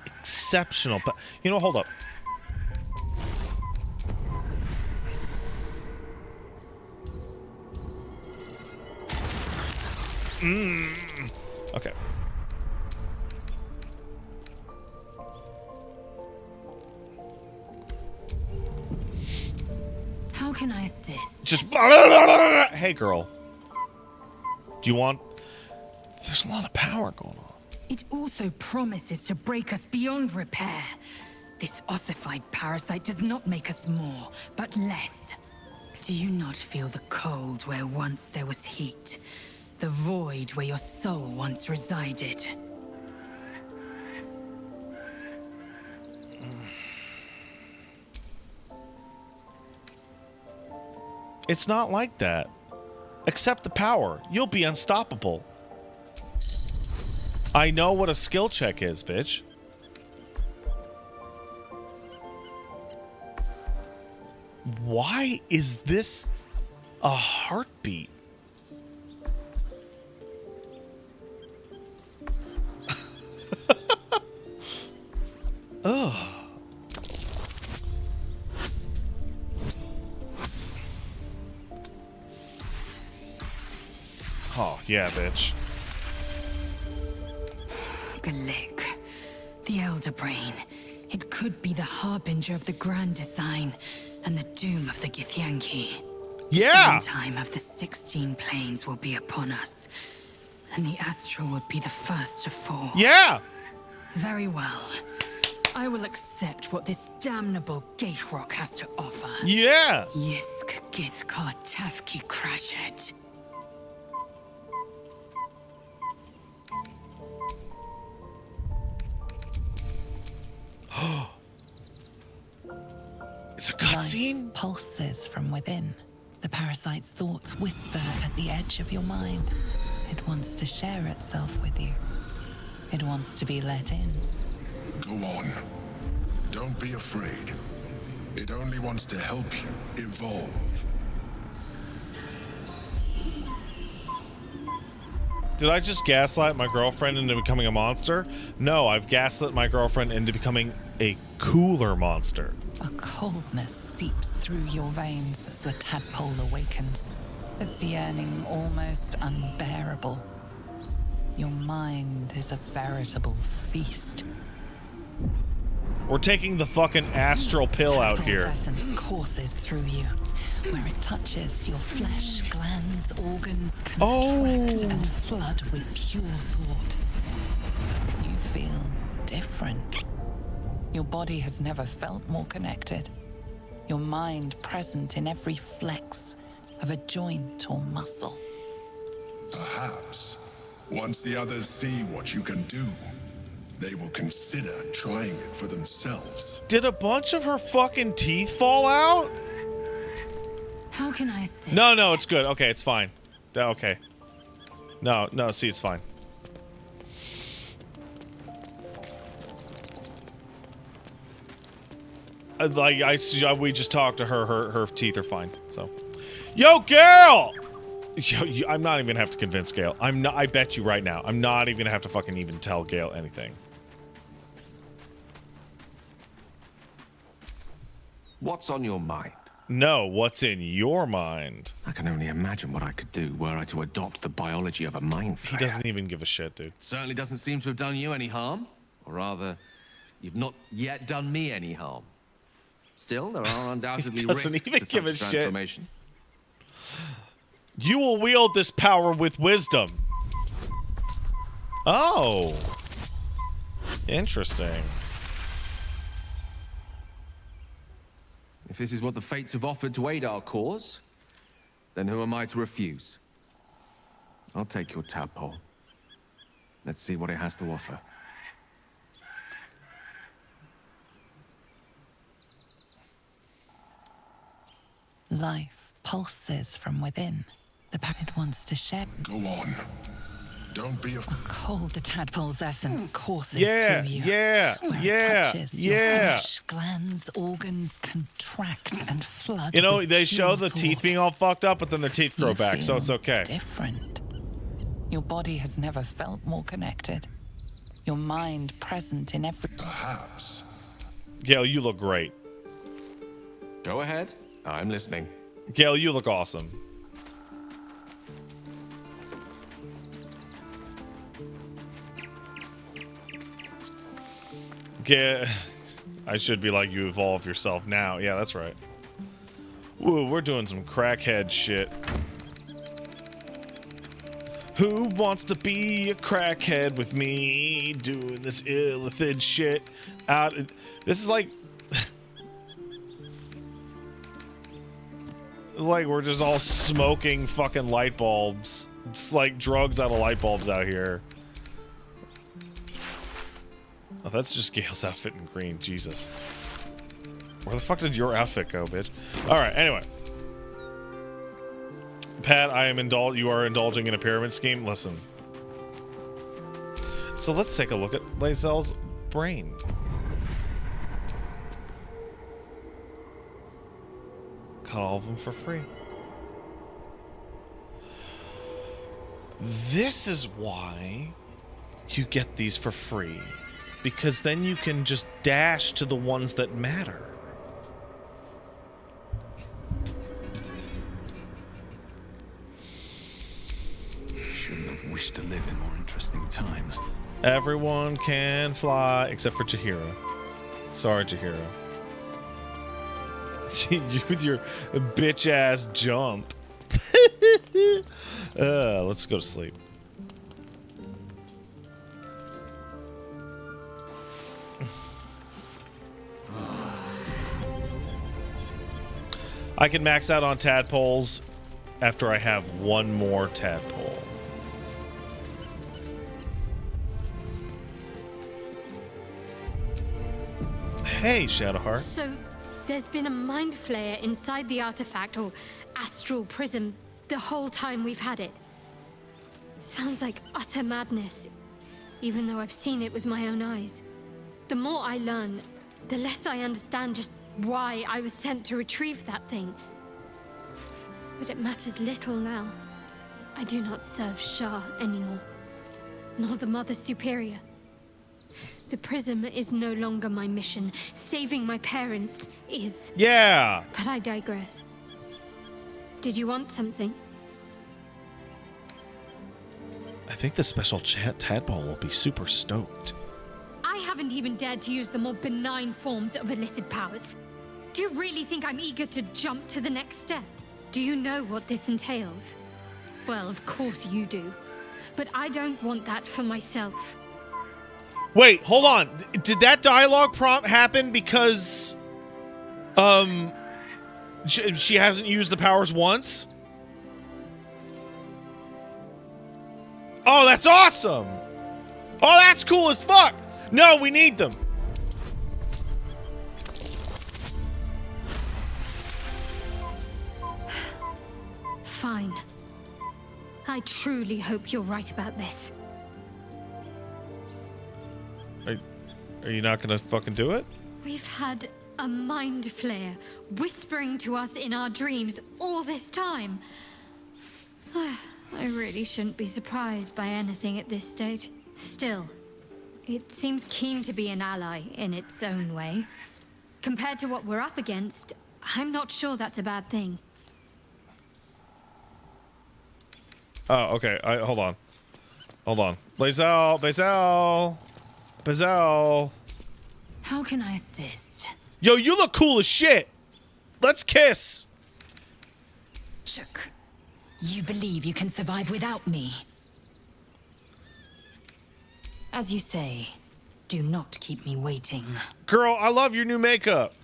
Speaker 1: exceptional, but you know, hold up. Okay.
Speaker 19: How can I assist?
Speaker 1: Just hey, girl. Do you want There's a lot of power going on.
Speaker 19: It also promises to break us beyond repair. This ossified parasite does not make us more, but less. Do you not feel the cold where once there was heat? The void where your soul once resided?
Speaker 1: It's not like that. Accept the power. You'll be unstoppable. I know what a skill check is, bitch. Why is this a heartbeat? Ugh. Oh, yeah, bitch.
Speaker 19: Galik, the Elder Brain. It could be the harbinger of the grand design and the doom of the Githyanki.
Speaker 1: Yeah!
Speaker 19: The end time of the 16 planes will be upon us, and the Astral would be the first to fall.
Speaker 1: Yeah!
Speaker 19: Very well. I will accept what this damnable gate rock has to offer.
Speaker 1: Yeah!
Speaker 19: Yisk Githkar Tafki Krashet.
Speaker 1: It's a cutscene?
Speaker 3: Life pulses from within. The parasite's thoughts whisper at the edge of your mind. It wants to share itself with you. It wants to be let in.
Speaker 17: Go on. Don't be afraid. It only wants to help you evolve.
Speaker 1: Did I just gaslight my girlfriend into becoming a monster? No, I've gaslit my girlfriend into becoming a cooler monster.
Speaker 3: A coldness seeps through your veins as the tadpole awakens. Its yearning almost unbearable. Your mind is a veritable feast.
Speaker 1: We're taking the fucking astral pill out here.
Speaker 3: Tadpole's essence courses through you. Where it touches, your flesh, glands, organs contract and flood with pure thought. You feel different. Your body has never felt more connected. Your mind present in every flex of a joint or muscle.
Speaker 17: Perhaps, once the others see what you can do, they will consider trying it for themselves.
Speaker 1: Did a bunch of her fucking teeth fall out?
Speaker 19: How can I assist?
Speaker 1: No, it's good. Okay, it's fine. Okay. No, see, it's fine. We just talked to her. Her teeth are fine. So, yo, Gale! Yo, I'm not even gonna have to convince Gale. I bet you right now. I'm not even gonna have to fucking even tell Gale anything.
Speaker 13: What's on your mind?
Speaker 1: No, what's in your mind?
Speaker 13: I can only imagine what I could do were I to adopt the biology of a mind flayer.
Speaker 1: He doesn't even give a shit, dude.
Speaker 13: Certainly doesn't seem to have done you any harm. Or rather, you've not yet done me any harm. Still, there are undoubtedly risks to such transformation.
Speaker 1: You will wield this power with wisdom. Oh. Interesting.
Speaker 13: If this is what the fates have offered to aid our cause, then who am I to refuse? I'll take your tadpole. Let's see what it has to offer.
Speaker 3: Life pulses from within. The parrot wants to share.
Speaker 17: Go on. Don't be afraid.
Speaker 3: Cold, the tadpole's essence courses
Speaker 1: Yeah,
Speaker 3: through you.
Speaker 1: yeah,
Speaker 3: Where it
Speaker 1: yeah,
Speaker 3: touches, your
Speaker 1: yeah.
Speaker 3: flesh, glands, organs contract and flood.
Speaker 1: You know,
Speaker 3: with
Speaker 1: they show
Speaker 3: pure
Speaker 1: the teeth
Speaker 3: thought.
Speaker 1: being all fucked up, but then their teeth grow
Speaker 3: You
Speaker 1: back, so
Speaker 3: feel
Speaker 1: it's okay.
Speaker 3: Different. Your body has never felt more connected. Your mind present in every.
Speaker 17: Perhaps.
Speaker 1: Gale, you look great.
Speaker 13: Go ahead. I'm listening.
Speaker 1: Gale, you look awesome. Yeah, I should be like, you evolve yourself now. Yeah, that's right. Ooh, we're doing some crackhead shit. Who wants to be a crackhead with me doing this illithid shit out? This is like, it's like we're just all smoking fucking light bulbs. It's like drugs out of light bulbs out here. Oh, that's just Gale's outfit in green. Jesus. Where the fuck did your outfit go, bitch? Alright, anyway. Pat, you are indulging in a pyramid scheme? Listen. So let's take a look at Lae'zel's brain. Got all of them for free. This is why you get these for free. Because then you can just dash to the ones that matter.
Speaker 8: Shouldn't have wished to live in more interesting times.
Speaker 1: Everyone can fly except for Jaheira. Sorry, Jaheira. You with your bitch ass jump. Let's go to sleep. I can max out on tadpoles after I have one more tadpole. Hey, Shadowheart.
Speaker 2: So, there's been a mind flayer inside the artifact, or astral prism, the whole time we've had it. Sounds like utter madness, even though I've seen it with my own eyes. The more I learn, the less I understand just why I was sent to retrieve that thing. But it matters little now. I do not serve Shah anymore, nor the Mother Superior. The prism is no longer my mission. Saving my parents is.
Speaker 1: Yeah!
Speaker 2: But I digress. Did you want something?
Speaker 1: I think the special tadpole will be super stoked.
Speaker 2: I haven't even dared to use the more benign forms of illithid powers. Do you really think I'm eager to jump to the next step? Do you know what this entails? Well, of course you do. But I don't want that for myself.
Speaker 1: Wait, hold on. Did that dialogue prompt happen because she hasn't used the powers once? Oh, that's awesome. Oh, that's cool as fuck. No, we need them.
Speaker 2: Fine. I truly hope you're right about this.
Speaker 1: Are you not gonna fucking do it?
Speaker 2: We've had a mind flare whispering to us in our dreams all this time. I really shouldn't be surprised by anything at this stage. Still, it seems keen to be an ally in its own way. Compared to what we're up against, I'm not sure that's a bad thing.
Speaker 1: Oh, okay. Hold on. Hold on. Lae'zel.
Speaker 19: How can I assist?
Speaker 1: Yo, you look cool as shit. Let's kiss.
Speaker 19: Chook, you believe you can survive without me? As you say, do not keep me waiting.
Speaker 1: Girl, I love your new makeup.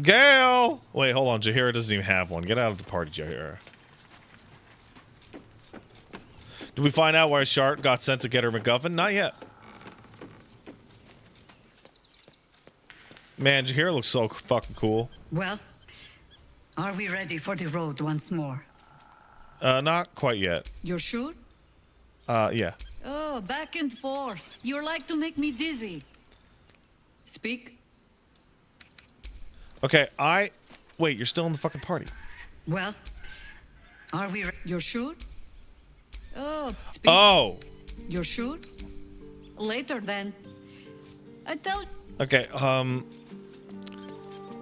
Speaker 1: Gale! Wait, hold on. Jaheira doesn't even have one. Get out of the party, Jaheira. Did we find out why Shark got sent to get her MacGuffin? Not yet. Man, Jaheira looks so fucking cool.
Speaker 4: Well, are we ready for the road once more?
Speaker 1: Not quite yet.
Speaker 4: You're sure?
Speaker 1: Yeah.
Speaker 4: Oh, back and forth. You're like to make me dizzy. Speak.
Speaker 1: Okay, wait, you're still in the fucking party.
Speaker 4: Well, are we you're sure? Oh, speak.
Speaker 1: Oh!
Speaker 4: You're sure? Later then. I tell
Speaker 1: Okay,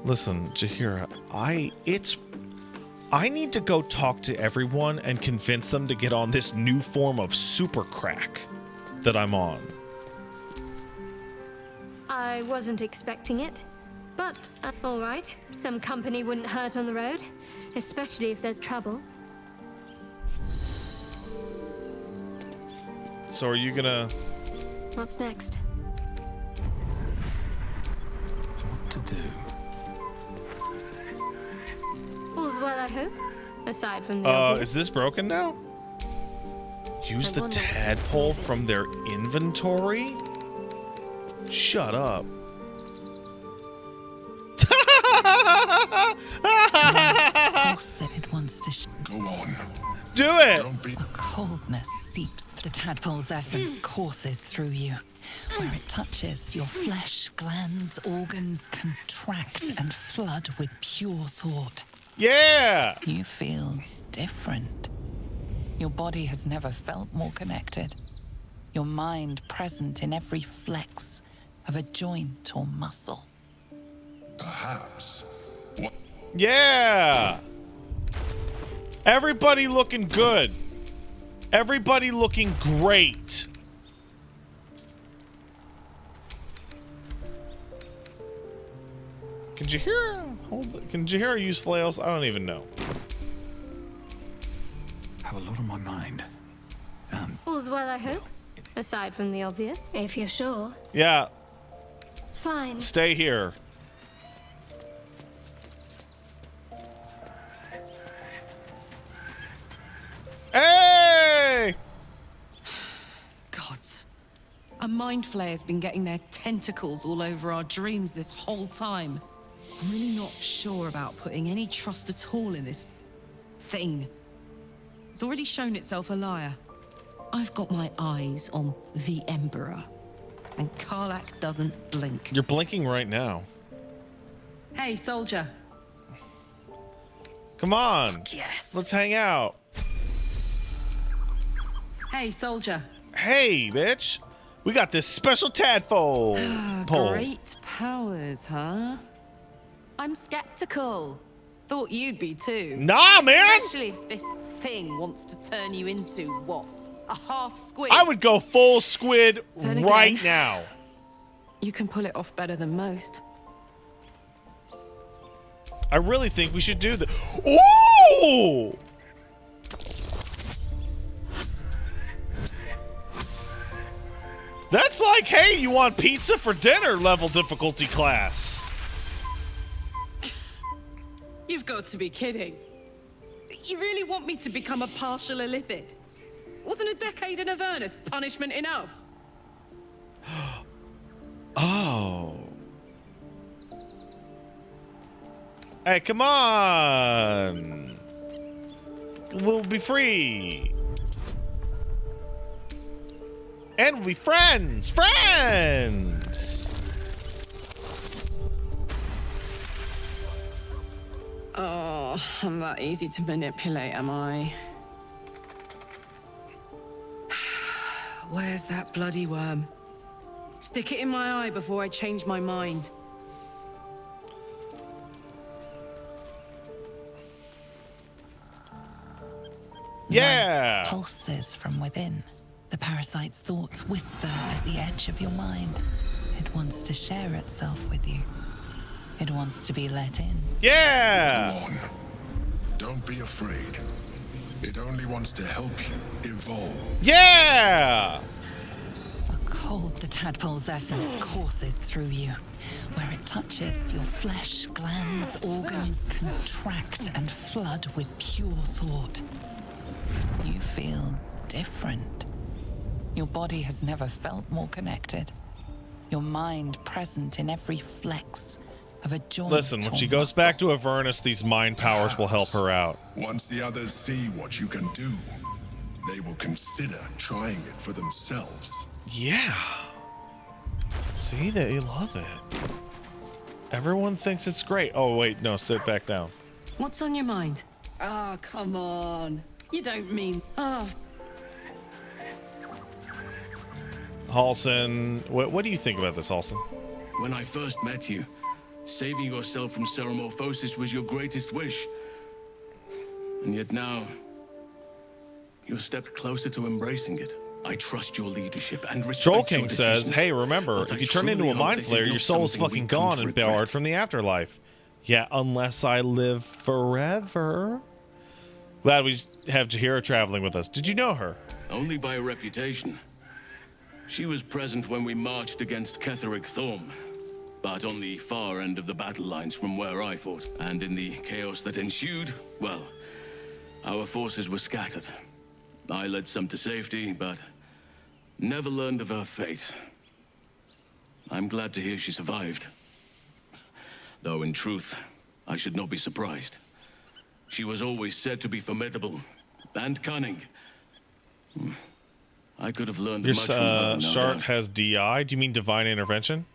Speaker 1: listen, Jaheira, I need to go talk to everyone and convince them to get on this new form of super crack that I'm on.
Speaker 2: I wasn't expecting it, but all right. Some company wouldn't hurt on the road. Especially if there's trouble.
Speaker 1: So are you gonna...
Speaker 2: What's next?
Speaker 8: What to do?
Speaker 2: All's well, I hope. Aside from the obvious.
Speaker 1: Is this broken now? Use the tadpole from their inventory? Shut up.
Speaker 3: Pulse said it wants to
Speaker 17: Go on.
Speaker 1: Do it!
Speaker 3: A coldness seeps. The tadpole's essence courses through you. Where it touches, your flesh, glands, organs contract and flood with pure thought.
Speaker 1: Yeah!
Speaker 3: You feel different. Your body has never felt more connected. Your mind present in every flex of a joint or muscle.
Speaker 17: Perhaps. What?
Speaker 1: Yeah! Everybody looking good. Everybody looking great. Can you hear? Can you hear her use flails? I don't even know.
Speaker 8: Have a lot on my mind.
Speaker 2: All's well, I hope. Aside from the obvious. If you're sure.
Speaker 1: Yeah.
Speaker 2: Fine.
Speaker 1: Stay here. Hey!
Speaker 7: Gods. A mind flayer's been getting their tentacles all over our dreams this whole time. I'm really not sure about putting any trust at all in this thing. It's already shown itself a liar. I've got my eyes on the Emperor, and Karlach doesn't blink.
Speaker 1: You're blinking right now.
Speaker 7: Hey, soldier.
Speaker 1: Come on.
Speaker 7: Fuck yes.
Speaker 1: Let's hang out.
Speaker 7: Hey, soldier.
Speaker 1: Hey, bitch. We got this special tadpole pole.
Speaker 7: Great powers, huh? I'm skeptical. Thought you'd be too.
Speaker 1: Nah, man!
Speaker 7: Especially if this thing wants to turn you into, what, a half squid?
Speaker 1: I would go full squid
Speaker 7: Then
Speaker 1: right
Speaker 7: again,
Speaker 1: now.
Speaker 7: You can pull it off better than most.
Speaker 1: I really think we should do this. Ooh! That's like, hey, you want pizza for dinner level difficulty class.
Speaker 7: You've got to be kidding. You really want me to become a partial illithid? Wasn't a decade in Avernus punishment enough?
Speaker 1: Oh. Hey, come on. We'll be free. And we'll be friends. Friends.
Speaker 10: Oh, I'm that easy to manipulate, am I? Where's that bloody worm? Stick it in my eye before I change my mind.
Speaker 1: Yeah!
Speaker 3: Pulses from within. The parasite's thoughts whisper at the edge of your mind. It wants to share itself with you. It wants to be let in.
Speaker 1: Yeah!
Speaker 17: Go on. Don't be afraid. It only wants to help you evolve.
Speaker 1: Yeah!
Speaker 3: Cold, the tadpole's essence courses through you. Where it touches, your flesh, glands, organs contract and flood with pure thought. You feel different. Your body has never felt more connected. Your mind present in every flex of a joint.
Speaker 1: Listen, when she goes back to Avernus, these mind powers will help her out.
Speaker 17: Once the others see what you can do, they will consider trying it for themselves.
Speaker 1: Yeah. See, they love it. Everyone thinks it's great. Oh, wait, no, sit back down.
Speaker 7: What's on your mind? Ah, come on. You don't mean... Oh.
Speaker 1: Halsin, what do you think about this, Halsin?
Speaker 20: When I first met you, saving yourself from ceremorphosis was your greatest wish. And yet now, you've stepped closer to embracing it. I trust your leadership and respect
Speaker 1: Troll
Speaker 20: your
Speaker 1: King says,
Speaker 20: decisions,
Speaker 1: hey, remember,
Speaker 20: but
Speaker 1: if
Speaker 20: I
Speaker 1: you turn into
Speaker 20: truly
Speaker 1: a
Speaker 20: hope
Speaker 1: mind
Speaker 20: this
Speaker 1: flayer,
Speaker 20: not
Speaker 1: your soul is
Speaker 20: something we
Speaker 1: fucking
Speaker 20: come
Speaker 1: gone
Speaker 20: to
Speaker 1: and
Speaker 20: regret.
Speaker 1: barred from the afterlife. Yeah, unless I live forever. Glad we have Jahira traveling with us. Did you know her?
Speaker 20: Only by reputation. She was present when we marched against Ketheric Thorm, but on the far end of the battle lines from where I fought. And in the chaos that ensued, well, our forces were scattered. I led some to safety, but never learned of her fate. I'm glad to hear she survived. Though in truth, I should not be surprised. She was always said to be formidable and cunning. I could have learned
Speaker 1: Your
Speaker 20: much from her, no
Speaker 1: Shart
Speaker 20: doubt.
Speaker 1: has DI. Do you mean divine intervention?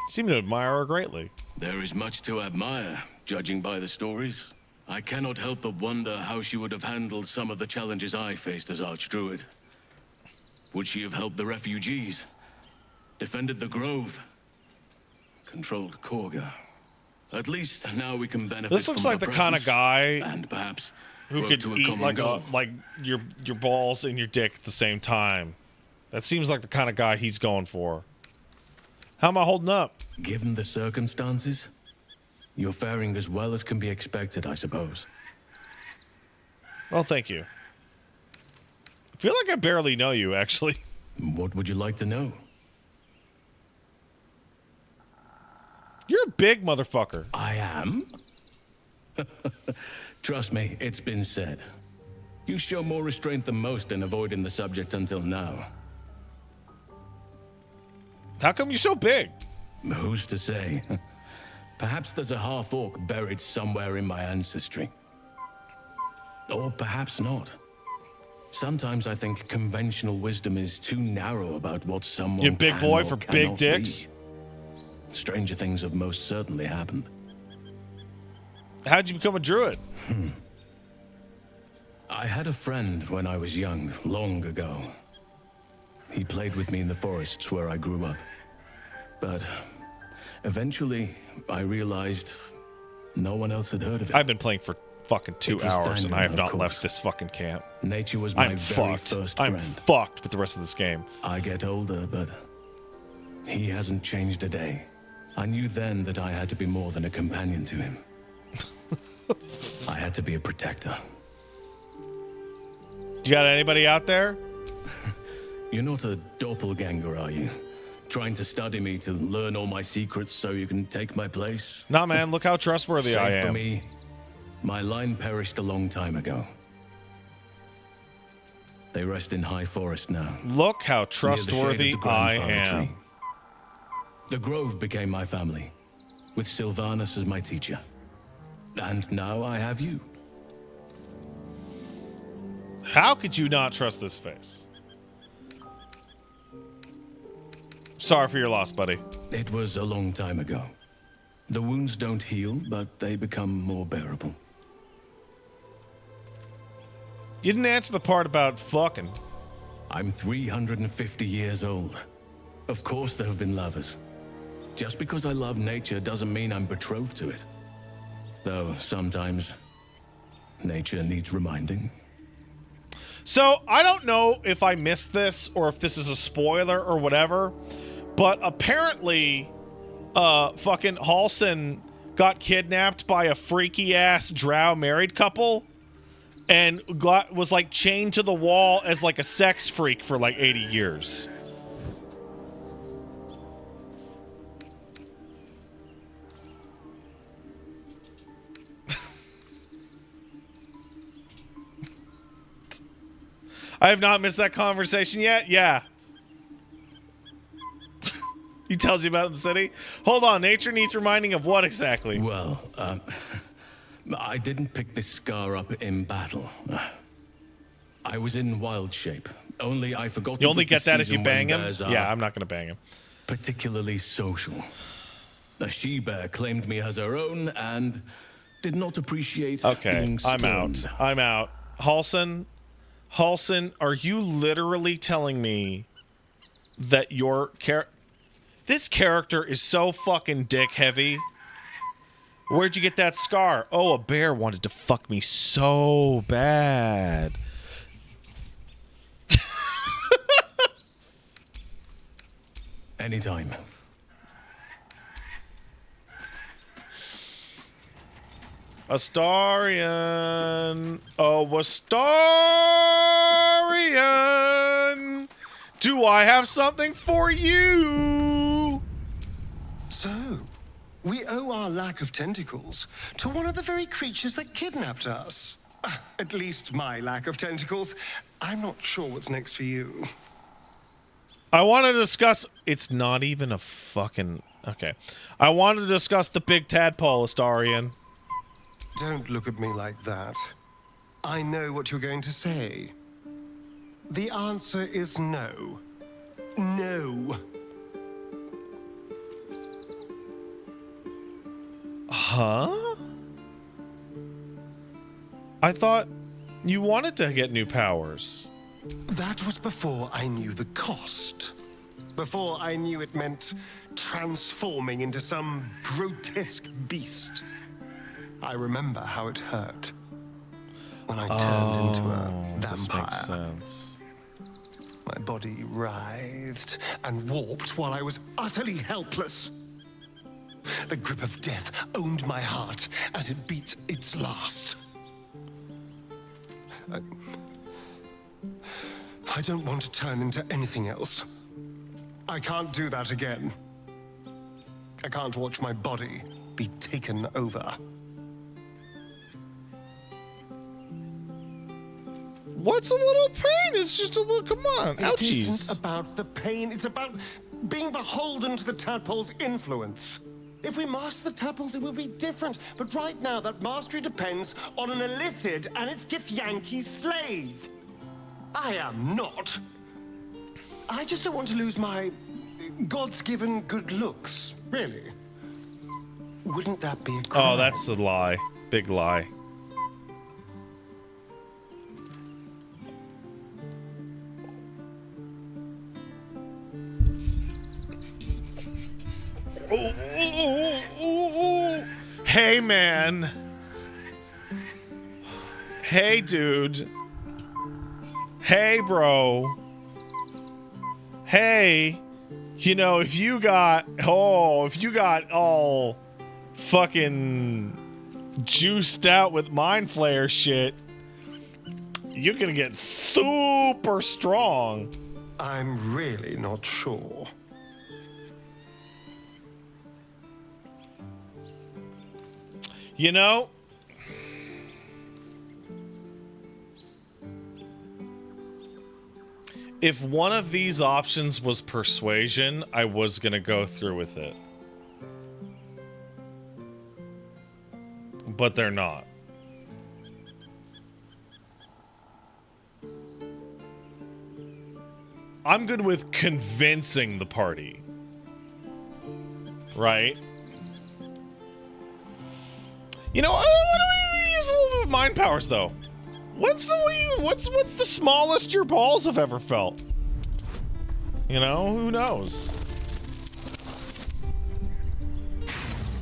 Speaker 1: You seem to admire her greatly.
Speaker 20: There is much to admire, judging by the stories. I cannot help but wonder how she would have handled some of the challenges I faced as Archdruid. Would she have helped the refugees? Defended the Grove? Controlled Korga? At least now we can benefit
Speaker 1: This looks
Speaker 20: from
Speaker 1: like
Speaker 20: her
Speaker 1: the kind of
Speaker 20: presence,
Speaker 1: guy
Speaker 20: and perhaps
Speaker 1: who
Speaker 20: work
Speaker 1: could
Speaker 20: to a
Speaker 1: eat
Speaker 20: common
Speaker 1: like
Speaker 20: goal.
Speaker 1: your balls and your dick at the same time. That seems like the kind of guy he's going for. How am I holding up?
Speaker 20: Given the circumstances, you're faring as well as can be expected, I suppose.
Speaker 1: Well, thank you. I feel like I barely know you, actually.
Speaker 20: What would you like to know?
Speaker 1: You're a big motherfucker.
Speaker 20: I am? Trust me, it's been said. You show more restraint than most in avoiding the subject until now.
Speaker 1: How come you're so big?
Speaker 20: Who's to say? Perhaps there's a half-orc buried somewhere in my ancestry. Or perhaps not. Sometimes I think conventional wisdom is too narrow about what someone
Speaker 1: You big
Speaker 20: can
Speaker 1: boy
Speaker 20: or
Speaker 1: for big
Speaker 20: cannot be.
Speaker 1: dicks?
Speaker 20: Stranger things have most certainly happened.
Speaker 1: How'd you become a druid?
Speaker 20: I had a friend when I was young, long ago. He played with me in the forests where I grew up. But eventually, I realized no one else had heard of it.
Speaker 1: I've been playing for fucking 2
Speaker 20: It was
Speaker 1: hours and
Speaker 20: Daniel,
Speaker 1: I have
Speaker 20: of
Speaker 1: not
Speaker 20: course.
Speaker 1: left this fucking camp.
Speaker 20: Nature was my
Speaker 1: I'm
Speaker 20: very
Speaker 1: fucked.
Speaker 20: first
Speaker 1: I'm
Speaker 20: friend.
Speaker 1: fucked with the rest of this game.
Speaker 20: I get older, but he hasn't changed a day. I knew then that I had to be more than a companion to him. I had to be a protector.
Speaker 1: You got anybody out there?
Speaker 20: You're not a doppelganger, are you? Trying to study me to learn all my secrets so you can take my place?
Speaker 1: Nah, man, look how trustworthy I
Speaker 20: Save
Speaker 1: am.
Speaker 20: for me, my line perished a long time ago. They rest in High Forest now.
Speaker 1: Look how
Speaker 20: near the shade of
Speaker 1: trustworthy
Speaker 20: the
Speaker 1: I
Speaker 20: grandfather
Speaker 1: am.
Speaker 20: tree. The Grove became my family, with Sylvanas as my teacher. And now I have you.
Speaker 1: How could you not trust this face? Sorry for your loss, buddy.
Speaker 20: It was a long time ago. The wounds don't heal, but they become more bearable.
Speaker 1: You didn't answer the part about fucking.
Speaker 20: I'm 350 years old. Of course there have been lovers. Just because I love nature doesn't mean I'm betrothed to it. Though sometimes nature needs reminding.
Speaker 1: So, I don't know if I missed this or if this is a spoiler or whatever, but apparently, fucking Halsin got kidnapped by a freaky-ass drow married couple and was, like, chained to the wall as, like, a sex freak for, like, 80 years. I have not missed that conversation yet. Yeah. He tells you about it in the city. Hold on. Nature needs reminding of what exactly?
Speaker 20: Well, I didn't pick this scar up in battle. I was in wild shape. Only I forgot.
Speaker 1: You only get that if you bang him? Yeah, I'm not going to bang him.
Speaker 20: Particularly social. A she-bear claimed me as her own and did not appreciate being
Speaker 1: I'm out.
Speaker 20: scorned.
Speaker 1: I'm out. Halsin, are you literally telling me that your this character is so fucking dick heavy? Where'd you get that scar? Oh, a bear wanted to fuck me so bad.
Speaker 20: Anytime.
Speaker 1: Astarion. Oh, Astarion. Do I have something for you?
Speaker 6: So, we owe our lack of tentacles to one of the very creatures that kidnapped us. At least my lack of tentacles. I'm not sure what's next for you.
Speaker 1: I want to discuss... It's not even a fucking... Okay. I want to discuss the big tadpole, Astarion.
Speaker 6: Don't look at me like that. I know what you're going to say. The answer is no. No.
Speaker 1: Huh? I thought you wanted to get new powers.
Speaker 6: That was before I knew the cost. Before I knew it meant transforming into some grotesque beast. I remember how it hurt when I turned into a vampire.
Speaker 1: This makes sense.
Speaker 6: My body writhed and warped while I was utterly helpless. The grip of death owned my heart as it beat its last. I don't want to turn into anything else. I can't do that again. I can't watch my body be taken over.
Speaker 1: What's a little pain? It's just a little... Come on.
Speaker 6: It
Speaker 1: Ouchies.
Speaker 6: isn't about the pain. It's about being beholden to the tadpole's influence. If we master the tadpoles, it will be different. But right now, that mastery depends on an Illithid and its Githyanki slave. I am not. I just don't want to lose my God's given good looks, really. Wouldn't that be a crime?
Speaker 1: Oh, that's a lie. Big lie. Hey, man. Hey, dude. Hey, bro. Hey, you know, if you got all fucking juiced out with mind flare shit, you're gonna get super strong.
Speaker 6: I'm really not sure.
Speaker 1: You know, if one of these options was persuasion, I was gonna go through with it. But they're not. I'm good with convincing the party. Right? You know, why don't we use a little bit of mind powers, though? What's the smallest your balls have ever felt? You know, who knows?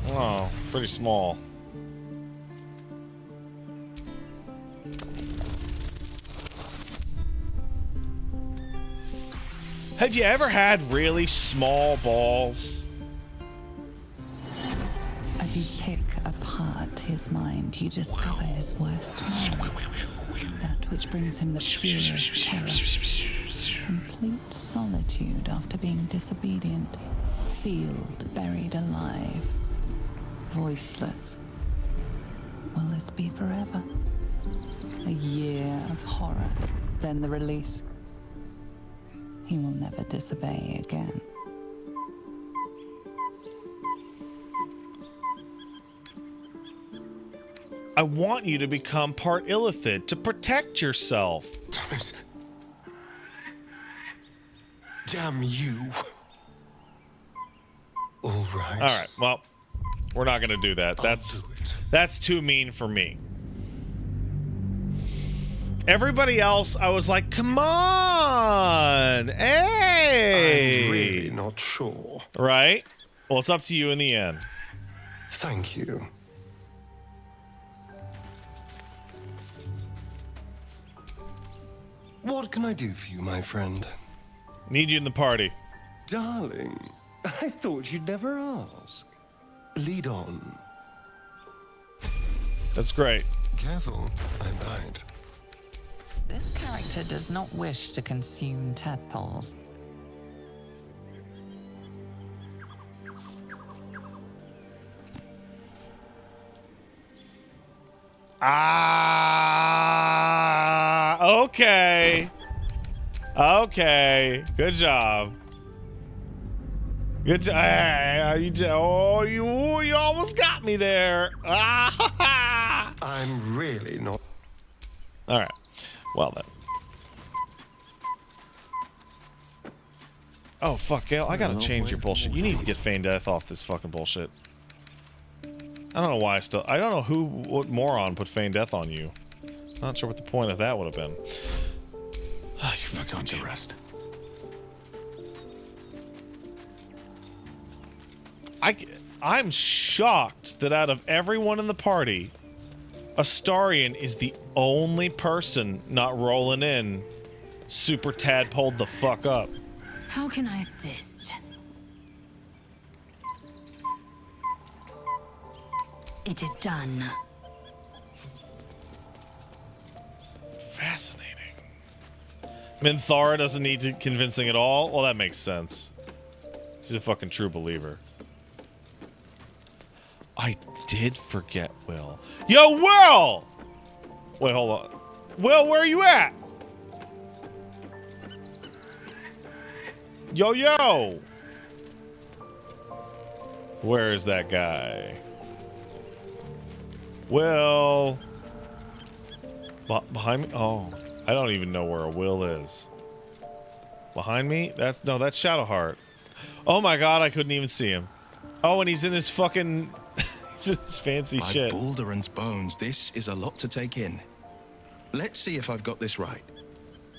Speaker 1: Oh, pretty small. Have you ever had really small balls?
Speaker 3: As you pick apart his mind, you discover his worst fear. That which brings him the purest terror. Complete solitude after being disobedient. Sealed, buried alive. Voiceless. Will this be forever? A year of horror, then the release. He will never disobey again.
Speaker 1: I want you to become part Illithid to protect yourself.
Speaker 6: Thomas. Damn you. All right.
Speaker 1: All right. Well, we're not going to do that. That's too mean for me. Everybody else, I was like, come on. Hey.
Speaker 6: I'm really not sure.
Speaker 1: Right? Well, it's up to you in the end.
Speaker 6: Thank you. What can I do for you, my friend?
Speaker 1: Need you in the party.
Speaker 6: Darling, I thought you'd never ask. Lead on.
Speaker 1: That's great.
Speaker 6: Careful, I might.
Speaker 3: This character does not wish to consume tadpoles.
Speaker 1: Okay. Okay. Good job. Good job. You almost got me there.
Speaker 6: I'm really not.
Speaker 1: All right. Well then. Oh fuck, Gale! I gotta change your bullshit. You need to get Feign Death off this fucking bullshit. I don't know why I don't know what moron put Feign Death on you. Not sure what the point of that would have been. Oh, you fucking
Speaker 8: to rest.
Speaker 1: I'm shocked that out of everyone in the party, Astarion is the only person not rolling in super tadpoled the fuck up.
Speaker 19: How can I assist? It is done.
Speaker 1: Fascinating. Minthara doesn't need convincing at all? Well, that makes sense. She's a fucking true believer. I did forget Will. Yo, Will! Wait, hold on. Will, where are you at? Yo, yo! Where is that guy? Will. Behind me? Oh, I don't even know where a Will is. Behind me? That's Shadowheart. Oh my god, I couldn't even see him. Oh, and he's in his fucking... he's in his fancy
Speaker 5: By
Speaker 1: shit.
Speaker 5: Baldur's bones, this is a lot to take in. Let's see if I've got this right.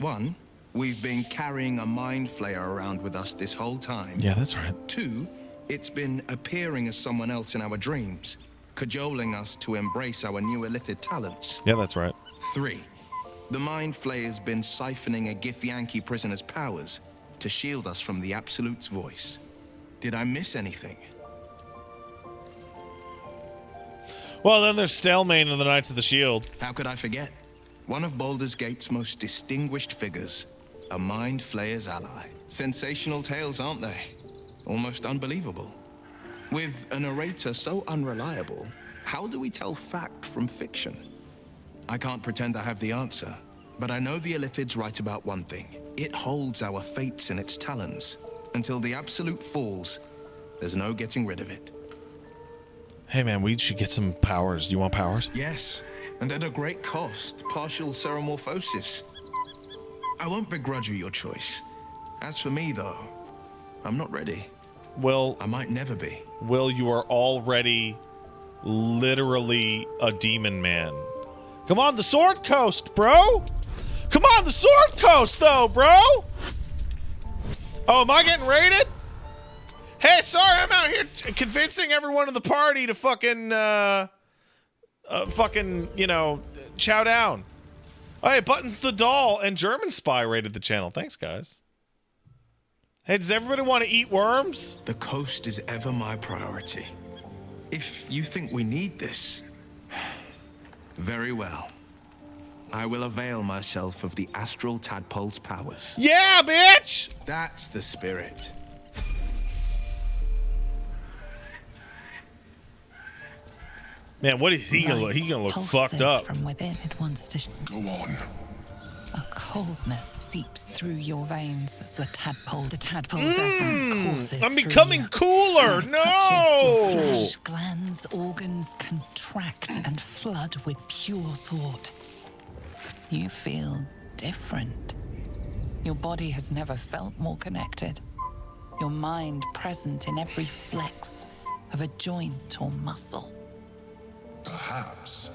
Speaker 5: 1, we've been carrying a mind flayer around with us this whole time.
Speaker 1: Yeah, that's right.
Speaker 5: 2, it's been appearing as someone else in our dreams, cajoling us to embrace our new illithid talents.
Speaker 1: Yeah, that's right.
Speaker 5: 3, the mind flayer's been siphoning a Githyanki prisoner's powers to shield us from the Absolute's voice. Did I miss anything?
Speaker 1: Well, then there's Stalemain and the Knights of the Shield.
Speaker 5: How could I forget? One of Baldur's Gate's most distinguished figures, a mind flayer's ally. Sensational tales, aren't they? Almost unbelievable. With a narrator so unreliable, how do we tell fact from fiction? I can't pretend I have the answer, but I know the Illithid's right about one thing. It holds our fates in its talons. Until the Absolute falls, there's no getting rid of it.
Speaker 1: Hey man, we should get some powers. Do you want powers?
Speaker 5: Yes, and at a great cost, partial seromorphosis. I won't begrudge you your choice. As for me, though, I'm not ready.
Speaker 1: Will,
Speaker 5: I might never be.
Speaker 1: Will, you are already literally a demon man. Come on, the Sword Coast, bro! Come on, the Sword Coast, though, bro! Oh, am I getting raided? Hey, sorry, I'm out here convincing everyone in the party to fucking, you know, chow down. Oh, hey, Buttons the Doll and German Spy raided the channel. Thanks, guys. Hey, does everybody want to eat worms?
Speaker 5: The coast is ever my priority. If you think we need this, very well. I will avail myself of the astral tadpole's powers.
Speaker 1: Yeah, bitch!
Speaker 5: That's the spirit.
Speaker 1: Man, what is he gonna look? He's gonna look fucked up.
Speaker 3: From within, it wants to.
Speaker 17: Go on.
Speaker 3: A coldness seeps through your veins as the tadpole's essence courses.
Speaker 1: I'm becoming cooler.
Speaker 3: Your
Speaker 1: No.
Speaker 3: flesh, glands, organs contract and flood with pure thought. You feel different. Your body has never felt more connected. Your mind present in every flex of a joint or muscle.
Speaker 17: Perhaps,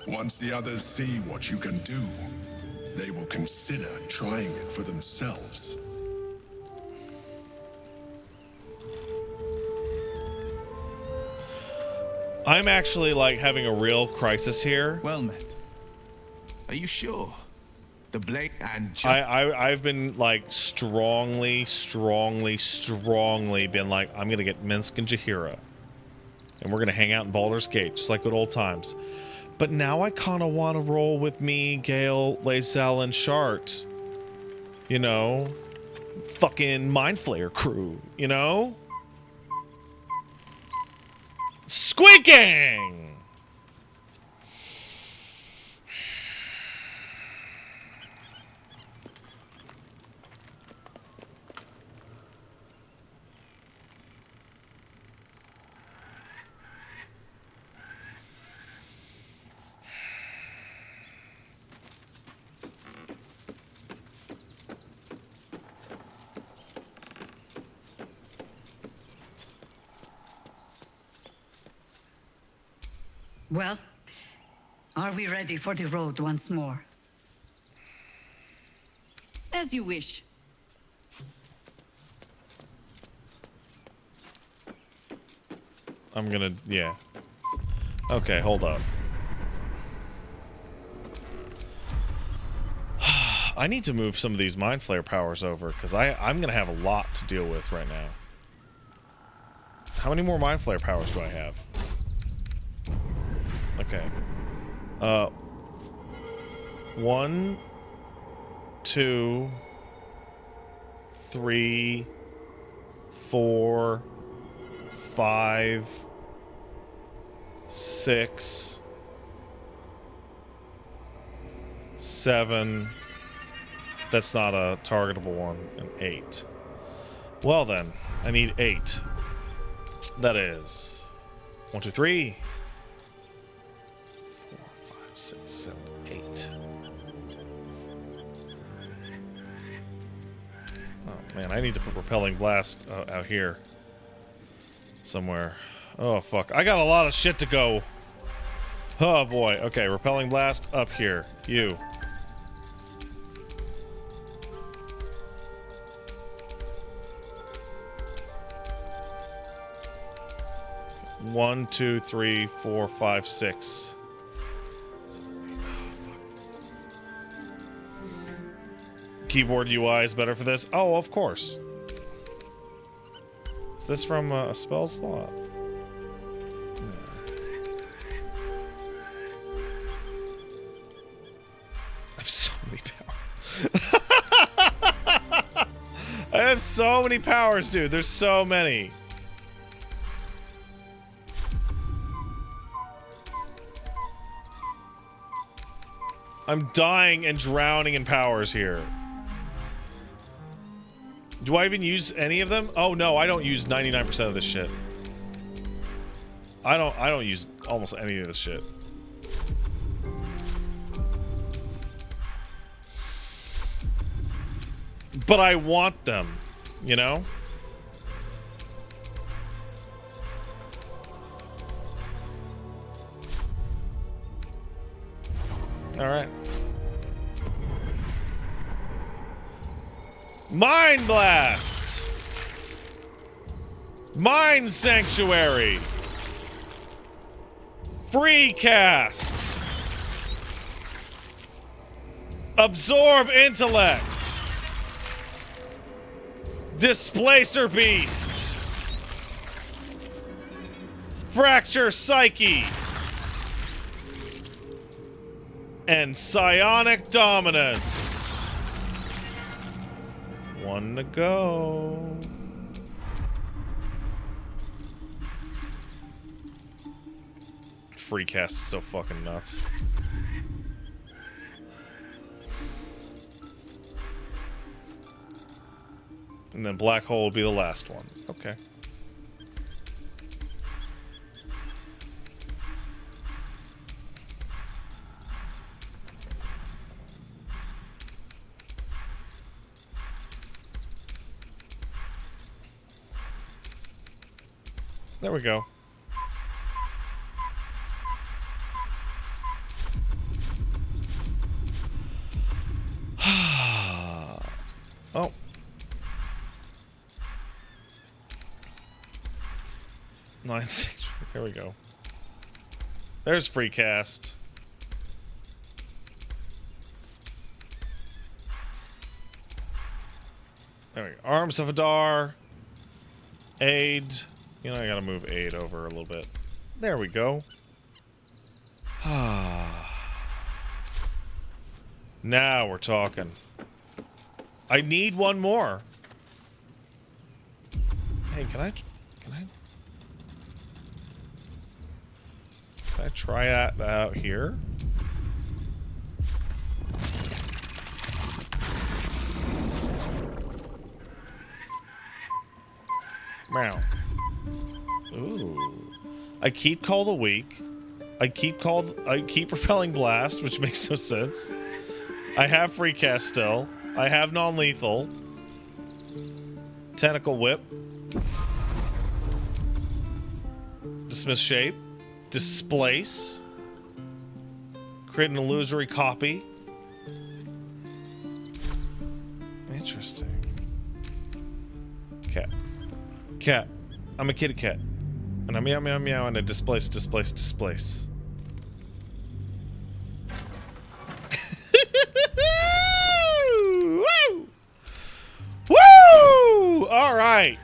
Speaker 17: once the others see what you can do, they will consider trying it for themselves.
Speaker 1: I'm actually, like, having a real crisis here.
Speaker 5: Well met. Are you sure? The blade and...
Speaker 1: I've been, like, strongly been like, I'm gonna get Minsk and Jaheira. And we're gonna hang out in Baldur's Gate, just like good old times. But now I kind of want to roll with me, Gale, Lae'zel, and Shart. You know? Fucking Mind Flayer crew, you know? Squeaking!
Speaker 4: Well, are we ready for the road once more? As you wish.
Speaker 1: I'm gonna, yeah. Okay, hold up. I need to move some of these Mind Flayer powers over, because I'm gonna have a lot to deal with right now. How many more Mind Flayer powers do I have? Okay. 1, 2, 3, 4, 5, 6, 7. That's not a targetable one. And 8. Well then, I need 8. That is 1, 2, 3, 4, 5, 6, 7, 8. Oh man, I need to put Repelling Blast out here somewhere. Oh fuck, I got a lot of shit to go. Oh boy. Okay, Repelling Blast up here. You. One, 2, 3, 4, 5, 6. Keyboard UI is better for this? Oh, of course. Is this from a spell slot? I have so many powers. I have so many powers, dude. There's so many. I'm dying and drowning in powers here. Do I even use any of them? Oh no, I don't use 99% of this shit. I don't use almost any of this shit. But I want them, you know? All right. Mind Blast! Mind Sanctuary! Free Cast! Absorb Intellect! Displacer Beast! Fracture Psyche! And Psionic Dominance! One to go. Free cast is so fucking nuts. And then Black Hole will be the last one. Okay. There we go. Oh. Nine, six. Here we go. There's free cast. There we go. Arms of Adar. Aid. You know, I gotta move Aid over a little bit. There we go. Now we're talking. I need one more. Hey, can I try that out here? Meow. Ooh. I keep Call the Weak. I keep Repelling Blast, which makes no sense. I have Free Cast still. I have Non-Lethal. Tentacle Whip. Dismiss Shape. Displace. Create an illusory copy. Interesting. Cat. Cat. I'm a kitty cat. And I meow meow meow and I displace. Woo! Woo! Alright.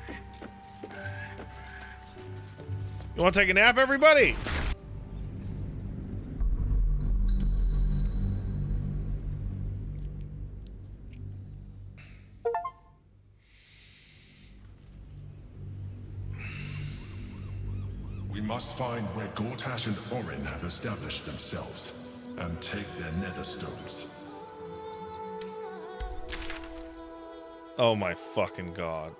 Speaker 1: You want to take a nap, everybody?
Speaker 17: We must find where Gortash and Orin have established themselves, and take their nether stones.
Speaker 1: Oh my fucking god.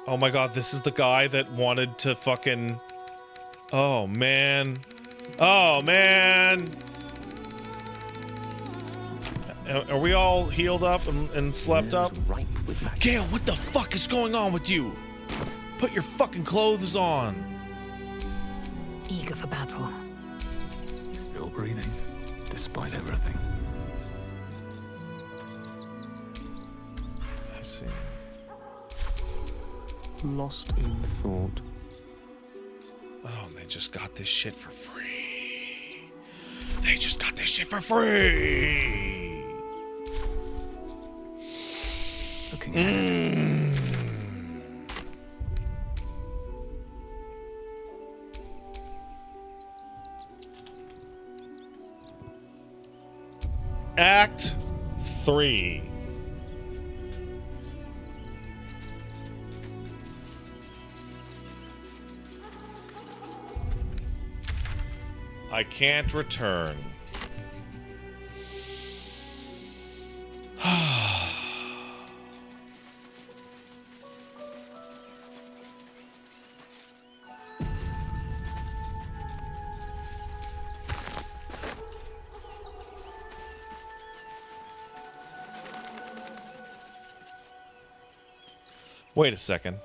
Speaker 1: Oh my god, this is the guy that wanted to fucking... Oh man. Oh man. Are we all healed up and slept up? Gale, what the fuck is going on with you? Put your fucking clothes on.
Speaker 19: Eager for battle.
Speaker 8: Still breathing, despite everything.
Speaker 1: I see.
Speaker 13: Lost in thought.
Speaker 1: Oh, they just got this shit for free. They just got this shit for free.
Speaker 8: Looking ahead.
Speaker 1: Act 3. I can't return. Wait a second.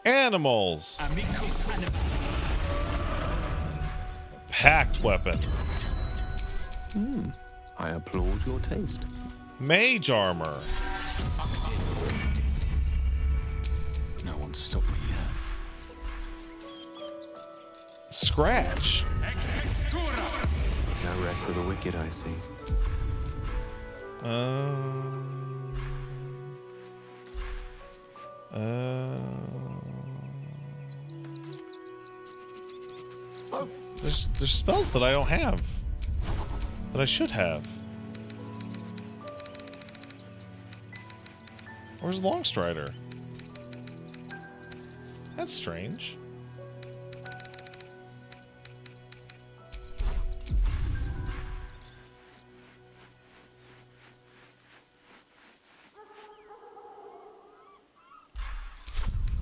Speaker 1: Animals. Packed weapon.
Speaker 13: I applaud your taste.
Speaker 1: Mage armor.
Speaker 8: No one's stopped me yet.
Speaker 1: Scratch.
Speaker 13: No rest for the wicked, I see.
Speaker 1: There's spells that I don't have. That I should have. Where's Longstrider? That's strange.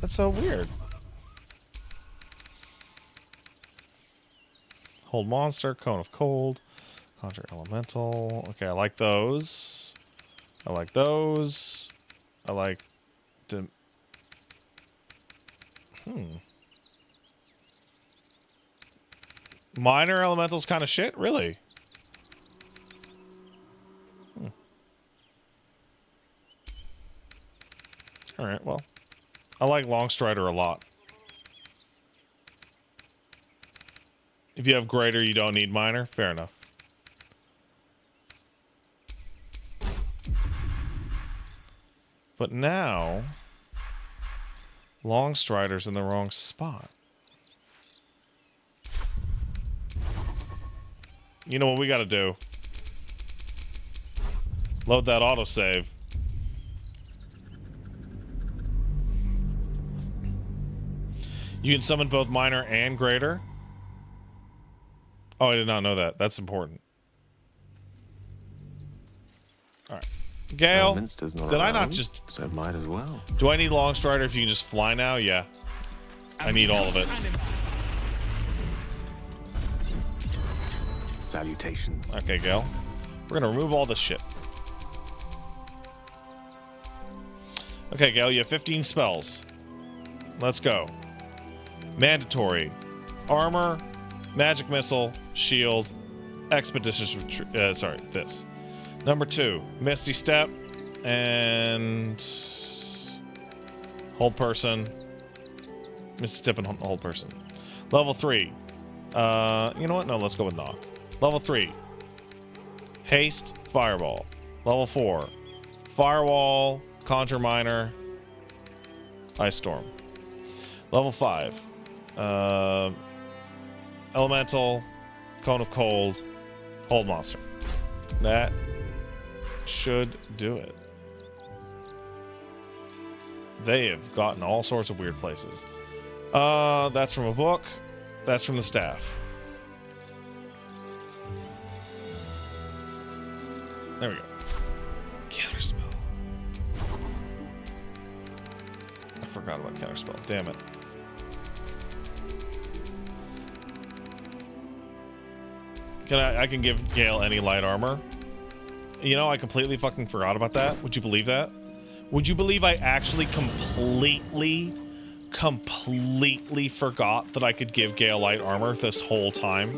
Speaker 1: That's so weird. Hold monster, cone of cold, conjure elemental. Okay, I like those. I like those. I like the... Minor elementals kind of shit? Really? Alright, well. I like Longstrider a lot. If you have greater, you don't need minor. Fair enough. But now, Longstrider's in the wrong spot. You know what we gotta do? Load that autosave. You can summon both minor and greater. Oh, I did not know that. That's important. Alright. Gale, did I not just...
Speaker 13: So might as well.
Speaker 1: Do I need Longstrider if you can just fly now? Yeah. I need all of it.
Speaker 13: Salutations.
Speaker 1: Okay, Gale. We're gonna remove all this shit. Okay, Gale, you have 15 spells. Let's go. Mandatory. Armor, magic missile, shield, expeditious retreat. Sorry, this. Number 2, Misty Step, and hold person. Misty Step and hold person. Level 3. You know what? No, let's go with knock. Level 3. Haste, fireball. Level 4. Firewall, conjure minor, ice storm. Level 5. Elemental, cone of cold, hold monster. That should do it. They have gotten all sorts of weird places. That's from a book. That's from the staff. There we go. Counterspell. I forgot about counterspell. Damn it. I can give Gale any light armor. You know, I completely fucking forgot about that. Would you believe that? Would you believe I actually completely forgot that I could give Gale light armor this whole time?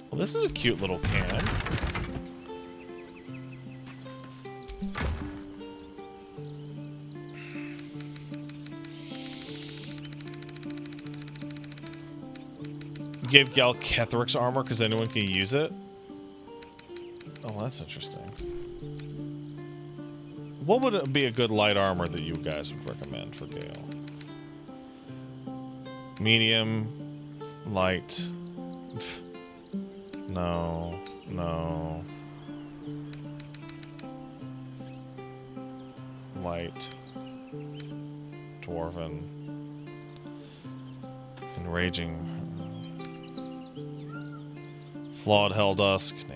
Speaker 1: Well, this is a cute little can. Give Gale Ketheric's armor because anyone can use it. Oh, that's interesting. What would be a good light armor that you guys would recommend for Gale? Medium, light. No, no. Light. Dwarven. Enraging. Flawed Helldusk, nah.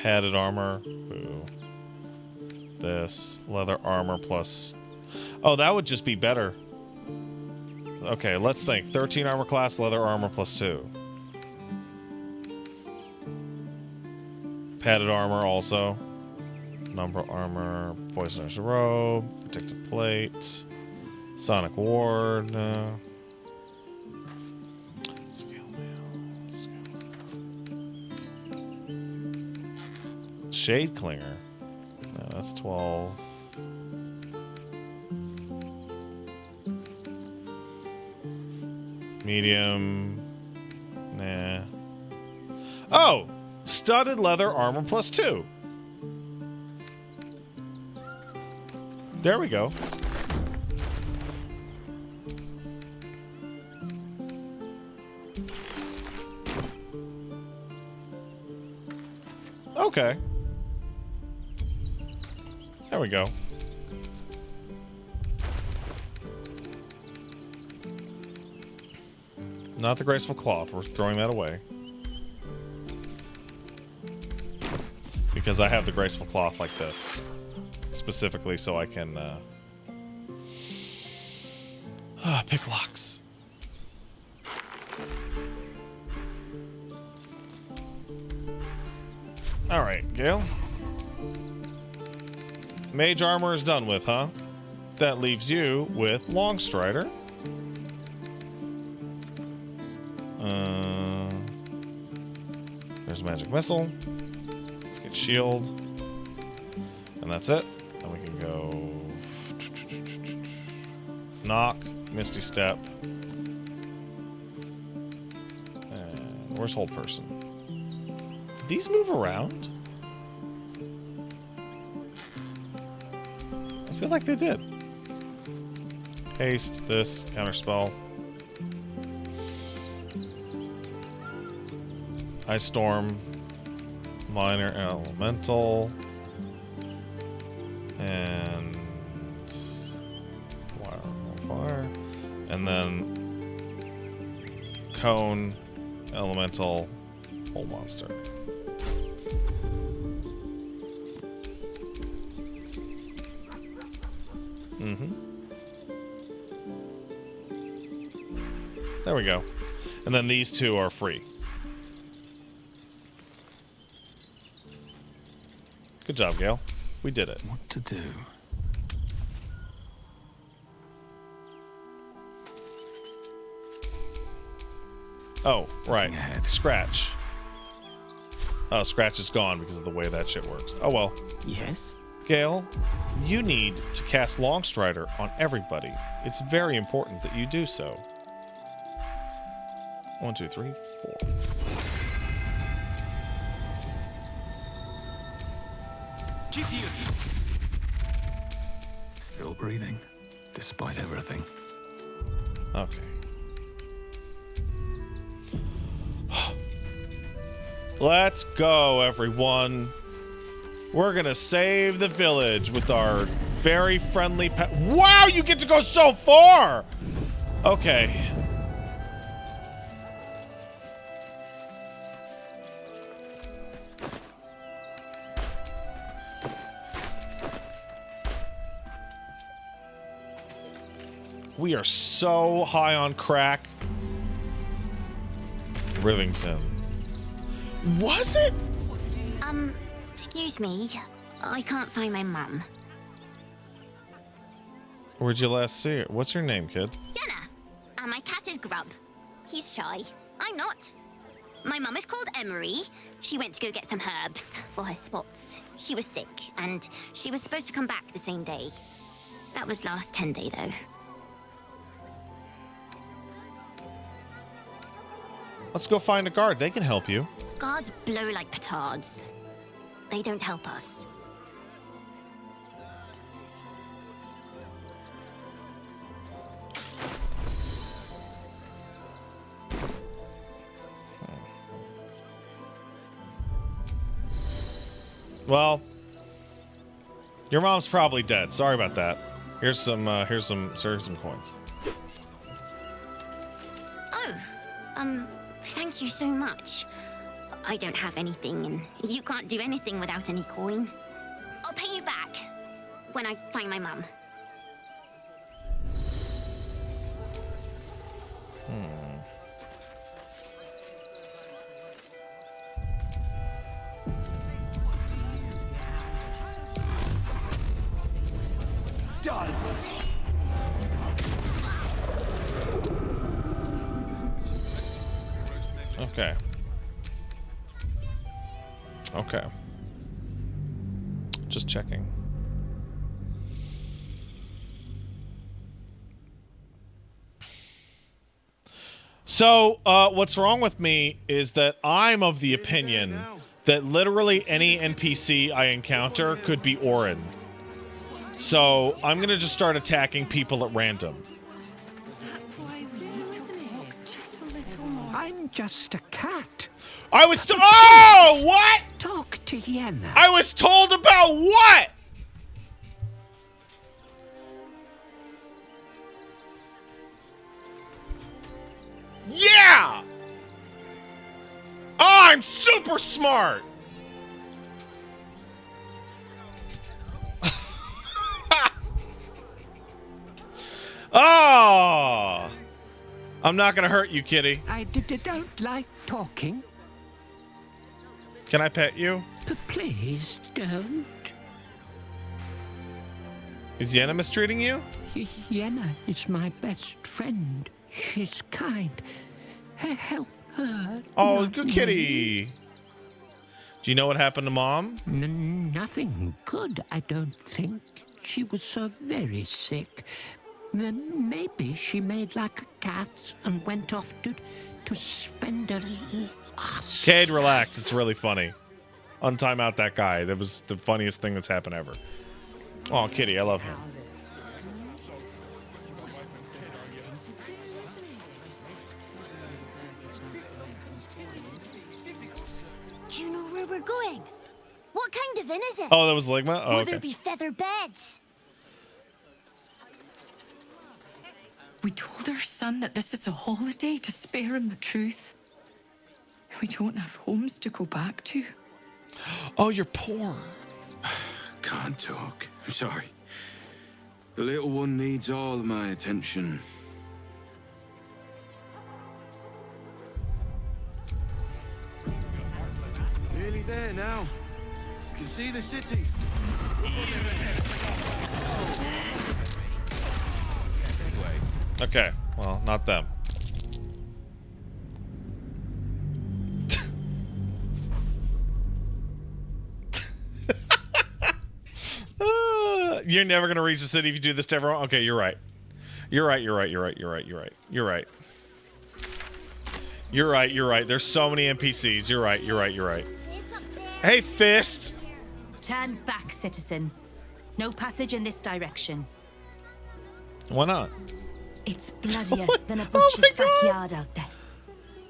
Speaker 1: Padded armor, boo. This, leather armor plus... Oh, that would just be better. Okay, let's think. 13 armor class, leather armor plus 2. Padded armor also. Number armor, poisoner's robe, protective plate, sonic ward, no. Shade Clinger. No, that's 12. Medium. Nah. Oh! Studded leather armor plus 2. There we go. Okay. There we go. Not the graceful cloth. We're throwing that away. Because I have the graceful cloth like this. Specifically so I can pick locks. Alright, Gale. Mage armor is done with, huh? That leaves you with Longstrider. There's magic missile. Let's get shield. And that's it. And we can go knock. Misty Step. And where's Hold Person? Did these move around? I feel like they did. Haste, this, counterspell. Ice Storm, Minor Elemental, and fire, and then Cone, Elemental, Whole Monster. There we go. And then these two are free. Good job, Gale. We did it.
Speaker 8: What to do?
Speaker 1: Oh, right. Scratch. Oh, Scratch is gone because of the way that shit works. Oh, well.
Speaker 8: Yes?
Speaker 1: Gale, you need to cast Longstrider on everybody. It's very important that you do so. 1, 2, 3, 4.
Speaker 8: Still breathing, despite everything.
Speaker 1: Okay. Let's go, everyone. We're gonna save the village with our very friendly pet. Wow, you get to go so far! Okay. We are so high on crack. Rivington. Was it?
Speaker 21: Excuse me. I can't find my mum.
Speaker 1: Where'd you last see her? What's your name, kid?
Speaker 21: Yenna. And my cat is Grub. He's shy. I'm not. My mum is called Emery. She went to go get some herbs for her spots. She was sick, and she was supposed to come back the same day. That was last 10 day, though.
Speaker 1: Let's go find a guard. They can help you.
Speaker 21: Guards blow like petards. They don't help us.
Speaker 1: Well, your mom's probably dead. Sorry about that. Here's some coins.
Speaker 21: Oh, thank you so much. I don't have anything, and you can't do anything without any coin. I'll pay you back when I find my mum.
Speaker 16: Done.
Speaker 1: Okay. Okay. Just checking. So, what's wrong with me is that I'm of the opinion that literally any NPC I encounter could be Orin. So, I'm gonna just start attacking people at random.
Speaker 22: I'm just a cat.
Speaker 1: I was oh, what?
Speaker 22: Talk to Yenna.
Speaker 1: I was told about what? Yeah! Oh, I'm super smart! Oh! I'm not gonna hurt you, kitty.
Speaker 22: I don't like talking.
Speaker 1: Can I pet you?
Speaker 22: Please don't.
Speaker 1: Is Yenna mistreating you?
Speaker 22: Yenna is my best friend. She's kind. Help her.
Speaker 1: Oh, good kitty. Do you know what happened to Mom?
Speaker 22: Nothing good, I don't think. She was so very sick. Then maybe she made like a cat and went off to spend a
Speaker 1: Cade, relax. It's really funny. Untime out that guy. That was the funniest thing that's happened ever. Oh, Kitty, I love him.
Speaker 21: Do you know where we're going? What kind of inn is it?
Speaker 1: Oh, that was Ligma? Oh,
Speaker 21: Will
Speaker 1: okay.
Speaker 21: there be feather beds?
Speaker 9: We told our son that this is a holiday to spare him the truth. We don't have homes to go back to.
Speaker 1: Oh, you're poor.
Speaker 12: Can't talk. I'm sorry. The little one needs all of my attention. Nearly there now. You can see the city.
Speaker 1: Okay, well, not them. You're never gonna reach the city if you do this to everyone. Okay, you're right. You're right. You're right. You're right. You're right. You're right. You're right. You're right. You're right. There's so many NPCs. You're right. You're right. You're right. Hey, Fist.
Speaker 23: Turn back, citizen. No passage in this direction.
Speaker 1: Why not?
Speaker 23: It's bloodier than a butcher's backyard out there.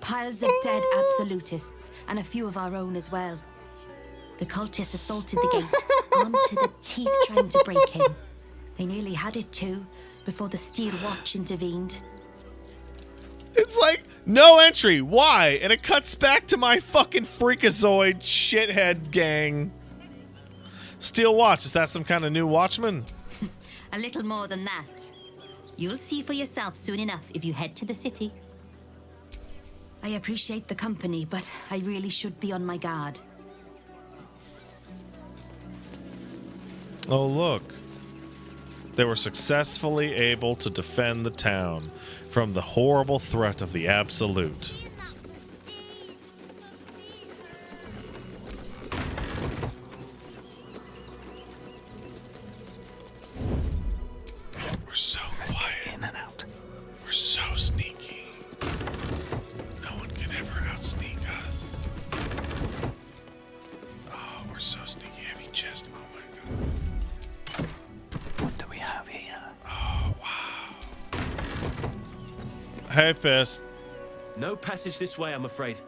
Speaker 23: Piles of dead absolutists, and a few of our own as well. The cultists assaulted the gate, armed to the teeth trying to break in. They nearly had it too, before the Steel Watch intervened.
Speaker 1: It's like, no entry. Why? And it cuts back to my fucking freakazoid shithead gang. Steel Watch, is that some kind of new watchman?
Speaker 23: A little more than that. You'll see for yourself soon enough if you head to the city. I appreciate the company, but I really should be on my guard.
Speaker 1: Oh, look. They were successfully able to defend the town from the horrible threat of the Absolute. We're so quiet. In and out. We're so sneaky. No one can ever outsneak us. Oh, we're so sneaky. Heavy chest. Oh my god. What do we have here? Oh, wow. Hey, Fist.
Speaker 24: No passage this way, I'm afraid.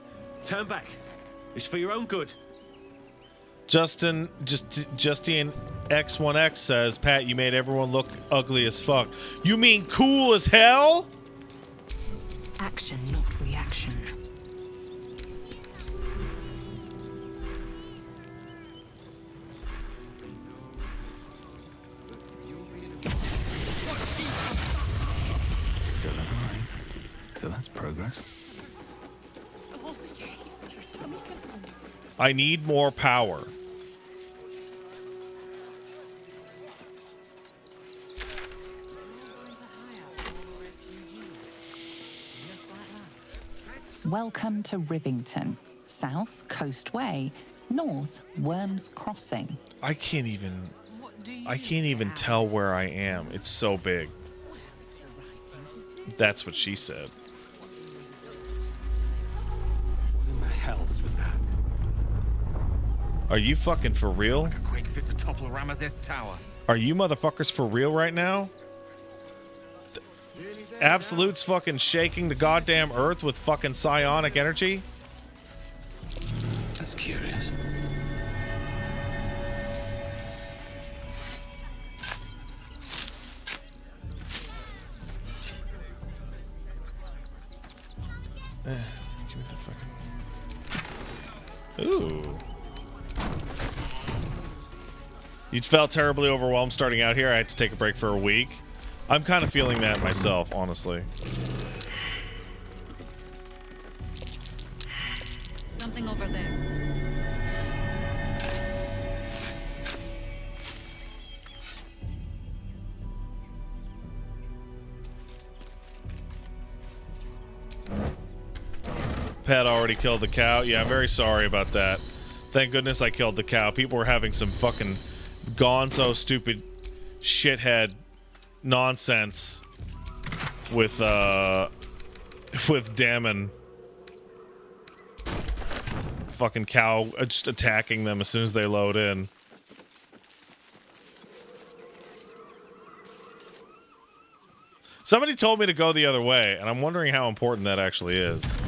Speaker 24: Turn back. It's for your own good.
Speaker 1: Justine X1X says, Pat, you made everyone look ugly as fuck. You mean cool as hell?
Speaker 19: Action, not reaction.
Speaker 8: Still alive. So that's progress.
Speaker 1: I need more power.
Speaker 3: Welcome to Rivington. South, Coast Way. North, Worms Crossing.
Speaker 1: I can't even tell where I am. It's so big. That's what she said.
Speaker 8: What in the hells was that?
Speaker 1: Are you fucking for real?
Speaker 8: Like a quick fit to topple Ramazeth's tower.
Speaker 1: Are you motherfuckers for real right now? Absolute's fucking shaking the goddamn earth with fucking psionic energy?
Speaker 8: That's curious.
Speaker 1: Give me the fucking... Ooh. You felt terribly overwhelmed starting out here. I had to take a break for a week. I'm kind of feeling that myself, honestly.
Speaker 4: Something over there.
Speaker 1: Pat already killed the cow. Yeah, I'm very sorry about that. Thank goodness I killed the cow. People were having some fucking gonzo stupid shithead nonsense with Damon. Fucking cow just attacking them as soon as they load in. Somebody told me to go the other way, and I'm wondering how important that actually is.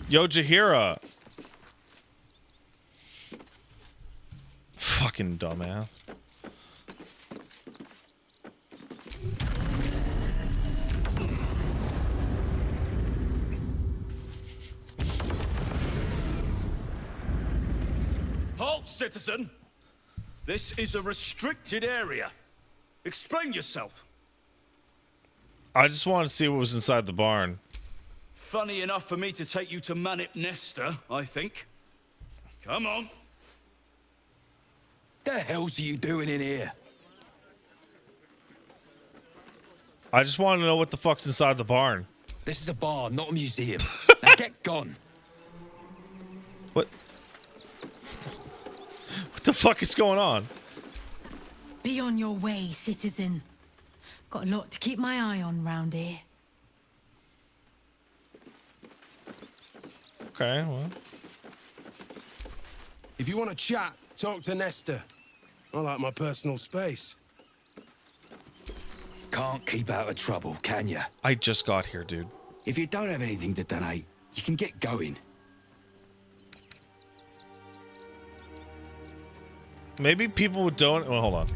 Speaker 1: Yo, Jaheira. Fucking dumbass.
Speaker 11: Halt, citizen! This is a restricted area. Explain yourself.
Speaker 1: I just wanted to see what was inside the barn.
Speaker 11: Funny enough for me to take you to Manip Nesta, I think. Come on.
Speaker 8: The hell's you doing in here?
Speaker 1: I just want to know what the fuck's inside the barn.
Speaker 8: This is a barn, not a museum. Now get gone.
Speaker 1: What? What the fuck is going on?
Speaker 14: Be on your way, citizen. Got a lot to keep my eye on round here.
Speaker 1: Okay, well.
Speaker 15: If you want to chat, talk to Nesta. I like my personal space.
Speaker 8: Can't keep out of trouble, can you?
Speaker 1: I just got here, dude.
Speaker 8: If you don't have anything to donate, you can get going.
Speaker 1: Maybe people would donate. Well, hold on.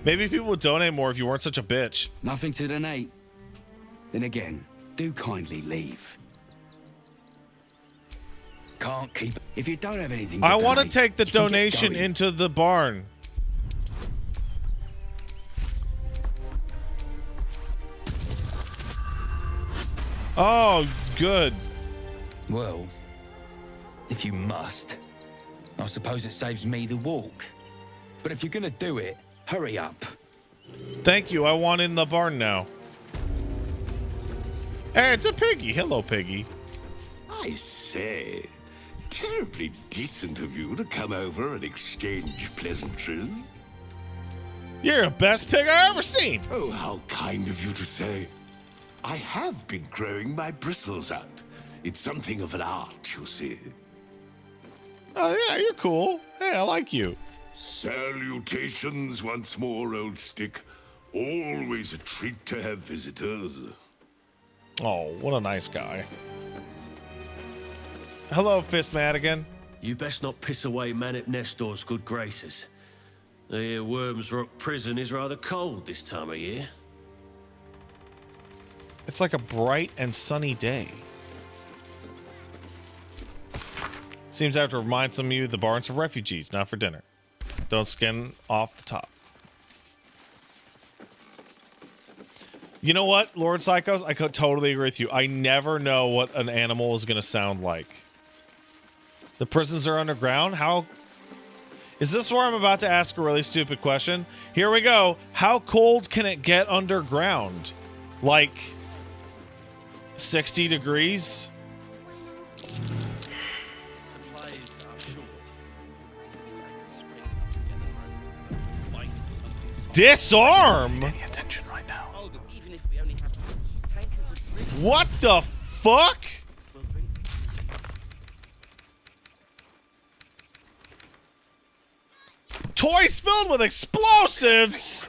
Speaker 1: Maybe people would donate more if you weren't such a bitch.
Speaker 8: Nothing to donate. Then again, do kindly leave. Can't keep. If you don't have anything to
Speaker 1: I want to
Speaker 8: donate,
Speaker 1: take the
Speaker 8: you can get
Speaker 1: donation
Speaker 8: going.
Speaker 1: into the barn. Oh, good.
Speaker 8: Well, if you must, I suppose it saves me the walk. But if you're gonna do it, hurry up.
Speaker 1: Thank you. I want in the barn now. Hey, it's a piggy. Hello, piggy.
Speaker 18: I say, terribly decent of you to come over and exchange pleasantries.
Speaker 1: You're the best pig I ever seen.
Speaker 18: Oh, how kind of you to say. I have been growing my bristles out. It's something of an art, you see.
Speaker 1: Oh, yeah, you're cool. Hey, I like you.
Speaker 18: Salutations once more, old stick. Always a treat to have visitors.
Speaker 1: Oh, what a nice guy. Hello, Fist Madigan.
Speaker 24: You best not piss away Manip Nestor's good graces. I hear Worms Rock Prison is rather cold this time of year.
Speaker 1: It's like a bright and sunny day. Seems I have to remind some of you the barn's for refugees, not for dinner. Don't skin off the top. You know what, Lord Psychos? I could totally agree with you. I never know what an animal is going to sound like. The prisons are underground? How... Is this where I'm about to ask a really stupid question? Here we go. How cold can it get underground? Like... 60 degrees? Disarm?
Speaker 8: Attention right now.
Speaker 1: What the fuck? Toys filled with explosives.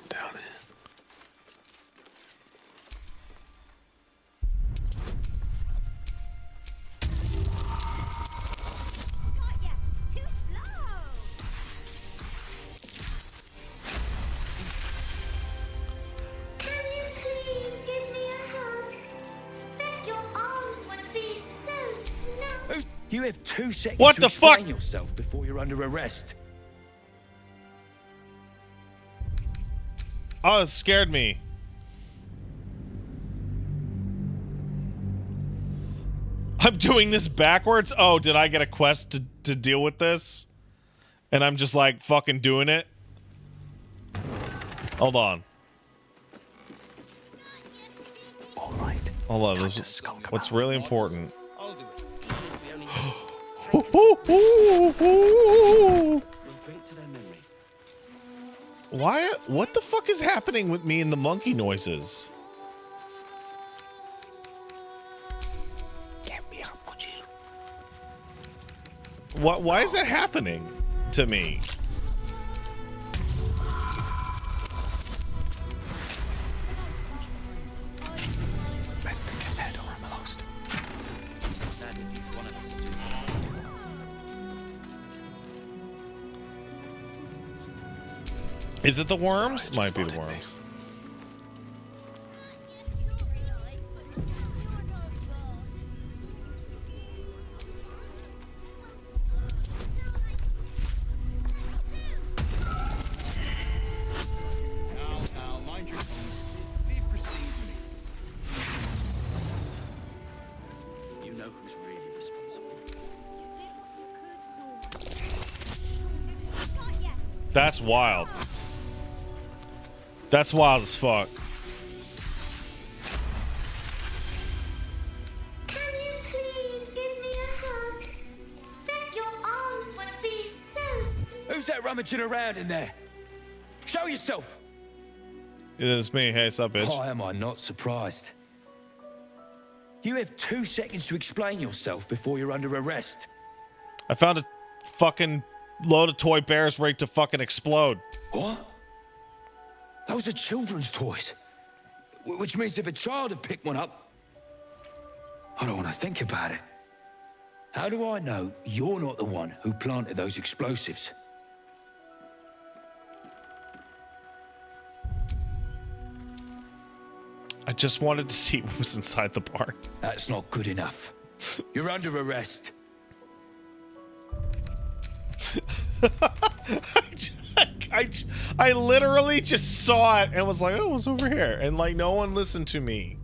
Speaker 8: You have 2 seconds
Speaker 1: What
Speaker 8: to
Speaker 1: the
Speaker 8: explain
Speaker 1: fuck?
Speaker 8: yourself before you're under arrest.
Speaker 1: Oh, it scared me. I'm doing this backwards? Oh, did I get a quest to deal with this? And I'm just like fucking doing it? Hold on.
Speaker 8: All right.
Speaker 1: Hold on. What's really important? Why? What the fuck is happening with me and the monkey noises?
Speaker 8: Get me up, would you?
Speaker 1: What? Why is that happening to me?
Speaker 8: Best think ahead or I'm lost.
Speaker 1: Is it the worms? Might be the worms.
Speaker 11: Now, mind your tongues. Leave proceed with me. You know who's really responsible.
Speaker 1: That's wild. That's wild as fuck.
Speaker 2: Can you please give me a hug? Bet your arms would be so
Speaker 8: Who's that rummaging around in there? Show yourself!
Speaker 1: It is me. Hey, sup, bitch?
Speaker 8: Why am I not surprised? You have 2 seconds to explain yourself before you're under arrest.
Speaker 1: I found a fucking load of toy bears ready to fucking explode.
Speaker 8: What? Those are children's toys. Which means if a child had picked one up... I don't want to think about it. How do I know you're not the one who planted those explosives?
Speaker 1: I just wanted to see what was inside the bar.
Speaker 8: That's not good enough. You're under arrest.
Speaker 1: I literally just saw it and was like, oh, it's over here. And like, no one listened to me.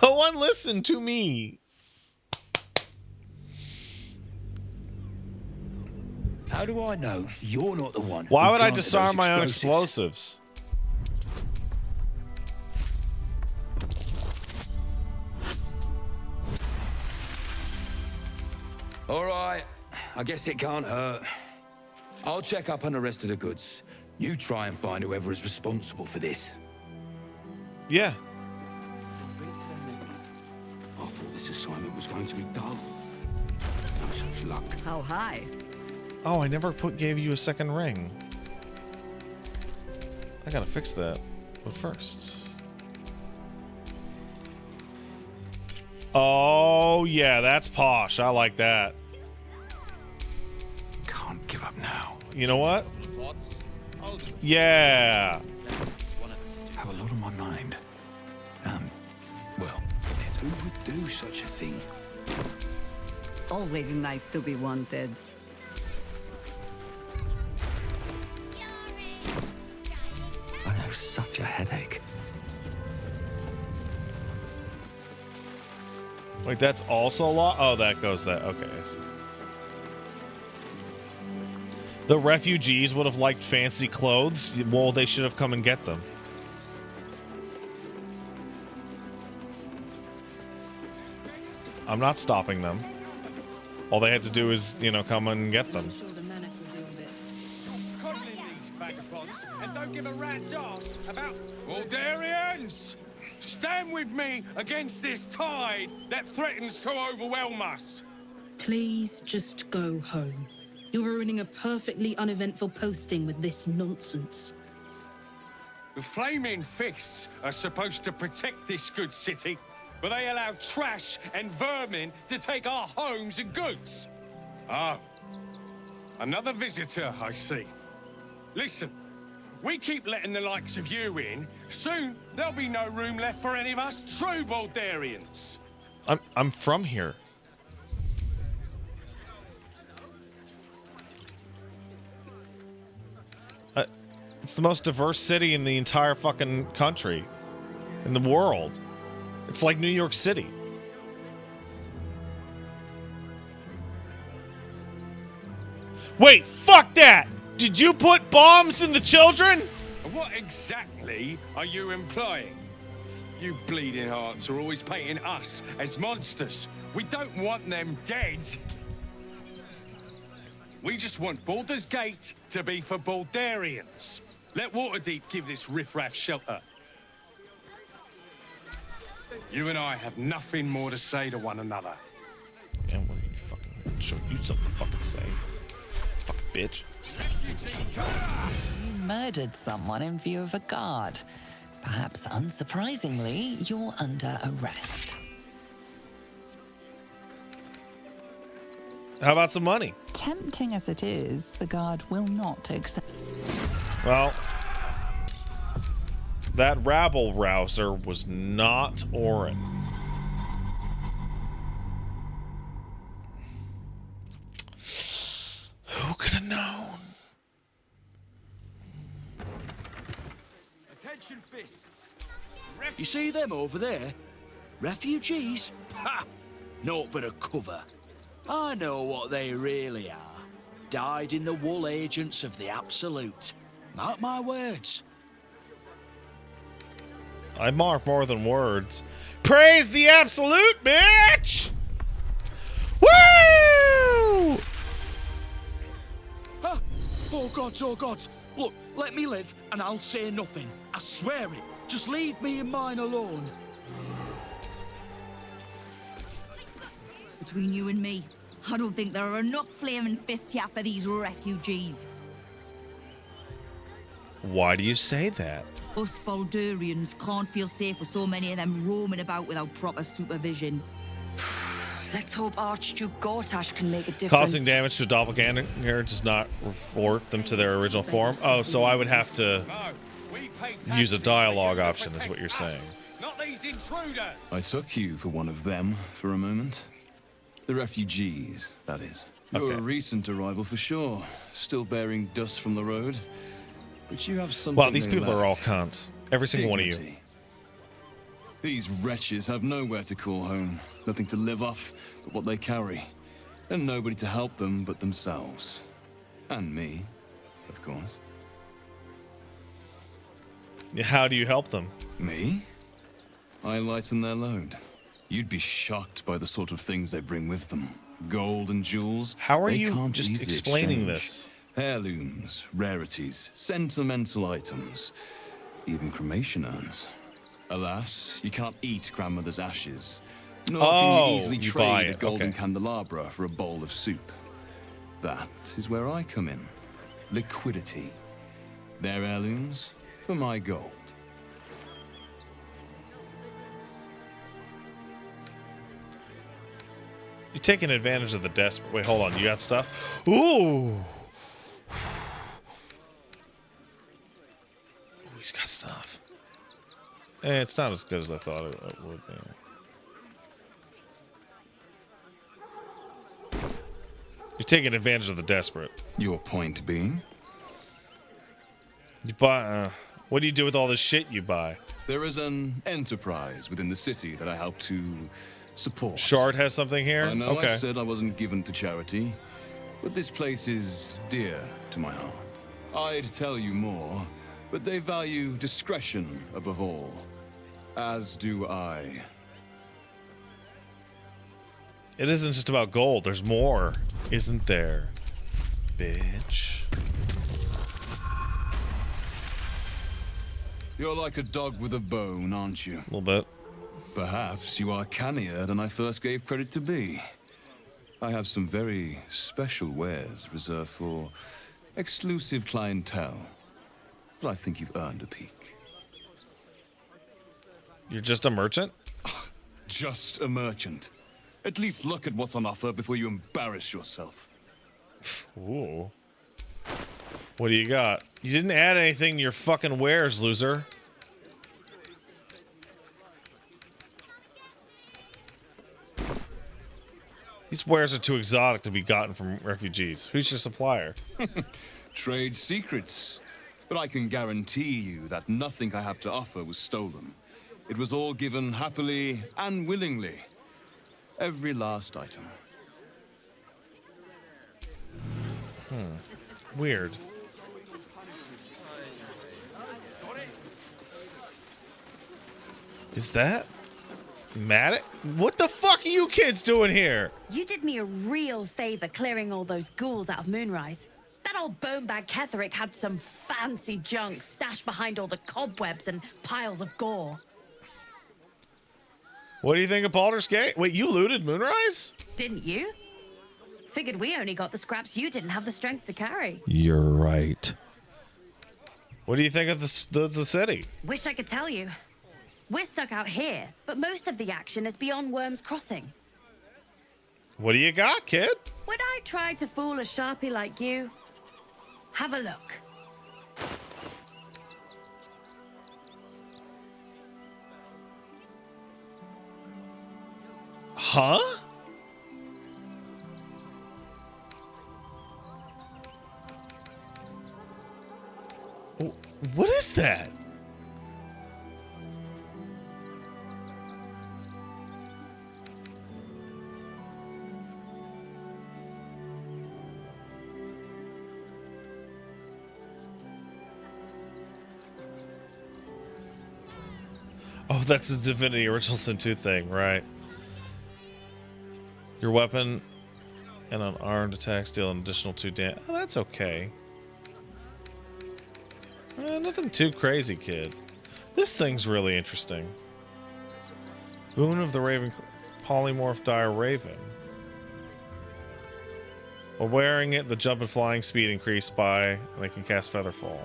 Speaker 1: No one listened to me.
Speaker 8: How do I know you're not the one?
Speaker 1: Why
Speaker 8: who
Speaker 1: would I
Speaker 8: planted
Speaker 1: disarm
Speaker 8: those
Speaker 1: my own
Speaker 8: explosives?
Speaker 1: explosives?
Speaker 8: All right. I guess it can't hurt. I'll check up on the rest of the goods. You try and find whoever is responsible for this.
Speaker 1: Yeah.
Speaker 12: I thought this assignment was going to be dull. No such luck.
Speaker 4: How high?
Speaker 1: Oh, I never gave you a second ring. I gotta fix that. But first. Oh, yeah, that's posh. I like that.
Speaker 12: Can't give up now.
Speaker 1: You know what? Yeah.
Speaker 12: Have a lot on my mind. Well, who would do such a thing?
Speaker 4: Always nice to be wanted.
Speaker 12: I have such a headache.
Speaker 1: Wait, that's also law? Oh, that goes that. Okay, I see. The refugees would have liked fancy clothes. Well, they should have come and get them. I'm not stopping them. All they had to do is, you know, come and get them.
Speaker 16: And don't give a rat's ass about Baldurians! Stand with me against this tide that threatens to overwhelm us.
Speaker 7: Please just go home. You're ruining a perfectly uneventful posting with this nonsense.
Speaker 16: The Flaming Fists are supposed to protect this good city, but they allow trash and vermin to take our homes and goods. Oh, another visitor, I see. Listen, we keep letting the likes of you in, soon there'll be no room left for any of us true Baldurians.
Speaker 1: I'm from here. It's the most diverse city in the entire fucking country. In the world. It's like New York City. Wait, fuck that! Did you put bombs in the children?
Speaker 16: What exactly are you implying? You bleeding hearts are always painting us as monsters. We don't want them dead. We just want Baldur's Gate to be for Baldurians. Let Waterdeep give this riffraff shelter. You and I have nothing more to say to one another.
Speaker 1: And what you fucking show you something to fucking say. Fuck bitch.
Speaker 3: You murdered someone in view of a guard. Perhaps unsurprisingly, you're under arrest.
Speaker 1: How about some money?
Speaker 3: Tempting as it is, the guard will not accept.
Speaker 1: Well, that rabble rouser was not Orin. Who could have known?
Speaker 11: Attention, fists. You see them over there? Refugees? Ha! Naught but a cover. I know what they really are. Dyed-in-the-wool agents of the Absolute. Mark my words.
Speaker 1: I mark more than words. Praise the Absolute, bitch! Woo!
Speaker 11: Huh? Oh gods, oh gods. Look, let me live and I'll say nothing. I swear it. Just leave me and mine alone.
Speaker 4: Between you and me, I don't think there are enough flaming fists here for these refugees.
Speaker 1: Why do you say that?
Speaker 4: Us Baldurians can't feel safe with so many of them roaming about without proper supervision.
Speaker 9: Let's hope Archduke Gortash can make a difference.
Speaker 1: Causing damage to a doppelganger does not revert them to their original form. Oh, so I would have to use a dialogue option, is what you're saying.
Speaker 11: Not these intruders.
Speaker 8: I took you for one of them for a moment. The refugees, that is. You're a recent arrival for sure. Still bearing dust from the road. But you have something.
Speaker 1: Wow, these people are all cunts. Every single one of you.
Speaker 8: These wretches have nowhere to call home. Nothing to live off but what they carry. And nobody to help them but themselves. And me, of course.
Speaker 1: How do you help them?
Speaker 8: Me? I lighten their load. You'd be shocked by the sort of things they bring with them. Gold and jewels.
Speaker 1: How are
Speaker 8: they
Speaker 1: you
Speaker 8: can't
Speaker 1: just
Speaker 8: easily
Speaker 1: explaining
Speaker 8: exchange.
Speaker 1: this?
Speaker 8: Heirlooms, rarities, sentimental items, even cremation urns. Alas, you can't eat grandmother's ashes, nor can you easily trade a golden candelabra for a bowl of soup. That is where I come in. Liquidity. Their heirlooms for my gold.
Speaker 1: You're taking advantage of the desperate. Wait, hold on. You got stuff? Ooh. He's got stuff. It's not as good as I thought it would be. You're taking advantage of the desperate.
Speaker 8: Your point being?
Speaker 1: You buy. What do you do with all this shit you buy?
Speaker 8: There is an enterprise within the city that I help to support.
Speaker 1: Shard has something here?
Speaker 8: I know
Speaker 1: Okay.
Speaker 8: I said I wasn't given to charity, but this place is dear to my heart. I'd tell you more, but they value discretion above all. As do I.
Speaker 1: It isn't just about gold. There's more, isn't there? Bitch.
Speaker 8: You're like a dog with a bone, aren't you?
Speaker 1: A little bit.
Speaker 8: Perhaps you are cannier than I first gave credit to be. I have some very special wares reserved for exclusive clientele. But I think you've earned a peek.
Speaker 1: You're just a merchant?
Speaker 8: Just a merchant. At least look at what's on offer before you embarrass yourself.
Speaker 1: Ooh. What do you got? You didn't add anything to your fucking wares, loser. These wares are too exotic to be gotten from refugees. Who's your supplier?
Speaker 8: Trade secrets. But I can guarantee you that nothing I have to offer was stolen. It was all given happily and willingly. Every last item.
Speaker 1: Weird. Is that Matt? What the fuck are you kids doing here?
Speaker 5: You did me a real favor clearing all those ghouls out of Moonrise. That old bonebag Ketherick had some fancy junk stashed behind all the cobwebs and piles of gore.
Speaker 1: What do you think of Baldur's Gate? Wait, you looted Moonrise?
Speaker 5: Didn't you? Figured we only got the scraps you didn't have the strength to carry.
Speaker 1: You're right. What do you think of the city?
Speaker 5: Wish I could tell you. We're stuck out here, but most of the action is beyond Worm's Crossing.
Speaker 1: What do you got, kid?
Speaker 5: Would I try to fool a Sharpie like you? Have a look.
Speaker 1: Huh? What is that? Oh, that's his Divinity Original Sin 2 thing, right? Your weapon and an armed attack deal an additional 2 damage. Oh, that's okay. Nothing too crazy, kid. This thing's really interesting. Boon of the Raven, Polymorph Dire Raven. While wearing it, the jump and flying speed increased by, and they can cast Featherfall.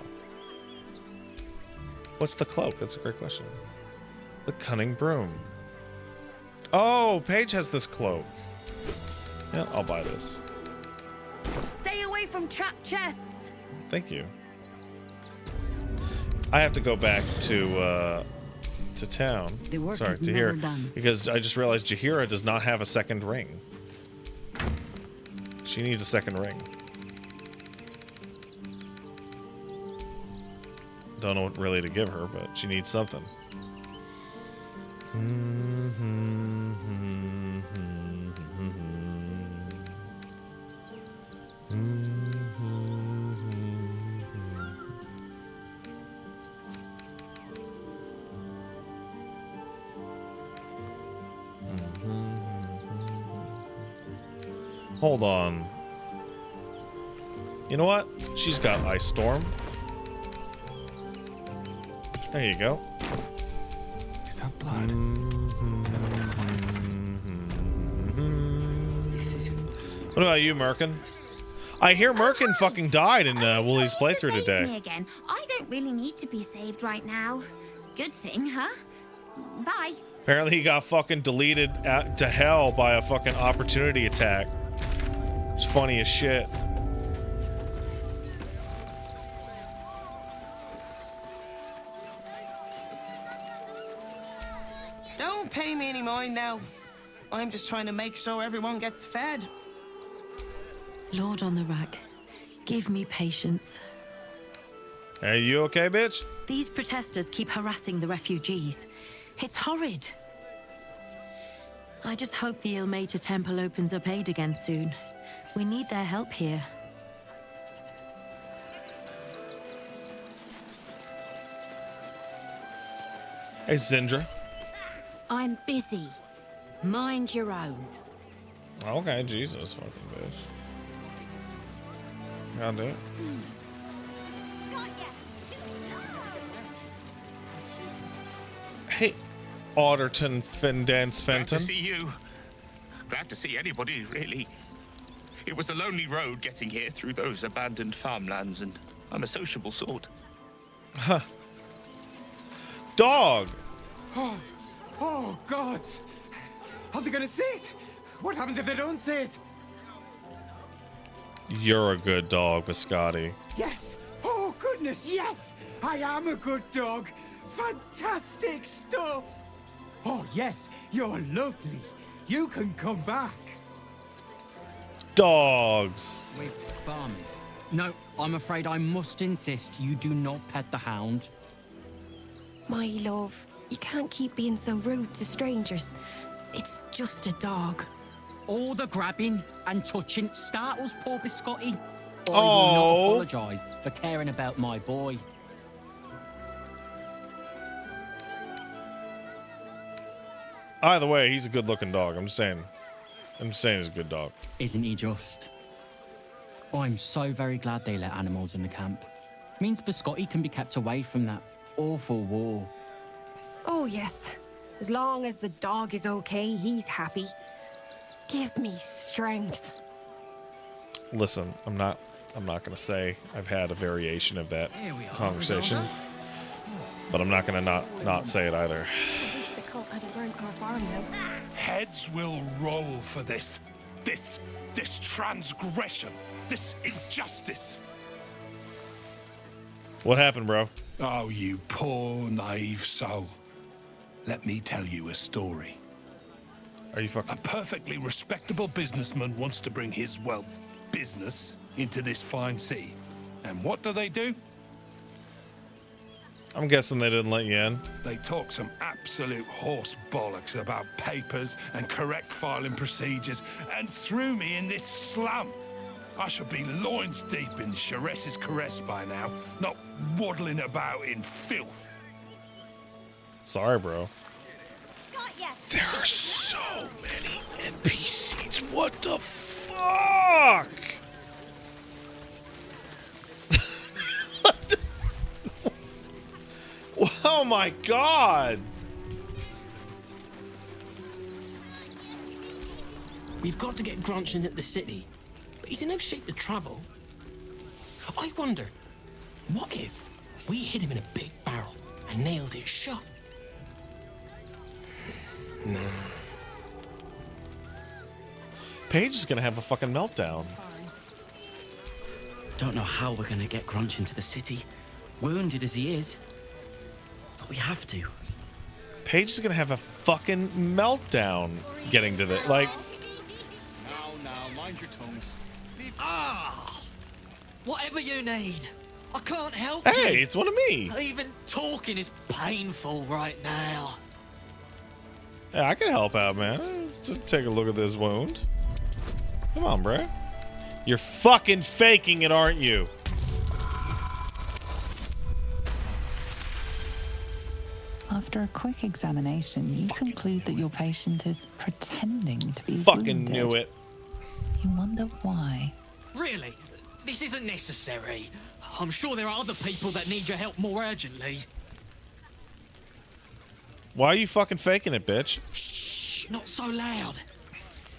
Speaker 1: What's the cloak? That's a great question. The Cunning Broom. Oh, Paige has this cloak. Yeah, I'll buy this.
Speaker 5: Stay away from trapped chests.
Speaker 1: Thank you. I have to go back to town.
Speaker 4: The work
Speaker 1: Sorry,
Speaker 4: is
Speaker 1: to
Speaker 4: never
Speaker 1: here,
Speaker 4: done.
Speaker 1: because I just realized Jaheira does not have a second ring. She needs a second ring. Don't know what really to give her, but she needs something. Hold on. You know what? She's got Ice Storm. There you go.
Speaker 12: Is that blood?
Speaker 1: What about you, Merkin? I hear Merkin fucking died in Wooly's playthrough
Speaker 21: Save
Speaker 1: today.
Speaker 21: me again. I don't really need to be saved right now. Good thing, huh? Bye.
Speaker 1: Apparently he got fucking deleted to hell by a fucking opportunity attack. It's funny as shit.
Speaker 6: Don't pay me any mind now. I'm just trying to make sure everyone gets fed.
Speaker 9: Lord on the rack, give me patience.
Speaker 1: Are you okay, bitch?
Speaker 5: These protesters keep harassing the refugees. It's horrid.
Speaker 9: I just hope the Ilmater Temple opens up aid again soon. We need their help here.
Speaker 1: Hey, Zindra.
Speaker 23: I'm busy. Mind your own.
Speaker 1: Okay, Jesus, fucking bitch. Gotta do it. Hey, Otterton Fendance
Speaker 10: Glad to
Speaker 1: Fenton.
Speaker 10: see you. Glad to see anybody, really. It was a lonely road getting here through those abandoned farmlands, and I'm a sociable sort.
Speaker 1: Huh. Dog!
Speaker 20: Oh, gods! Are they gonna see it? What happens if they don't see it?
Speaker 1: You're a good dog, Biscotti.
Speaker 20: Yes! Oh, goodness, yes! I am a good dog! Fantastic stuff! Oh, yes, you're lovely. You can come back.
Speaker 1: Dogs.
Speaker 25: Wait, farmers. No, I'm afraid I must insist you do not pet the hound.
Speaker 26: My love, you can't keep being so rude to strangers. It's just a dog.
Speaker 25: All the grabbing and touching startles poor Biscotti. I will not apologise for caring about my boy.
Speaker 1: Either way, he's a good-looking dog. I'm just saying he's a good dog.
Speaker 25: Isn't he just? I'm so very glad they let animals in the camp. Means Biscotti can be kept away from that awful war.
Speaker 26: Oh, yes. As long as the dog is okay, he's happy. Give me strength.
Speaker 1: Listen, I'm not gonna say I've had a variation of that conversation, but I'm not gonna not say it either.
Speaker 26: I wish the cult had burnt our farm, though.
Speaker 13: Heads will roll for this. This transgression. This injustice.
Speaker 1: What happened, bro?
Speaker 13: Oh, you poor, naive soul. Let me tell you a story.
Speaker 1: Are you fucking...
Speaker 13: A perfectly respectable businessman wants to bring his, well, business into this fine city. And what do?
Speaker 1: I'm guessing they didn't let you in.
Speaker 13: They talk some absolute horse bollocks about papers and correct filing procedures and threw me in this slum. I should be loins deep in Chares's caress by now, not waddling about in filth.
Speaker 1: Sorry, bro.
Speaker 13: There are so many NPCs.
Speaker 1: What the fuck? Oh my god!
Speaker 14: We've got to get Grunch into the city, but he's in no shape to travel. I wonder, what if we hid him in a big barrel and nailed it shut? Nah.
Speaker 1: Paige is gonna have a fucking meltdown.
Speaker 14: Don't know how we're gonna get Grunch into the city, wounded as he is. But we have to.
Speaker 1: Paige is gonna have a fucking meltdown getting to the like.
Speaker 15: Now, mind your tongues.
Speaker 14: Whatever you need. I can't help
Speaker 1: Hey,
Speaker 14: you.
Speaker 1: it's one of me.
Speaker 14: Even talking is painful right now.
Speaker 1: Yeah, I can help out, man. Just take a look at this wound. Come on, bro. You're fucking faking it, aren't you?
Speaker 3: After a quick examination, you conclude that your patient is pretending to be
Speaker 1: Fucking
Speaker 3: wounded.
Speaker 1: knew it.
Speaker 3: You wonder why.
Speaker 14: Really? This isn't necessary. I'm sure there are other people that need your help more urgently.
Speaker 1: Why are you fucking faking it, bitch?
Speaker 14: Shh, not so loud.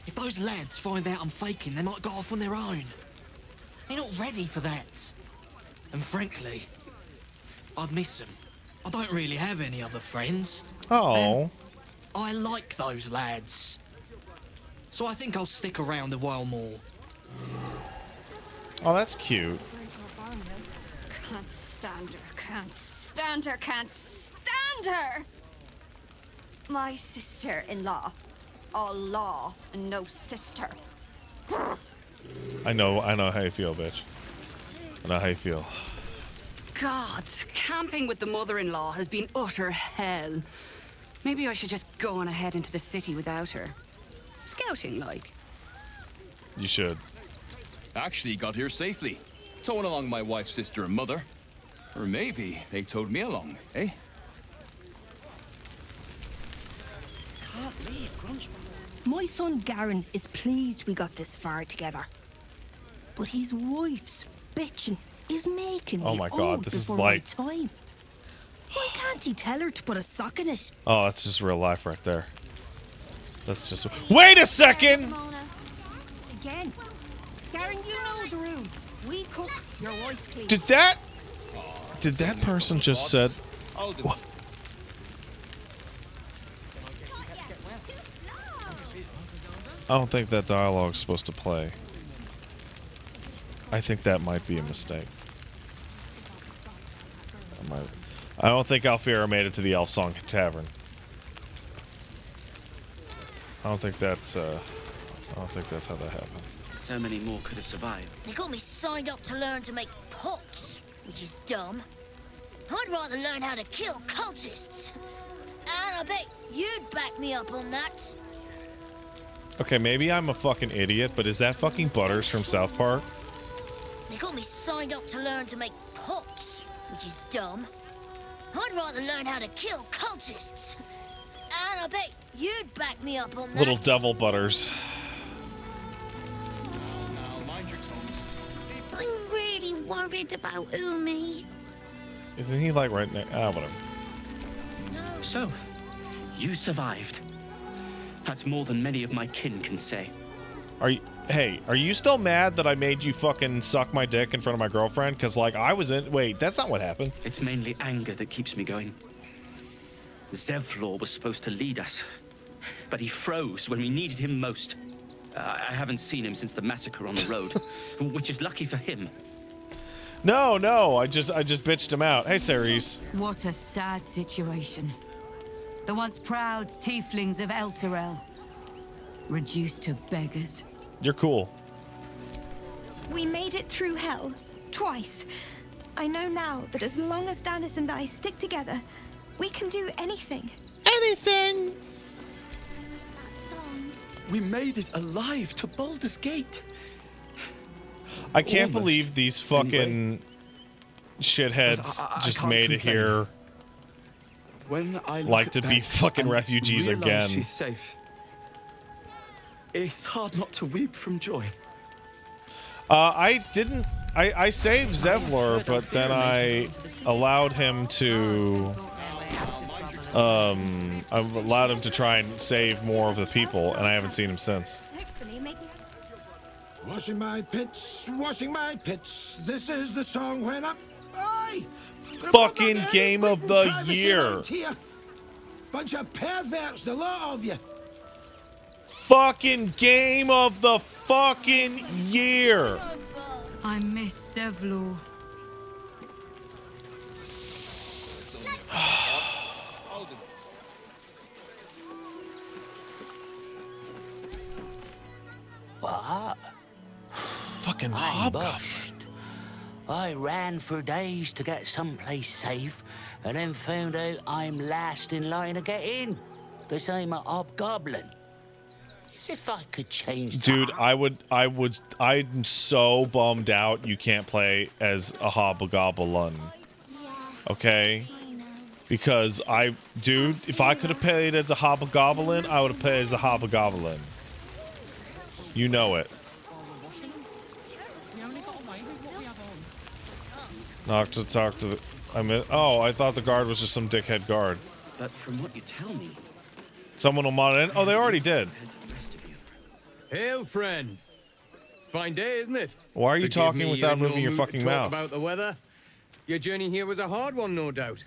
Speaker 14: If those lads find out I'm faking, they might go off on their own. They're not ready for that. And frankly, I'd miss them. I don't really have any other friends.
Speaker 1: Oh.
Speaker 14: And I like those lads. So I think I'll stick around a while more.
Speaker 1: Oh, that's cute.
Speaker 4: Can't stand her, can't stand her, can't stand her! My sister-in-law. All law and no sister.
Speaker 1: I know how you feel, bitch. I know how you feel.
Speaker 15: God, camping with the mother-in-law has been utter hell. Maybe I should just go on ahead into the city without her. Scouting, like.
Speaker 1: You should.
Speaker 17: Actually got here safely. Towing along my wife's sister and mother. Or maybe they towed me along, eh?
Speaker 26: Can't leave Grunch. My son Garen is pleased we got this far together. But his wife's bitching is making me
Speaker 1: Oh my God,
Speaker 26: old
Speaker 1: this is
Speaker 26: before
Speaker 1: like-
Speaker 26: my time. Why can't he tell her to put a sock in it?
Speaker 1: Oh, that's just real life right there. That's just. Wait a second!
Speaker 26: Again. Garen, you know the room. We cook, your wife cleans.
Speaker 1: Did that person just said? What? I don't think that dialogue's supposed to play. I think that might be a mistake. I don't think Alfira made it to the Elf Song Tavern. I don't think that's how that happened.
Speaker 14: So many more could have survived.
Speaker 2: They got me signed up to learn to make pots, which is dumb. I'd rather learn how to kill cultists. And I bet you'd back me up on that.
Speaker 1: Okay, maybe I'm a fucking idiot, but is that fucking Butters from South Park?
Speaker 2: They got me signed up to learn to make pots, which is dumb. I'd rather learn how to kill cultists. And I I bet you'd back me up on that.
Speaker 1: Little devil butters.
Speaker 21: I'm really worried about Umi.
Speaker 1: Isn't he like right next? Ah, whatever.
Speaker 7: So, you survived. That's more than many of my kin can say.
Speaker 1: Hey, are you still mad that I made you fucking suck my dick in front of my girlfriend? Because, like, I was in... Wait, that's not what happened.
Speaker 7: It's mainly anger that keeps me going. Zevlor was supposed to lead us, but he froze when we needed him most. I haven't seen him since the massacre on the road, which is lucky for him.
Speaker 1: No, I just bitched him out. Hey, Ceres.
Speaker 4: What a sad situation. The once proud tieflings of Elturel, reduced to beggars.
Speaker 1: You're cool.
Speaker 16: We made it through hell, twice. I know now that as long as Danis and I stick together, we can do anything.
Speaker 1: Anything!
Speaker 7: We made it alive to Baldur's Gate.
Speaker 1: I can't believe these fucking shitheads just made it here.
Speaker 7: When I
Speaker 1: like to be fucking refugees again.
Speaker 7: She's safe. It's hard not to weep from joy.
Speaker 1: I saved Zevlor, but then I allowed him to try and save more of the people, and I haven't seen him since.
Speaker 18: Washing my pits, this is the song when up. Aye!
Speaker 1: Fucking game of the year.
Speaker 18: Bunch of perverts, the lot of you.
Speaker 1: Fucking game of the fucking year.
Speaker 4: I miss Zevlor.
Speaker 19: What?
Speaker 1: Fucking
Speaker 19: I'm
Speaker 1: hobgoblin.
Speaker 19: bust. I ran for days to get someplace safe, and then found out I'm last in line to get in, because I'm a hobgoblin. As if I could change
Speaker 1: Dude, I'm so bummed out you can't play as a hobgoblin. Okay? Because if I could have played as a hobgoblin, I would have played as a hobgoblin. You know it. Talk to the... I thought the guard was just some dickhead guard.
Speaker 7: But from what you tell me...
Speaker 1: Someone will mod it in? Oh, they already did.
Speaker 22: Hail, friend. Fine day, isn't it?
Speaker 1: Why are you
Speaker 22: Forgive
Speaker 1: talking
Speaker 22: me,
Speaker 1: without
Speaker 22: you're in
Speaker 1: moving your
Speaker 22: no mood
Speaker 1: fucking
Speaker 22: to talk
Speaker 1: mouth?
Speaker 22: about the weather. Your journey here was a hard one, no doubt.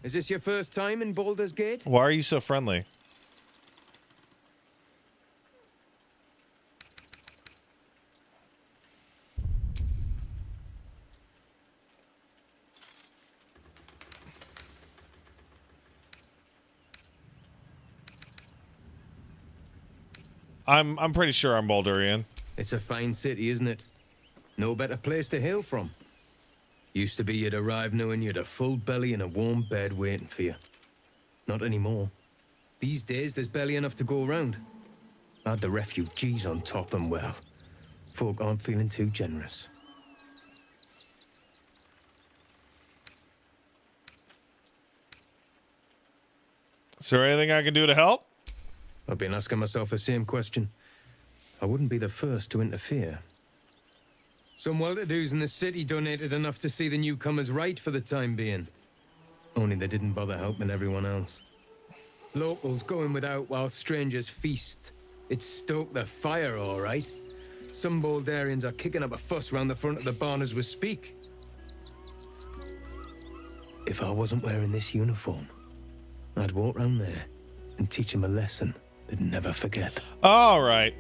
Speaker 22: Is this your first time in Baldur's Gate?
Speaker 1: Why are you so friendly? I'm pretty sure I'm Baldurian.
Speaker 22: It's a fine city, isn't it? No better place to hail from. Used to be you'd arrive knowing you'd a full belly and a warm bed waiting for you. Not anymore. These days, there's barely enough to go around. Add the refugees on top and, well, folk aren't feeling too generous.
Speaker 1: Is there anything I can do to help?
Speaker 22: I've been asking myself the same question. I wouldn't be the first to interfere. Some well-to-dos in the city donated enough to see the newcomers right for the time being. Only they didn't bother helping everyone else. Locals going without while strangers feast. It stoked the fire, all right. Some Baldurians are kicking up a fuss round the front of the barn as we speak. If I wasn't wearing this uniform, I'd walk round there and teach them a lesson they'd never forget.
Speaker 1: All right.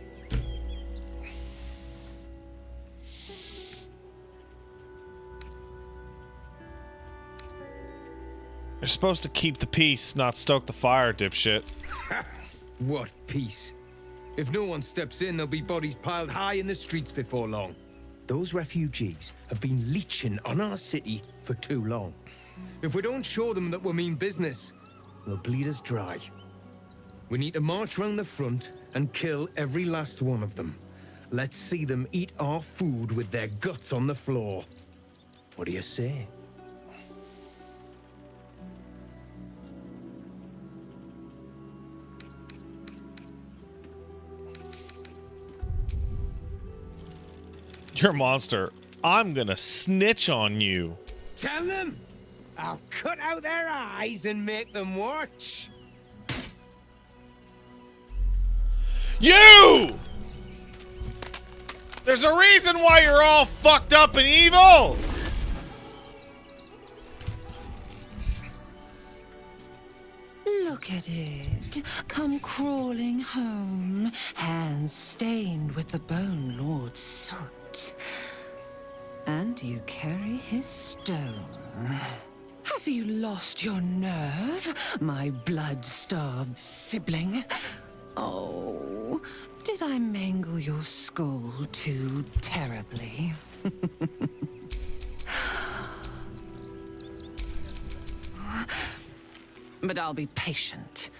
Speaker 1: You're supposed to keep the peace, not stoke the fire, dipshit.
Speaker 22: What peace? If no one steps in, there'll be bodies piled high in the streets before long. Those refugees have been leeching on our city for too long. If we don't show them that we mean business, they'll bleed us dry. We need to march round the front and kill every last one of them. Let's see them eat our food with their guts on the floor. What do you say?
Speaker 1: You're a monster. I'm gonna snitch on you.
Speaker 22: Tell them I'll cut out their eyes and make them watch.
Speaker 1: You! There's a reason why you're all fucked up and evil!
Speaker 5: Look at it. Come crawling home, hands stained with the Bone Lord's soot. And you carry his stone. Have you lost your nerve, my blood-starved sibling? Oh, did I mangle your skull too terribly? But I'll be patient.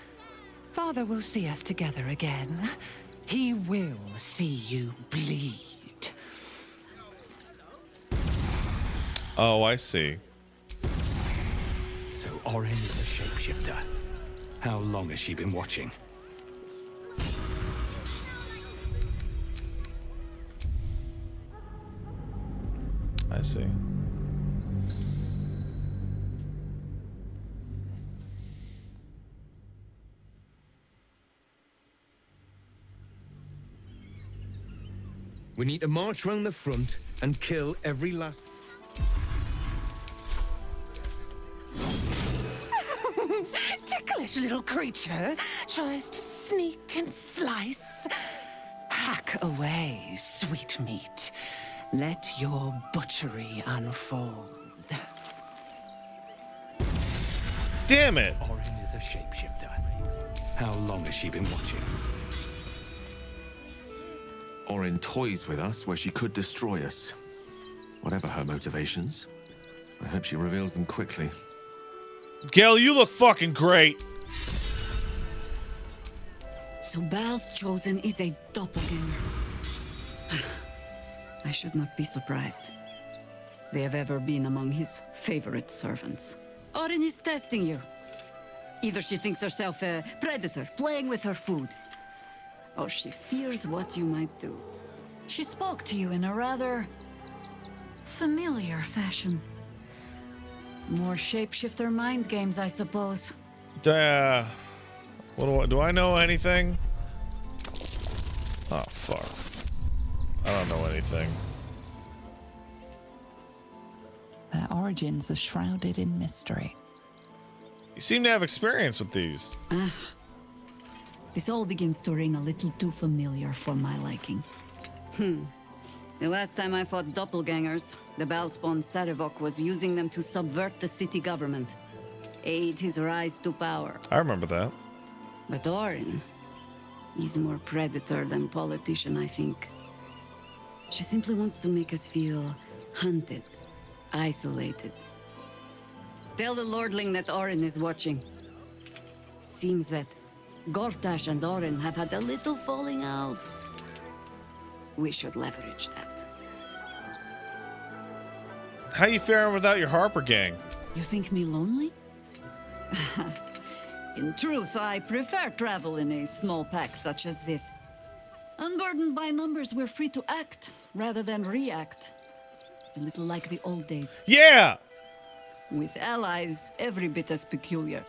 Speaker 5: Father will see us together again. He will see you bleed.
Speaker 1: Oh, I see.
Speaker 13: So Orin is a shapeshifter. How long has she been watching?
Speaker 1: I see.
Speaker 22: We need to march round the front and kill every last...
Speaker 5: Ticklish little creature tries to sneak and slice. Hack away, sweet meat. Let your butchery unfold.
Speaker 1: Damn it!
Speaker 13: Orin is a shapeshifter. How long has she been watching?
Speaker 6: Orin toys with us where she could destroy us. Whatever her motivations, I hope she reveals them quickly.
Speaker 1: Gale, you look fucking great.
Speaker 4: So Bal's chosen is a doppelganger. I should not be surprised. They have ever been among his favorite servants. Orin is testing you. Either she thinks herself a predator, playing with her food, or she fears what you might do. She spoke to you in a rather familiar fashion. More shapeshifter mind games, I suppose.
Speaker 1: What do I know anything? Oh, fuck. I don't know anything.
Speaker 3: Their origins are shrouded in mystery.
Speaker 1: You seem to have experience with these.
Speaker 4: This all begins to ring a little too familiar for my liking. The last time I fought doppelgangers, the Balspawn Sarevok was using them to subvert the city government, aid his rise to power.
Speaker 1: I remember that.
Speaker 4: But Orin, he's more predator than politician, I think. She simply wants to make us feel hunted, isolated. Tell the Lordling that Orin is watching. Seems that Gortash and Orin have had a little falling out. We should leverage that.
Speaker 1: How you faring without your Harper gang?
Speaker 4: You think me lonely? In truth, I prefer travel in a small pack such as this. Unburdened by numbers, we're free to act rather than react. A little like the old days.
Speaker 1: Yeah!
Speaker 4: With allies, every bit as peculiar.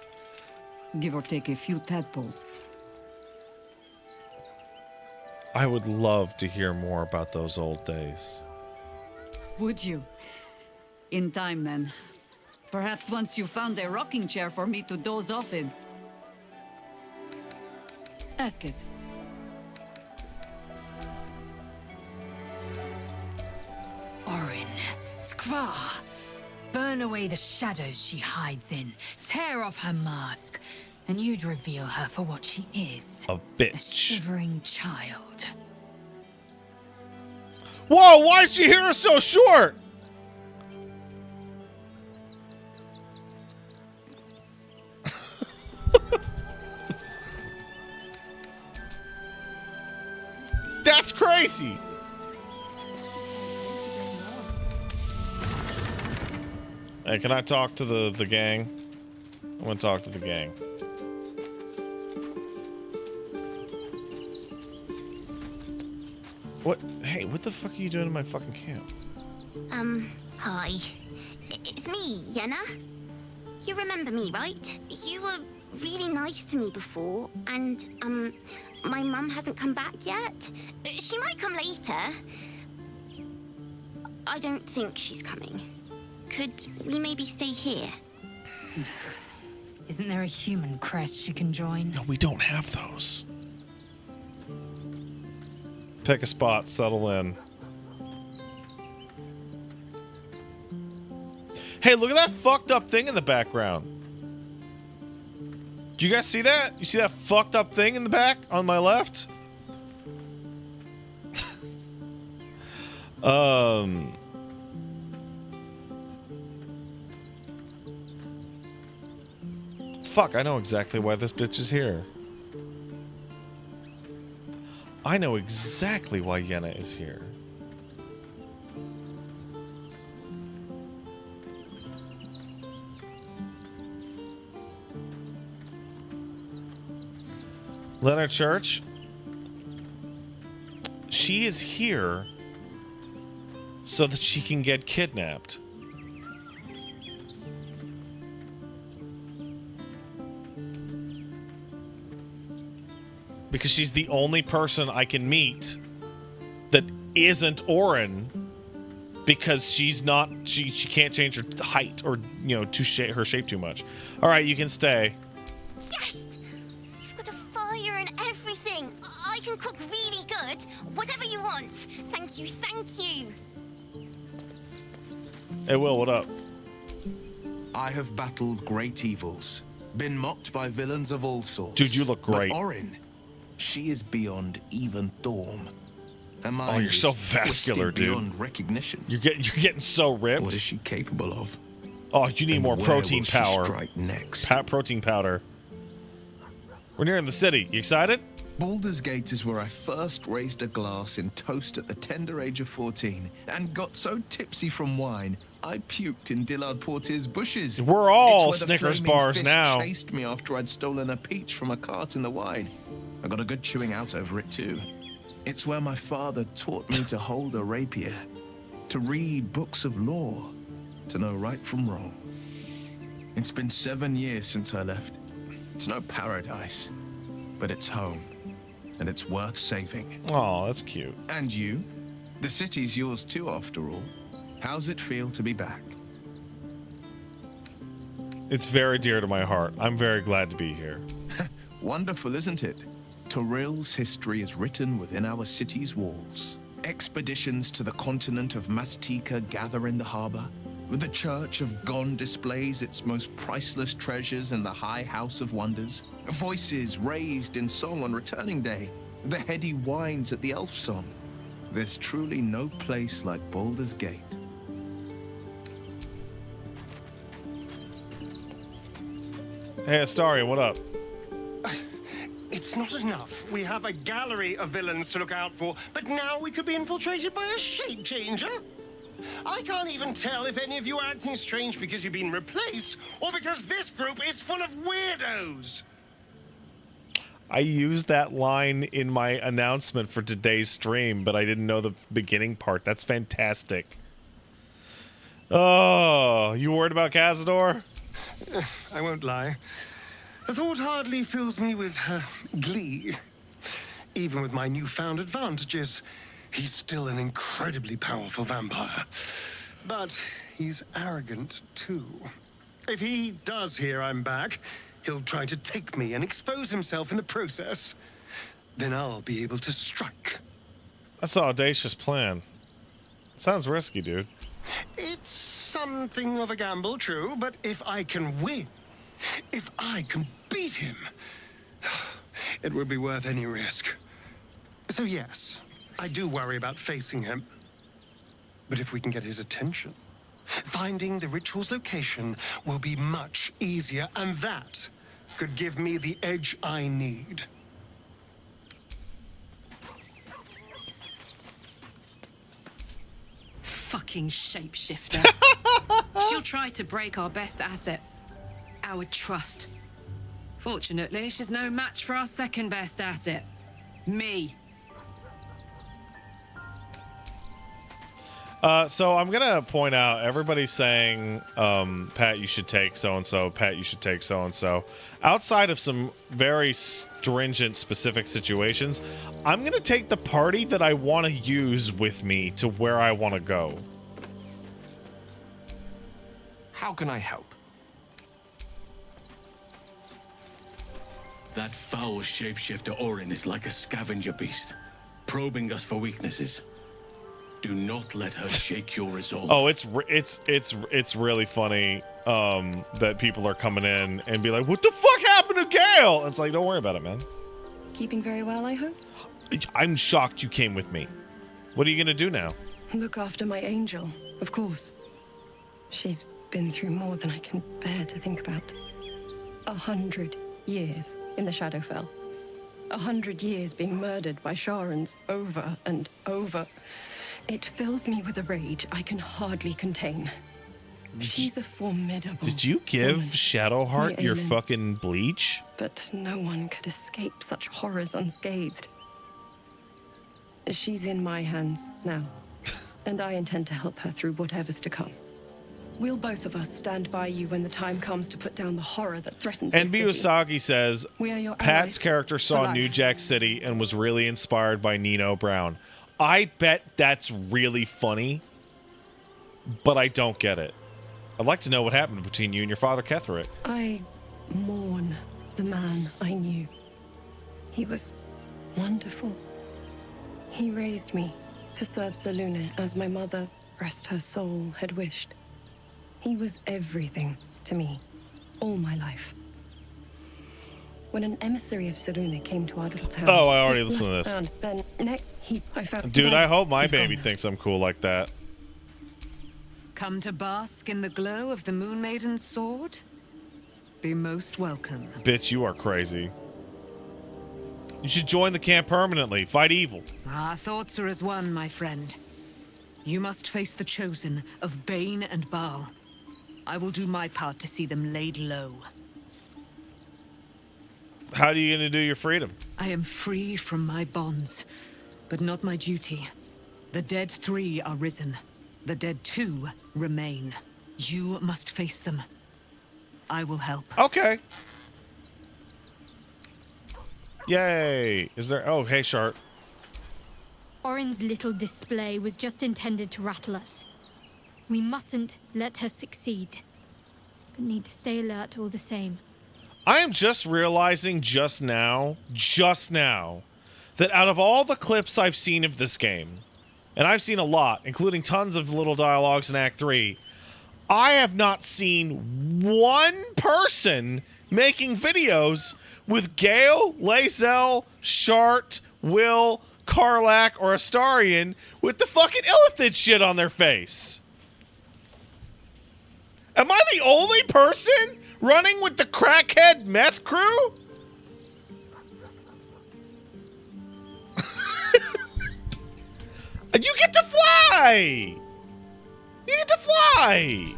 Speaker 4: Give or take a few tadpoles.
Speaker 1: I would love to hear more about those old days.
Speaker 4: Would you? In time, then. Perhaps once you found a rocking chair for me to doze off in. Ask it.
Speaker 8: Orin, Skvar, burn away the shadows she hides in, tear off her mask, and you'd reveal her for what she is.
Speaker 1: A bitch.
Speaker 8: A shivering child.
Speaker 1: Whoa, why is she here so short? That's crazy. Hey, can I talk to the gang? I want to talk to the gang. What? Hey, what the fuck are you doing in my fucking camp?
Speaker 21: Hi. It's me, Yenna. You remember me, right? You were really nice to me before, and, my mum hasn't come back yet. She might come later. I don't think she's coming. Could we maybe stay here?
Speaker 8: Isn't there a human crest she can join?
Speaker 1: No, we don't have those. Pick a spot, settle in. Hey, look at that fucked up thing in the background. Do you guys see that? You see that fucked up thing in the back on my left? Fuck, I know exactly why this bitch is here. I know exactly why Yenna is here. Leonard Church, she is here so that she can get kidnapped. Because she's the only person I can meet that isn't Orin, because she's not, she can't change her height or, you know, her shape too much. All right, you can stay.
Speaker 21: Yes! You've got a fire and everything. I can cook really good. Whatever you want. Thank you, thank you.
Speaker 1: Hey, Will, what up?
Speaker 6: I have battled great evils, been mocked by villains of all sorts.
Speaker 1: Dude, you look great.
Speaker 6: But Orin, she is beyond even Thorm.
Speaker 1: Oh, you're so vascular, dude.
Speaker 6: Beyond recognition.
Speaker 1: You're getting so ripped.
Speaker 6: What is she capable of?
Speaker 1: Oh, you need more protein power.
Speaker 6: Strike next?
Speaker 1: Protein powder. We're nearing the city. You excited?
Speaker 6: Baldur's Gate is where I first raised a glass in toast at the tender age of 14 and got so tipsy from wine, I puked in Dillard Portier's bushes.
Speaker 1: We're all
Speaker 6: It's where the
Speaker 1: Snickers
Speaker 6: flaming
Speaker 1: bars
Speaker 6: fist
Speaker 1: now.
Speaker 6: Chased me after I'd stolen a peach from a cart in the wide. I got a good chewing out over it too. It's where my father taught me to hold a rapier, to read books of law, to know right from wrong. It's been 7 years since I left. It's no paradise, but it's home. And it's worth saving.
Speaker 1: Oh, that's cute.
Speaker 6: And you? The city's yours too, after all. How's it feel to be back?
Speaker 1: It's very dear to my heart. I'm very glad to be here.
Speaker 6: Wonderful, isn't it? Torril's history is written within our city's walls. Expeditions to the continent of Mastika gather in the harbor. The Church of Gon displays its most priceless treasures in the High House of Wonders. Voices raised in song on returning day. The heady wines at the Elf Song. There's truly no place like Baldur's Gate.
Speaker 1: Hey, Astaria, what up?
Speaker 9: It's not enough. We have a gallery of villains to look out for, but now we could be infiltrated by a shape changer? I can't even tell if any of you are acting strange because you've been replaced, or because this group is full of weirdos.
Speaker 1: I used that line in my announcement for today's stream, but I didn't know the beginning part. That's fantastic. Oh, you worried about Cazador?
Speaker 9: I won't lie. The thought hardly fills me with glee. Even with my newfound advantages, he's still an incredibly powerful vampire. But he's arrogant, too. If he does hear I'm back, he'll try to take me and expose himself in the process. Then I'll be able to strike.
Speaker 1: That's an audacious plan. Sounds risky, dude.
Speaker 9: It's something of a gamble, true, but if I can win, if I can beat him, it would be worth any risk. So yes, I do worry about facing him. But if we can get his attention, finding the ritual's location will be much easier, and that could give me the edge I need.
Speaker 15: Fucking shapeshifter. She'll try to break our best asset, our trust. Fortunately, she's no match for our second best asset, me.
Speaker 1: So I'm gonna point out, everybody's saying, Pat, you should take so-and-so, Pat, you should take so-and-so. Outside of some very stringent, specific situations, I'm gonna take the party that I want to use with me to where I want to go.
Speaker 6: How can I help?
Speaker 10: That foul shapeshifter Orin is like a scavenger beast, probing us for weaknesses. Do not let her shake your resolve.
Speaker 1: Oh, it's really funny that people are coming in and be like, "What the fuck happened to Gale?" And it's like, don't worry about it, man.
Speaker 11: Keeping very well, I hope?
Speaker 1: I'm shocked you came with me. What are you gonna do now?
Speaker 11: Look after my angel, of course. She's been through more than I can bear to think about. 100 years in the Shadowfell. 100 years being murdered by Sharans over and over. It fills me with a rage I can hardly contain. She's a formidable
Speaker 1: Did you give
Speaker 11: woman.
Speaker 1: Shadowheart
Speaker 11: Me,
Speaker 1: your
Speaker 11: Aelin.
Speaker 1: fucking bleach?
Speaker 11: But no one could escape such horrors unscathed. She's in my hands now, and I intend to help her through whatever's to come. We'll both of us stand by you when the time comes to put down the horror that threatens
Speaker 1: And
Speaker 11: the city.
Speaker 1: Usagi says,
Speaker 11: We are your
Speaker 1: Pat's
Speaker 11: allies
Speaker 1: character
Speaker 11: for
Speaker 1: saw
Speaker 11: life.
Speaker 1: New Jack City and was really inspired by Nino Brown. I bet that's really funny, but I don't get it. I'd like to know what happened between you and your father, Ketherick.
Speaker 11: I mourn the man I knew. He was wonderful. He raised me to serve Selûne as my mother, rest her soul, had wished. He was everything to me, all my life. When an emissary of Selûne came to our little town...
Speaker 1: Oh, I already listened to this.
Speaker 11: And then I found...
Speaker 1: Dude, I hope my
Speaker 11: He's
Speaker 1: baby
Speaker 11: gone.
Speaker 1: thinks I'm cool like that.
Speaker 5: Come to bask in the glow of the Moon Maiden's sword? Be most welcome.
Speaker 1: Bitch, you are crazy. You should join the camp permanently. Fight evil.
Speaker 5: Our thoughts are as one, my friend. You must face the chosen of Bane and Baal. I will do my part to see them laid low.
Speaker 1: How are you going to do your freedom?
Speaker 5: I am free from my bonds, but not my duty. The dead 3 are risen. The dead 2 remain. You must face them. I will help.
Speaker 1: Okay. Yay. Is there... Oh, hey, Sharp.
Speaker 12: Orin's little display was just intended to rattle us. We mustn't let her succeed, but need to stay alert all the same.
Speaker 1: I am just realizing just now, that out of all the clips I've seen of this game, and I've seen a lot, including tons of little dialogues in Act 3, I have not seen one person making videos with Gale, Lae'zel, Shart, Will, Karlach, or Astarion with the fucking Illithid shit on their face. Am I the only person running with the crackhead meth crew? You get to fly! You get to fly!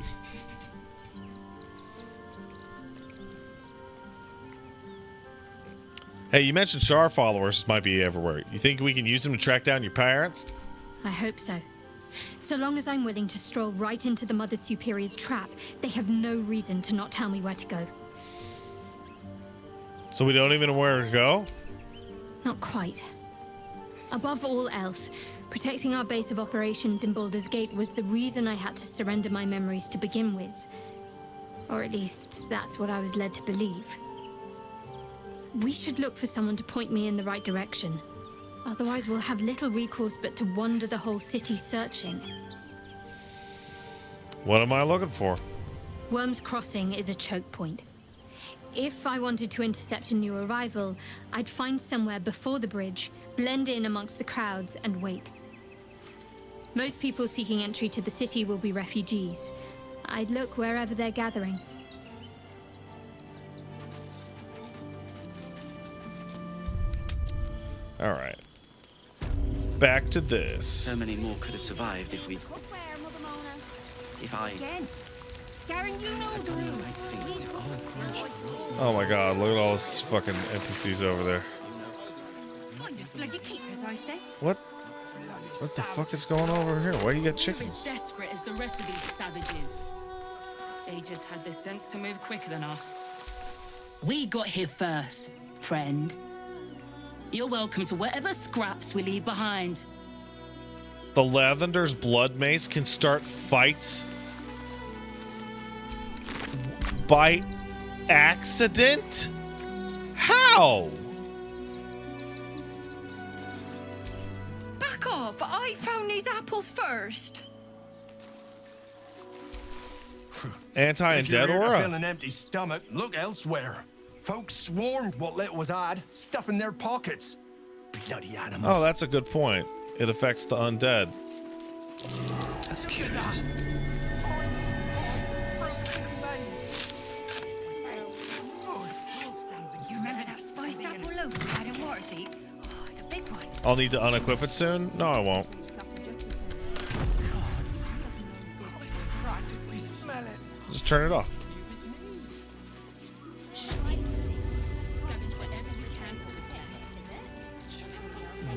Speaker 1: Hey, you mentioned Shar followers might be everywhere. You think we can use them to track down your parents?
Speaker 12: I hope so. So long as I'm willing to stroll right into the Mother Superior's trap, they have no reason to not tell me where to go.
Speaker 1: So we don't even know where to go?
Speaker 12: Not quite. Above all else, protecting our base of operations in Baldur's Gate was the reason I had to surrender my memories to begin with. Or at least, that's what I was led to believe. We should look for someone to point me in the right direction. Otherwise, we'll have little recourse but to wander the whole city searching.
Speaker 1: What am I looking for?
Speaker 12: Worm's Crossing is a choke point. If I wanted to intercept a new arrival, I'd find somewhere before the bridge, blend in amongst the crowds, and wait. Most people seeking entry to the city will be refugees. I'd look wherever they're gathering.
Speaker 1: All right. Back to this.
Speaker 7: So many more could have survived if we... If I...
Speaker 16: Again. Garen, you know the room.
Speaker 1: Oh my god, look at all those fucking NPCs over there.
Speaker 8: Find us bloody keepers, I say.
Speaker 1: What? What the fuck is going on over here? Why you got
Speaker 17: You're as
Speaker 1: chickens?
Speaker 17: desperate as the rest of these savages. They just had the sense to move quicker than us. We got here first, friend. You're welcome to whatever scraps we leave behind.
Speaker 1: The Lavender's blood mace can start fights by accident? How?
Speaker 20: Back off! I found these apples first.
Speaker 1: Anti-undead
Speaker 6: If you're here to
Speaker 1: aura?
Speaker 6: fill an empty stomach, look elsewhere. Folks swarmed what little was had, stuffing their pockets. Bloody animals.
Speaker 1: Oh, that's a good point. It affects the undead.
Speaker 6: That's curious.
Speaker 8: You remember that spiced apple loaf we had in Waterdeep? Oh, the big one.
Speaker 1: I'll need to unequip it soon? No, I won't. Just turn it off.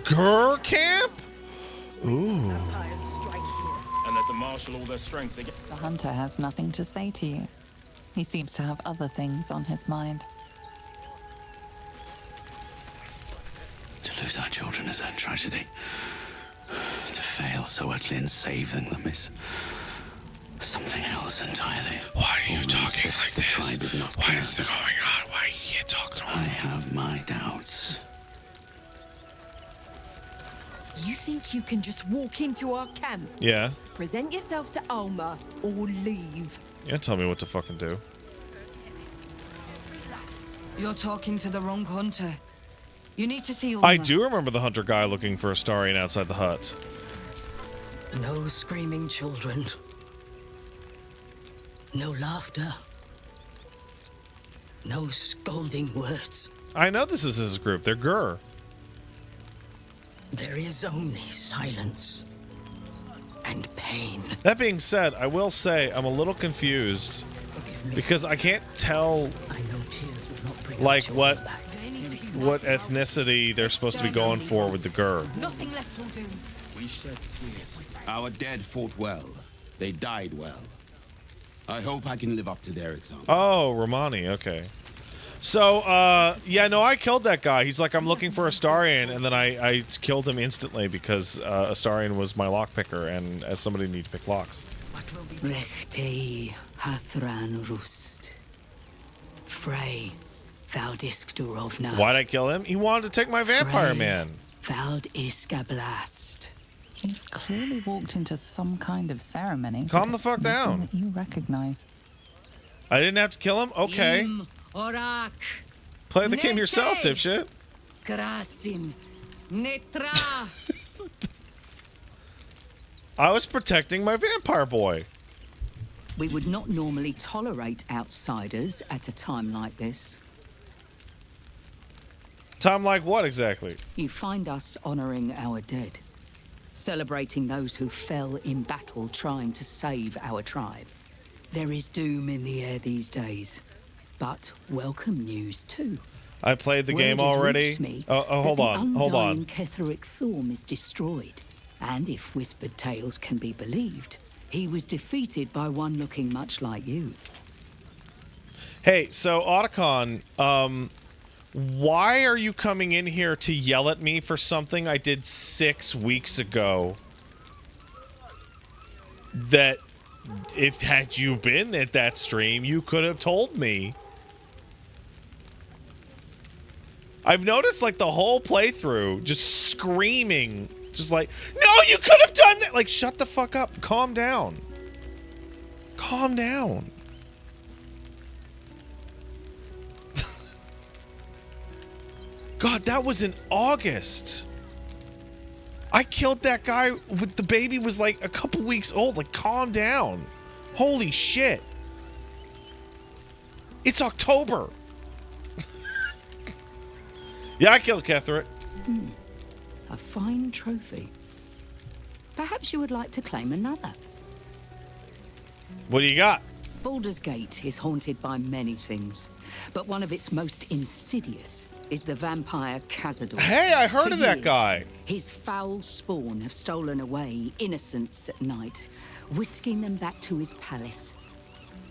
Speaker 1: Grr camp? Ooh.
Speaker 23: And let them marshal all their strength again.
Speaker 3: The hunter has nothing to say to you. He seems to have other things on his mind.
Speaker 24: To lose our children is a tragedy. To fail so utterly in saving them is something else entirely.
Speaker 1: Why are you talking like this? What is going on? Why are you talking
Speaker 24: I have my doubts.
Speaker 25: You think you can just walk into our camp,
Speaker 1: Yeah.
Speaker 25: present yourself to Alma, or leave?
Speaker 1: You tell me what to fucking do.
Speaker 4: You're talking to the wrong hunter. You need to see Ulma.
Speaker 1: I do remember the hunter guy looking for a Astarion outside the hut.
Speaker 26: No screaming children. No laughter. No scolding words.
Speaker 1: I know this is his group. They're Gur.
Speaker 26: There is only silence and pain.
Speaker 1: That being said, I will say I'm a little confused because I can't tell like what ethnicity they're supposed to be going for with the Gur.
Speaker 8: Nothing less will do.
Speaker 27: We shed tears. Our dead fought well. They died well. I hope I can live up to their example.
Speaker 1: Oh, Romani, okay. So, yeah, no, I killed that guy. He's like, I'm looking for Astarion, and then I killed him instantly because Astarion was my lockpicker, and somebody needs to pick locks.
Speaker 26: Rechte Hathran Rust. Frey Valdisk Durovna.
Speaker 1: Why'd I kill him? He wanted to take my vampire man.
Speaker 26: Vald Iskablast.
Speaker 3: You've clearly walked into some kind of ceremony.
Speaker 1: Calm
Speaker 3: but
Speaker 1: the fuck
Speaker 3: it's nothing
Speaker 1: down.
Speaker 3: That you recognize.
Speaker 1: I didn't have to kill him? Okay.
Speaker 4: Orak.
Speaker 1: Play the game yourself, dipshit.
Speaker 4: Krasin. Netra.
Speaker 1: I was protecting my vampire boy.
Speaker 28: We would not normally tolerate outsiders at a time like this.
Speaker 1: Time like what exactly?
Speaker 28: You find us honoring our dead, celebrating those who fell in battle trying to save our tribe. There is doom in the air these days, but welcome news too.
Speaker 1: I played the
Speaker 28: Word
Speaker 1: game
Speaker 28: has
Speaker 1: already.
Speaker 28: reached me
Speaker 1: Hold
Speaker 28: that
Speaker 1: on,
Speaker 28: the
Speaker 1: hold on.
Speaker 28: undying Ketheric Thorm is destroyed, and if whispered tales can be believed, he was defeated by one looking much like you.
Speaker 1: Hey, so Otacon, why are you coming in here to yell at me for something I did 6 weeks ago? That if had you been at that stream, you could have told me. I've noticed like the whole playthrough just screaming, just like, no, you could have done that. Like, shut the fuck up. Calm down. Calm down. God, that was in August. I killed that guy with the baby was like a couple weeks old. Like, calm down. Holy shit. It's October. Yeah, I killed Ketheric.
Speaker 28: A fine trophy. Perhaps you would like to claim another.
Speaker 1: What do you got?
Speaker 28: Baldur's Gate is haunted by many things, but one of its most insidious is the vampire Cazador.
Speaker 1: Hey, I heard
Speaker 28: For
Speaker 1: of that
Speaker 28: years,
Speaker 1: guy.
Speaker 28: His foul spawn have stolen away innocents at night, whisking them back to his palace.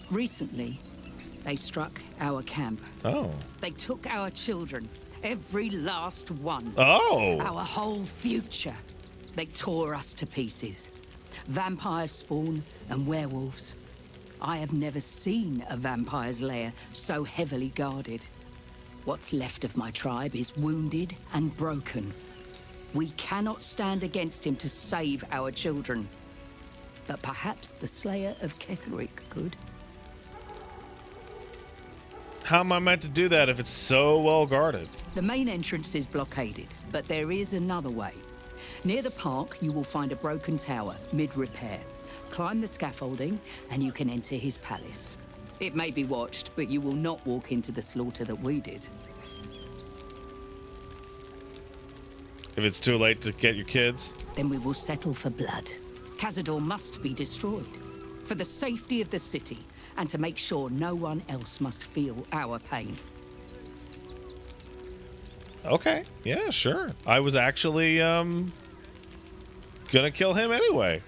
Speaker 28: Recently, they struck our camp.
Speaker 1: Oh.
Speaker 28: They took our children, every last one.
Speaker 1: Oh.
Speaker 28: Our whole future. They tore us to pieces. Vampire spawn and werewolves. I have never seen a vampire's lair so heavily guarded. What's left of my tribe is wounded and broken. We cannot stand against him to save our children. But perhaps the Slayer of Ketheric could.
Speaker 1: How am I meant to do that if it's so well guarded?
Speaker 28: The main entrance is blockaded, but there is another way. Near the park, you will find a broken tower, mid-repair. Climb the scaffolding, and you can enter his palace. It may be watched, but you will not walk into the slaughter that we did.
Speaker 1: If it's too late to get your kids?
Speaker 28: Then we will settle for blood. Cazador must be destroyed. For the safety of the city, and to make sure no one else must feel our pain.
Speaker 1: Okay, yeah, sure. I was actually, gonna kill him anyway.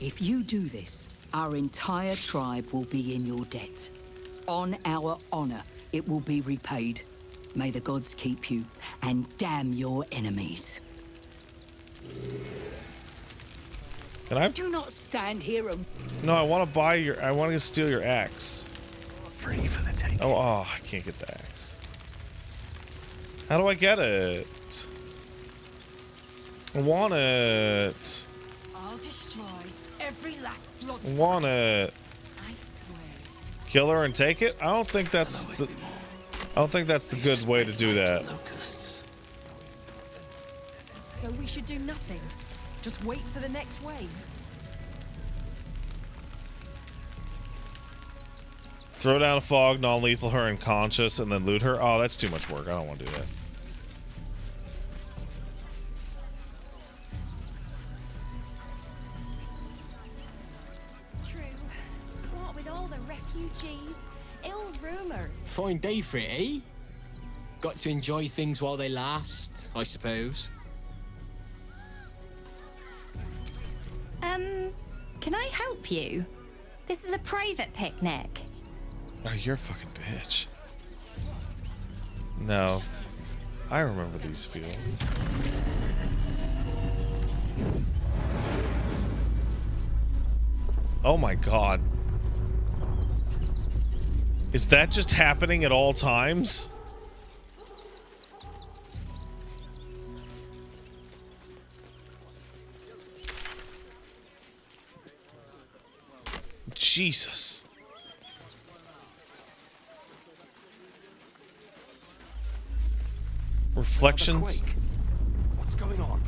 Speaker 28: If you do this, our entire tribe will be in your debt. On our honor, it will be repaid. May the gods keep you, and damn your enemies.
Speaker 1: Can I?
Speaker 28: Do not stand here and...
Speaker 1: No, I want to buy your... I want to steal your axe.
Speaker 24: Free for the taking.
Speaker 1: Oh, I can't get the axe. How do I get it? I want it.
Speaker 8: I'll destroy every last blood.
Speaker 1: I want it.
Speaker 8: I swear it.
Speaker 1: Kill her and take it? I don't think that's the... I don't think that's the good way to do that.
Speaker 25: So we should do nothing. Just wait for the next wave.
Speaker 1: Throw down a fog, non-lethal her unconscious, and then loot her? Oh, that's too much work. I don't want to do that.
Speaker 16: True. What with all the refugees? Ill rumors.
Speaker 2: Fine day for it, eh? Got to enjoy things while they last, I suppose.
Speaker 8: Can I help you? This is a private picnic.
Speaker 1: Oh, you're a fucking bitch. No. I remember these fields. Oh my god. Is that just happening at all times? Jesus. Reflections.
Speaker 9: What's going on?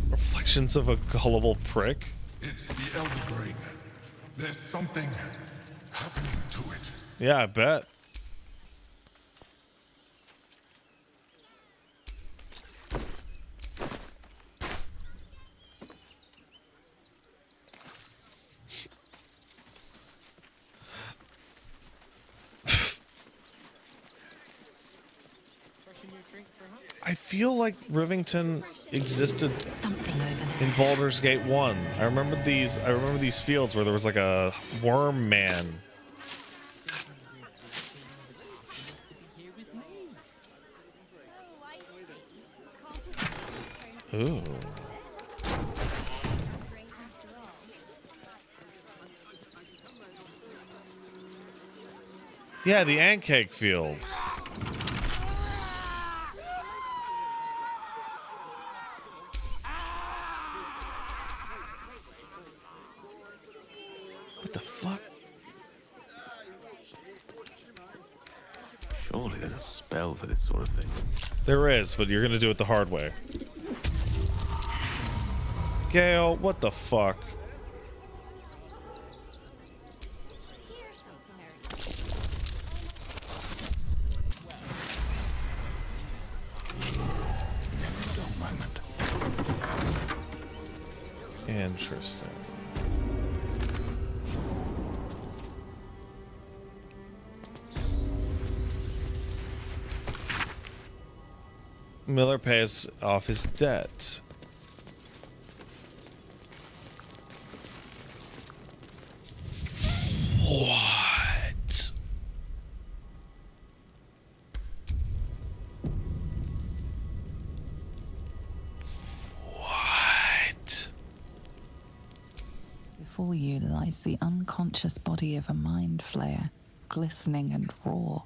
Speaker 1: Reflections of a gullible prick.
Speaker 13: It's the Elder Brain. There's something happening to it.
Speaker 1: Yeah, I bet. I feel like Rivington existed in Baldur's Gate 1. I remember these fields where there was like a worm man. Ooh. Yeah, the ant cake fields. What the fuck?
Speaker 14: Surely there's a spell for this sort of thing.
Speaker 1: There is, but you're gonna do it the hard way. Gale, what the fuck? Interesting. Miller pays off his debt. What? What?
Speaker 3: Before you lies the unconscious body of a mind flayer, glistening and raw.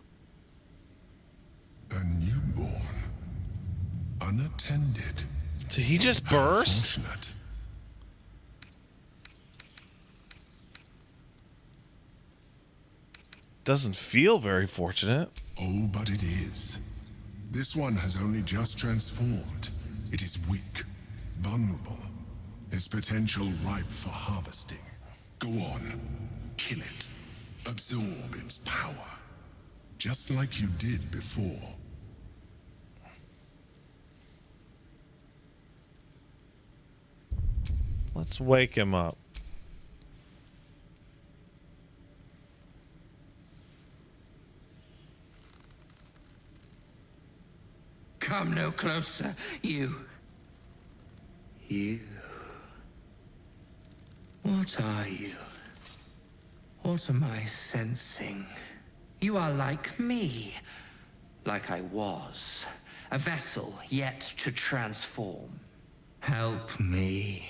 Speaker 13: A newborn. Unattended.
Speaker 1: Did he just burst?
Speaker 13: Unfortunate.
Speaker 1: Doesn't feel very fortunate.
Speaker 13: Oh, but it is. This one has only just transformed. It is weak, vulnerable. Its potential ripe for harvesting. Go on, kill it. Absorb its power. Just like you did before.
Speaker 1: Let's wake him up.
Speaker 27: Come no closer, you. You. What are you? What am I sensing? You are like me. Like I was. A vessel yet to transform. Help me.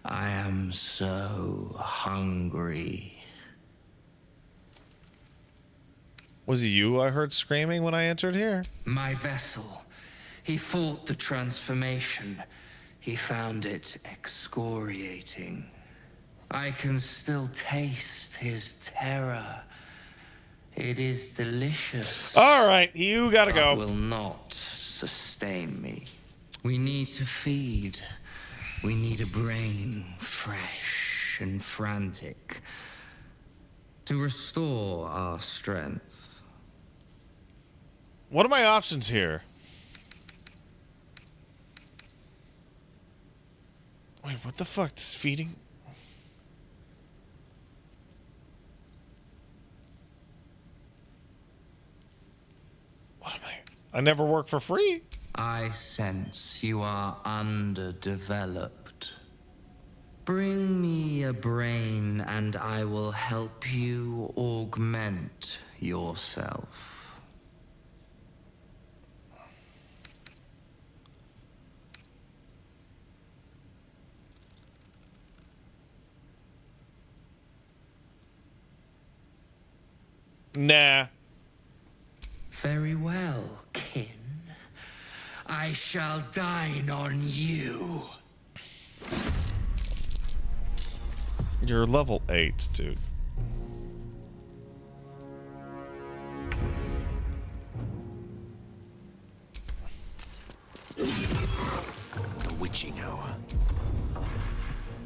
Speaker 27: I am so hungry.
Speaker 1: Was it you I heard screaming when I entered here?
Speaker 27: My vessel. He fought the transformation. He found it excoriating. I can still taste his terror. It is delicious.
Speaker 1: All right, you gotta go.
Speaker 27: Will not sustain me. We need to feed. We need a brain fresh and frantic to restore our strength.
Speaker 1: What are my options here? Wait, what the fuck? This feeding? What am I never work for free.
Speaker 27: I sense you are underdeveloped. Bring me a brain and I will help you augment yourself.
Speaker 1: Nah.
Speaker 27: Very well, kin. I shall dine on you.
Speaker 1: You're level 8, dude.
Speaker 9: The witching hour.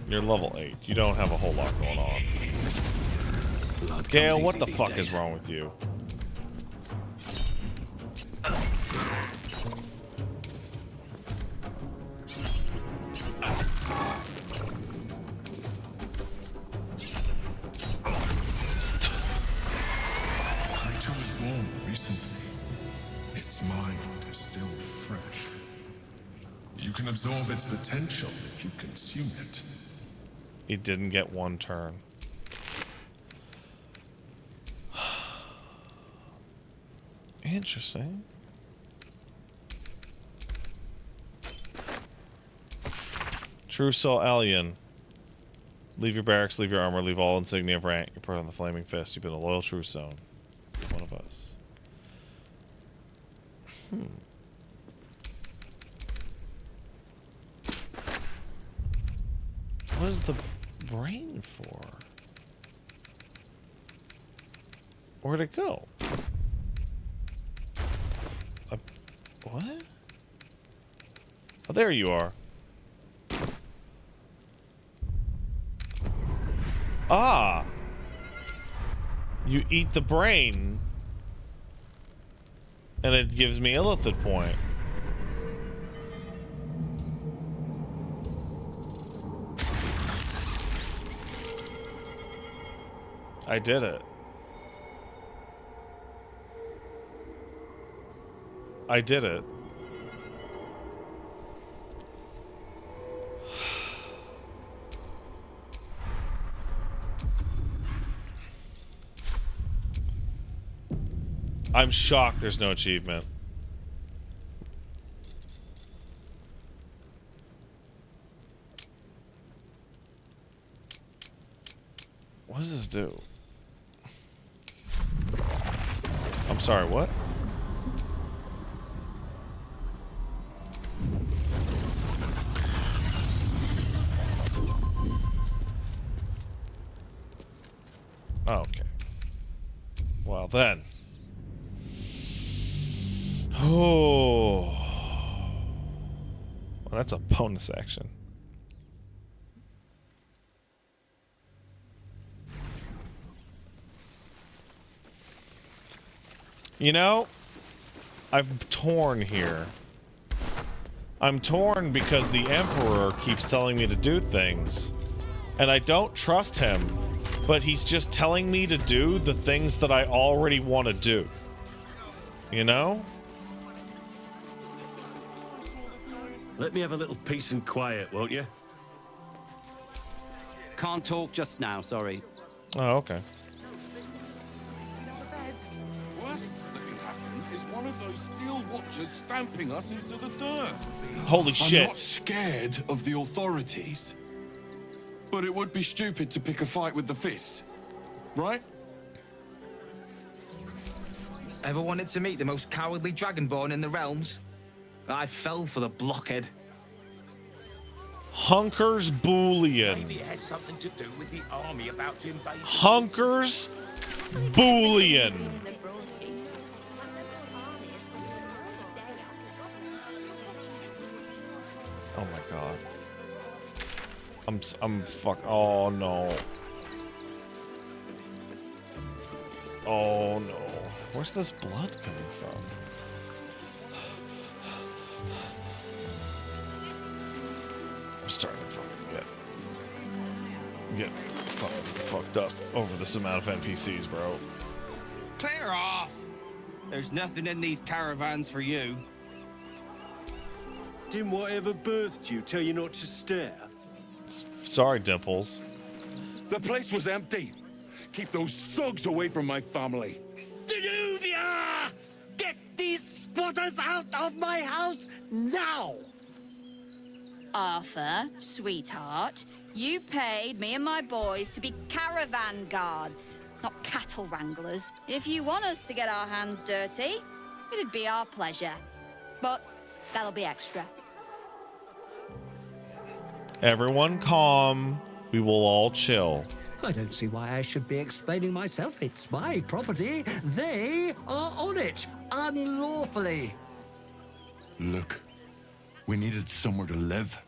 Speaker 1: You're level 8. You don't have a whole lot going on.
Speaker 9: Blood
Speaker 1: Gale,
Speaker 9: comes
Speaker 1: what
Speaker 9: easy
Speaker 1: the
Speaker 9: these
Speaker 1: fuck
Speaker 9: days.
Speaker 1: is wrong with you?
Speaker 13: The creature was born recently. Its mind is still fresh. You can absorb its potential if you consume it.
Speaker 1: He didn't get one turn. Interesting. True Soul Alien. Leave your barracks, leave your armor, leave all insignia of rank. You're part of the Flaming Fist. You've been a loyal True Zone. One of us. What is the brain for? Where'd it go? What? Oh, there you are. Ah! You eat the brain, and it gives me a Illithid point. I did it. I did it. I'm shocked there's no achievement. What does this do? I'm sorry, what? Okay. Well then. Oh. Well, that's a bonus action. You know, I'm torn here. I'm torn because the Emperor keeps telling me to do things. And I don't trust him, but he's just telling me to do the things that I already want to do. You know?
Speaker 9: Let me have a little peace and quiet, won't you?
Speaker 5: Can't talk just now, sorry.
Speaker 1: Oh, okay.
Speaker 10: Worst that can happen is one of those steel watchers stamping us into the dirt.
Speaker 1: Holy shit.
Speaker 10: I'm not scared of the authorities, but it would be stupid to pick a fight with the fist, right?
Speaker 27: Ever wanted to meet the most cowardly dragonborn in the realms? I fell for the blockhead.
Speaker 1: Hunker's Boolean.
Speaker 11: Maybe it has something to do with the army about to invade.
Speaker 1: Hunker's Boolean. Oh my god. I'm fuck. Oh no. Oh no. Where's this blood coming from? I'm starting to fucking get fucking fucked up over this amount of NPCs, bro.
Speaker 15: Clear off! There's nothing in these caravans for you.
Speaker 9: Didn't whatever birthed you tell you not to stare?
Speaker 1: Sorry, Dimples.
Speaker 10: The place was empty. Keep those thugs away from my family.
Speaker 9: Danuvia! Get these spotters out of my house now!
Speaker 18: Arthur, sweetheart, you paid me and my boys to be caravan guards, not cattle wranglers. If you want us to get our hands dirty, it'd be our pleasure. But that'll be extra.
Speaker 1: Everyone calm. We will all chill.
Speaker 19: I don't see why I should be explaining myself. It's my property. They are on it, unlawfully.
Speaker 10: Look, we needed somewhere to live.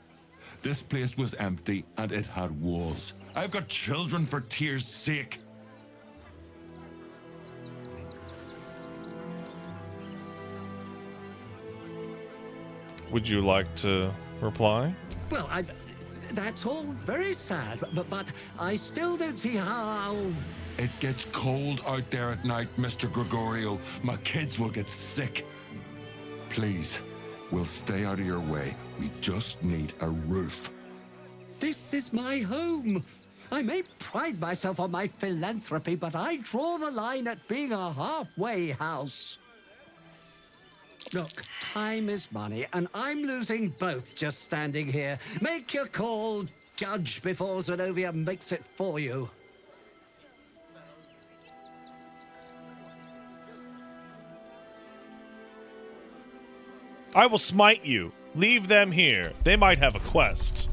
Speaker 10: This place was empty and it had walls. I've got children for tears' sake.
Speaker 1: Would you like to reply?
Speaker 19: Well, that's all very sad, but I still don't see how...
Speaker 10: It gets cold out there at night, Mr. Gregorio. My kids will get sick. Please, we'll stay out of your way. We just need a roof.
Speaker 19: This is my home. I may pride myself on my philanthropy, but I draw the line at being a halfway house. Look, time is money, and I'm losing both just standing here. Make your call, judge, before Zenobia makes it for you.
Speaker 1: I will smite you. Leave them here. They might have a quest.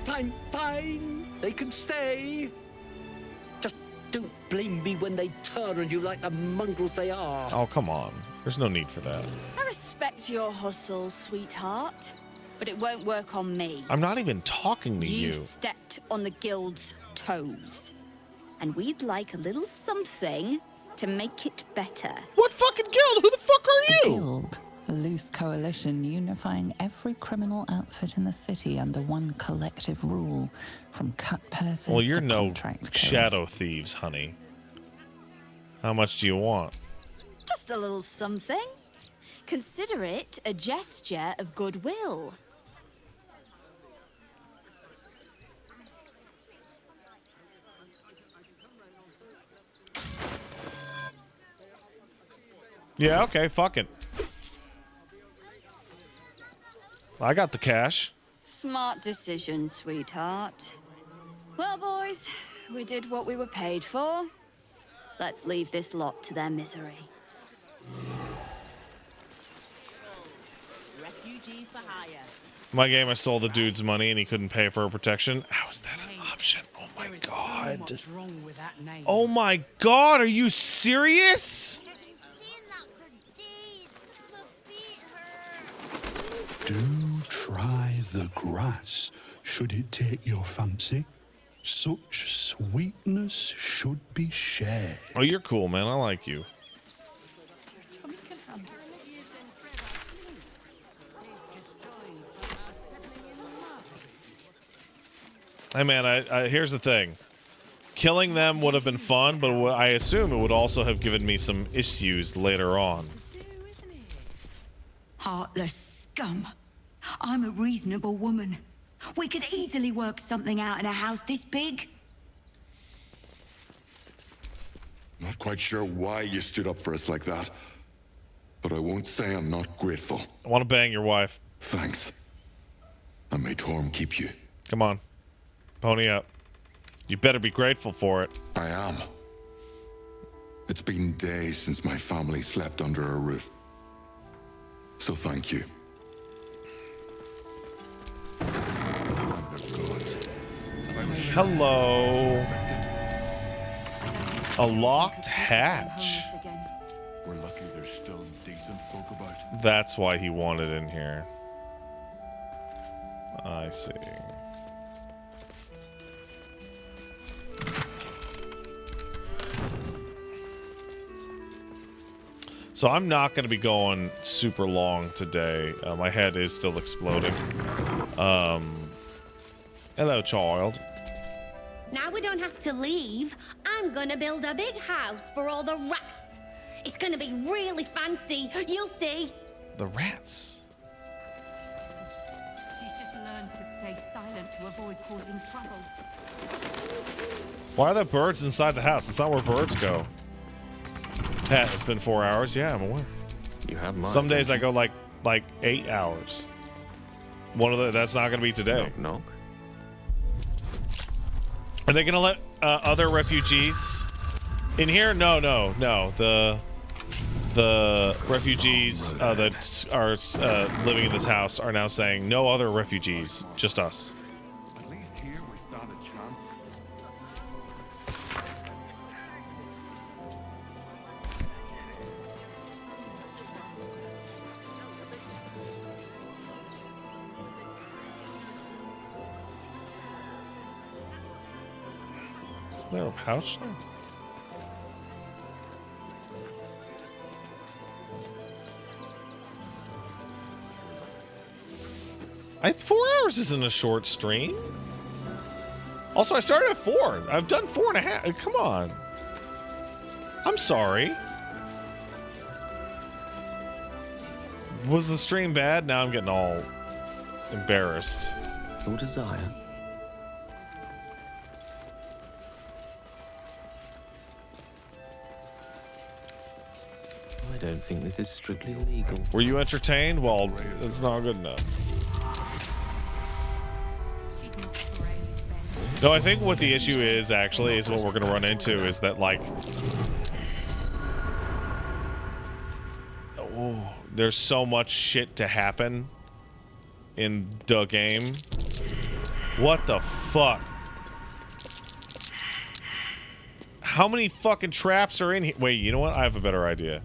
Speaker 19: Fine. They can stay. Just don't blame me when they turn on you like the mongrels they are.
Speaker 1: Oh, come on. There's no need for that.
Speaker 18: I respect your hustle, sweetheart, but it won't work on me.
Speaker 1: I'm not even talking to you.
Speaker 18: You stepped on the guild's toes, and we'd like a little something to make it better.
Speaker 1: What fucking guild? Who the fuck are you?
Speaker 3: Guild, a loose coalition unifying every criminal outfit in the city under one collective rule, from cut purses
Speaker 1: Well, you're
Speaker 3: to
Speaker 1: no
Speaker 3: contract killers.
Speaker 1: shadow thieves, honey. How much do you want?
Speaker 18: Just a little something. Consider it a gesture of goodwill.
Speaker 1: Yeah, okay, fuck it. I got the cash.
Speaker 18: Smart decision, sweetheart. Well, boys, we did what we were paid for. Let's leave this lot to their misery.
Speaker 6: Refugees for hire.
Speaker 1: My game, I stole the dude's money and he couldn't pay for her protection. How is that an option? Oh my god.
Speaker 8: What's wrong with that name?
Speaker 1: Oh my god, are you serious?
Speaker 7: Do try the grass, should it take your fancy. Such sweetness should be shared.
Speaker 1: Oh, you're cool, man. I like you. Hey, man, I here's the thing. Killing them would have been fun, but I assume it would also have given me some issues later on.
Speaker 4: Heartless scum. I'm a reasonable woman. We could easily work something out in a house this big.
Speaker 10: Not quite sure why you stood up for us like that, but I won't say I'm not grateful.
Speaker 1: I want to bang your wife.
Speaker 10: Thanks. And may Torm keep you.
Speaker 1: Come on. Pony up. You better be grateful for it.
Speaker 10: I am. It's been days since my family slept under a roof. So thank you.
Speaker 1: Hello. A locked hatch.
Speaker 10: We're lucky there's still decent folk about.
Speaker 1: That's why he wanted in here. I see. So I'm not going to be going super long today. My head is still exploding. Hello, child.
Speaker 6: Now we don't have to leave. I'm gonna build a big house for all the rats. It's gonna be really fancy. You'll see.
Speaker 1: The rats.
Speaker 8: She's just learned to stay silent to avoid causing trouble.
Speaker 1: Why are there birds inside the house? It's not where birds go. Pat, it's been 4 hours. Yeah, I'm aware.
Speaker 14: You have mine.
Speaker 1: Some days I go like 8 hours. That's not gonna be today.
Speaker 14: Knock.
Speaker 1: Are they gonna let other refugees in here? No. The refugees that are living in this house are now saying no other refugees, just us.
Speaker 10: At least here we stand a chance.
Speaker 1: Is there a pouch there? I 4 hours isn't a short stream. Also, I started at 4. I've done 4.5. Come on. I'm sorry. Was the stream bad? Now I'm getting all embarrassed.
Speaker 14: Your desire. I don't think this is strictly legal.
Speaker 1: Were you entertained? Well, it's not good enough. No, I think what the issue is, actually, is what we're going to run into is that, like... Oh, there's so much shit to happen in the game. What the fuck? How many fucking traps are in here? Wait, you know what? I have a better idea.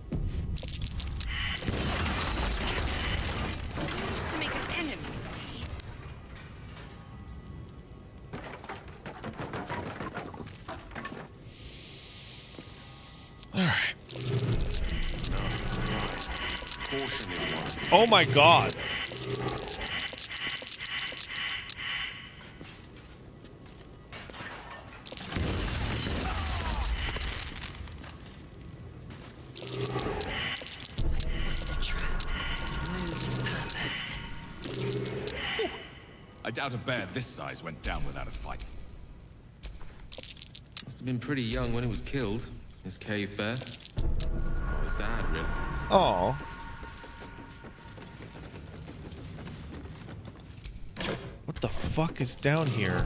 Speaker 1: Oh my god.
Speaker 12: I doubt a bear this size went down without a fight.
Speaker 17: Must have been pretty young when it was killed, this cave bear. Sad, really.
Speaker 1: Oh. What the fuck is down here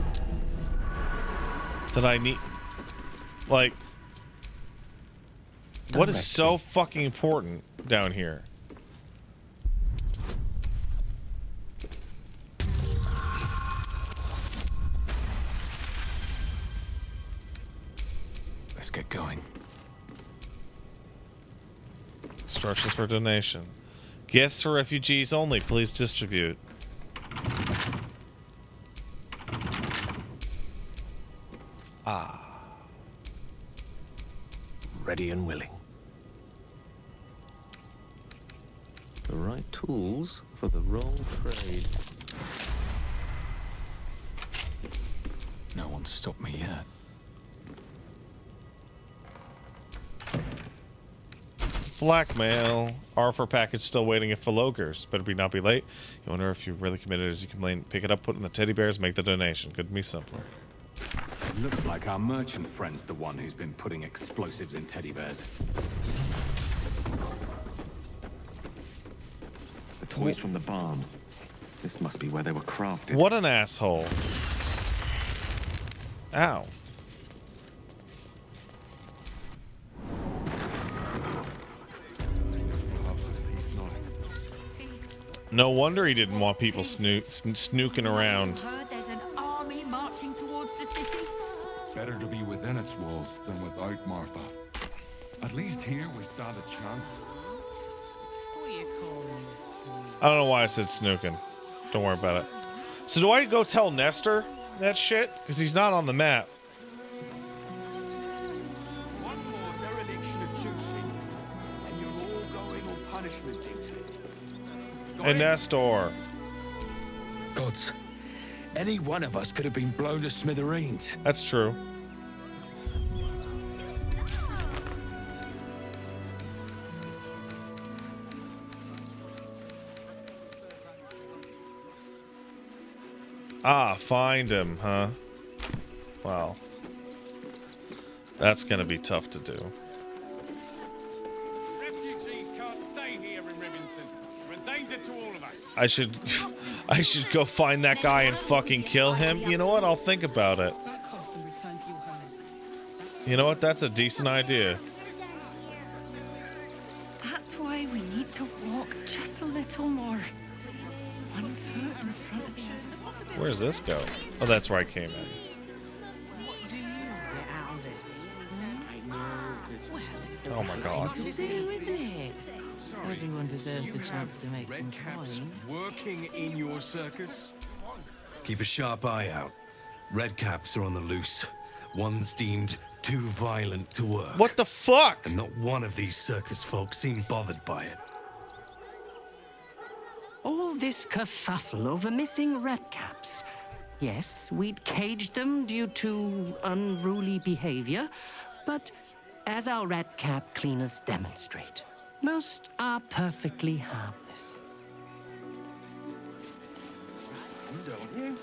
Speaker 1: that I need? Like, what is so fucking important down here?
Speaker 12: Let's get going.
Speaker 1: Instructions for donation. Gifts for refugees only. Please distribute. Ah.
Speaker 14: Ready and willing. The right tools for the wrong trade.
Speaker 12: No one's stopped me yet.
Speaker 1: Blackmail. Arthur package still waiting for Logers. Better not be late. You wonder if you're really committed as you complain. Pick it up, put it in the teddy bears, make the donation. Couldn't be simpler.
Speaker 12: It looks like our merchant friend's the one who's been putting explosives in teddy bears.
Speaker 14: The toys from the barn. This must be where they were crafted.
Speaker 1: What an asshole. Ow. No wonder he didn't want people snooking around.
Speaker 9: Heard there's an army marching towards the city?
Speaker 10: Better to be within its walls than without, Martha. At least here we stand a chance.
Speaker 1: I don't know why I said snooking. Don't worry about it. So do I go tell Nestor that shit? Because he's not on the map.
Speaker 11: One more dereliction of Chusing, and you're all going on punishment.
Speaker 1: Hey, Nestor.
Speaker 11: Gods, any one of us could have been blown to smithereens.
Speaker 1: That's true. Ah, find him, huh? Well, that's gonna be tough to do.
Speaker 17: Refugees can't stay here in Remington. We're a danger to all of us.
Speaker 1: I should go find that guy and fucking kill him. You know what? I'll think about it. You know what? That's a decent idea.
Speaker 20: That's why we need to walk just a little more. One foot in front of the other.
Speaker 1: Where does this go? Oh, that's where I came in.
Speaker 20: What do you get out of this? Well, it's the
Speaker 1: Oh my God.
Speaker 20: thing to do, isn't it? Everyone deserves the chance to make some coin.
Speaker 11: Working in your circus?
Speaker 21: Keep a sharp eye out. Red caps are on the loose. One's deemed too violent to work.
Speaker 1: What the fuck?
Speaker 21: And not one of these circus folk seemed bothered by it.
Speaker 19: All this kerfuffle over missing redcaps. Yes, we'd caged them due to unruly behavior, but as our redcap cleaners demonstrate, most are perfectly harmless.
Speaker 11: Don't you?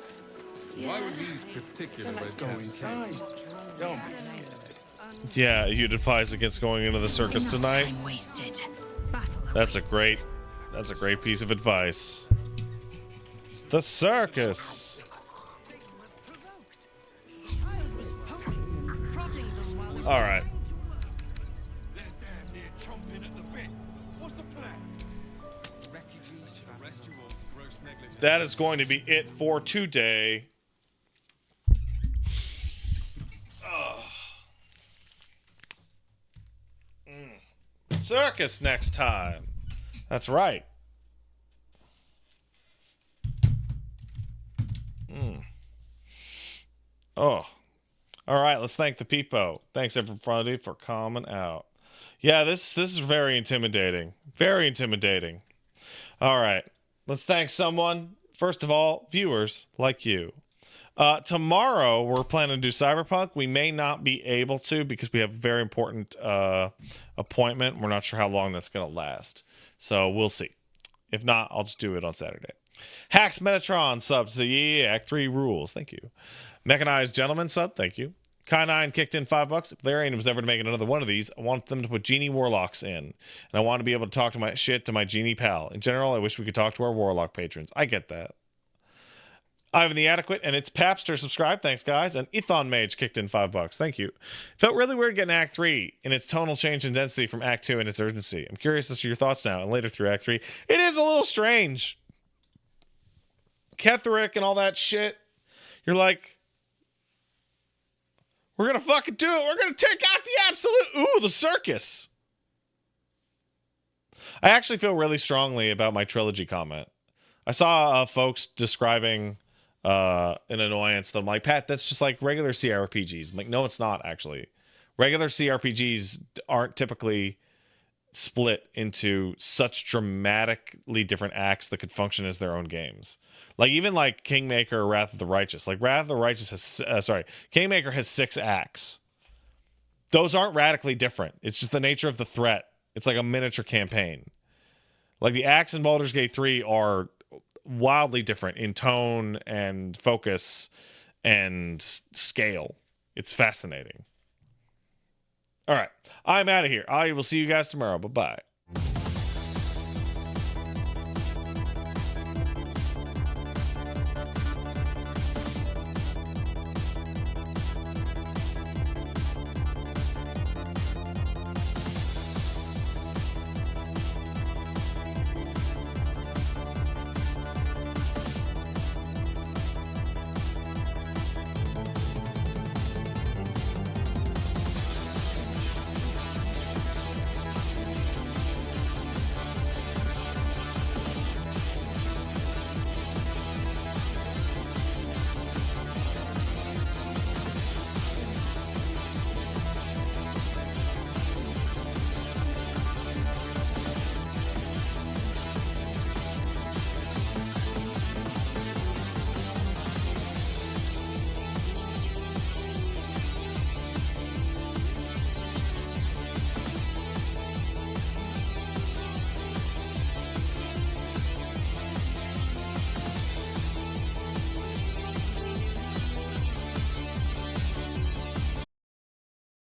Speaker 12: Why were these particular
Speaker 11: Let's go inside. Don't be scared.
Speaker 1: Yeah, you'd advise against going into the circus tonight.
Speaker 8: Time wasted.
Speaker 1: That's a great piece of advice. The circus. All right. That is going to be it for today. Circus next time. That's right. Oh. All right, let's thank the peepo. Thanks everybody for coming out. Yeah, this is very intimidating. Very intimidating. All right. Let's thank someone. First of all, viewers like you. Tomorrow, we're planning to do Cyberpunk. We may not be able to because we have a very important appointment. We're not sure how long that's going to last. So we'll see. If not, I'll just do it on Saturday. Hacks Metatron subs. Yeah, Act 3 rules. Thank you. Mechanized Gentleman sub. Thank you. Kai9 kicked in $5. If Larian was ever to make another one of these, I want them to put genie warlocks in. And I want to be able to talk to my genie pal. In general, I wish we could talk to our warlock patrons. I get that. Ivan the Adequate and it's Papster subscribed. Thanks, guys. And Ethon Mage kicked in $5. Thank you. Felt really weird getting Act 3 in its tonal change in density from Act 2 and its urgency. I'm curious as to your thoughts now and later through Act 3. It is a little strange. Ketherick and all that shit. You're like, we're going to fucking do it. We're going to take out the absolute. Ooh, the circus. I actually feel really strongly about my trilogy comment. I saw folks describing an annoyance that I'm like, Pat, that's just like regular CRPGs. I'm like, no, it's not actually. Regular CRPGs aren't typically split into such dramatically different acts that could function as their own games. Like even like Kingmaker or Wrath of the Righteous. Like Wrath of the Righteous has, Kingmaker has 6 acts. Those aren't radically different. It's just the nature of the threat. It's like a miniature campaign. Like the acts in Baldur's Gate 3 are wildly different in tone and focus and scale. It's fascinating. All right. I'm out of here. I will see you guys tomorrow. Bye-bye.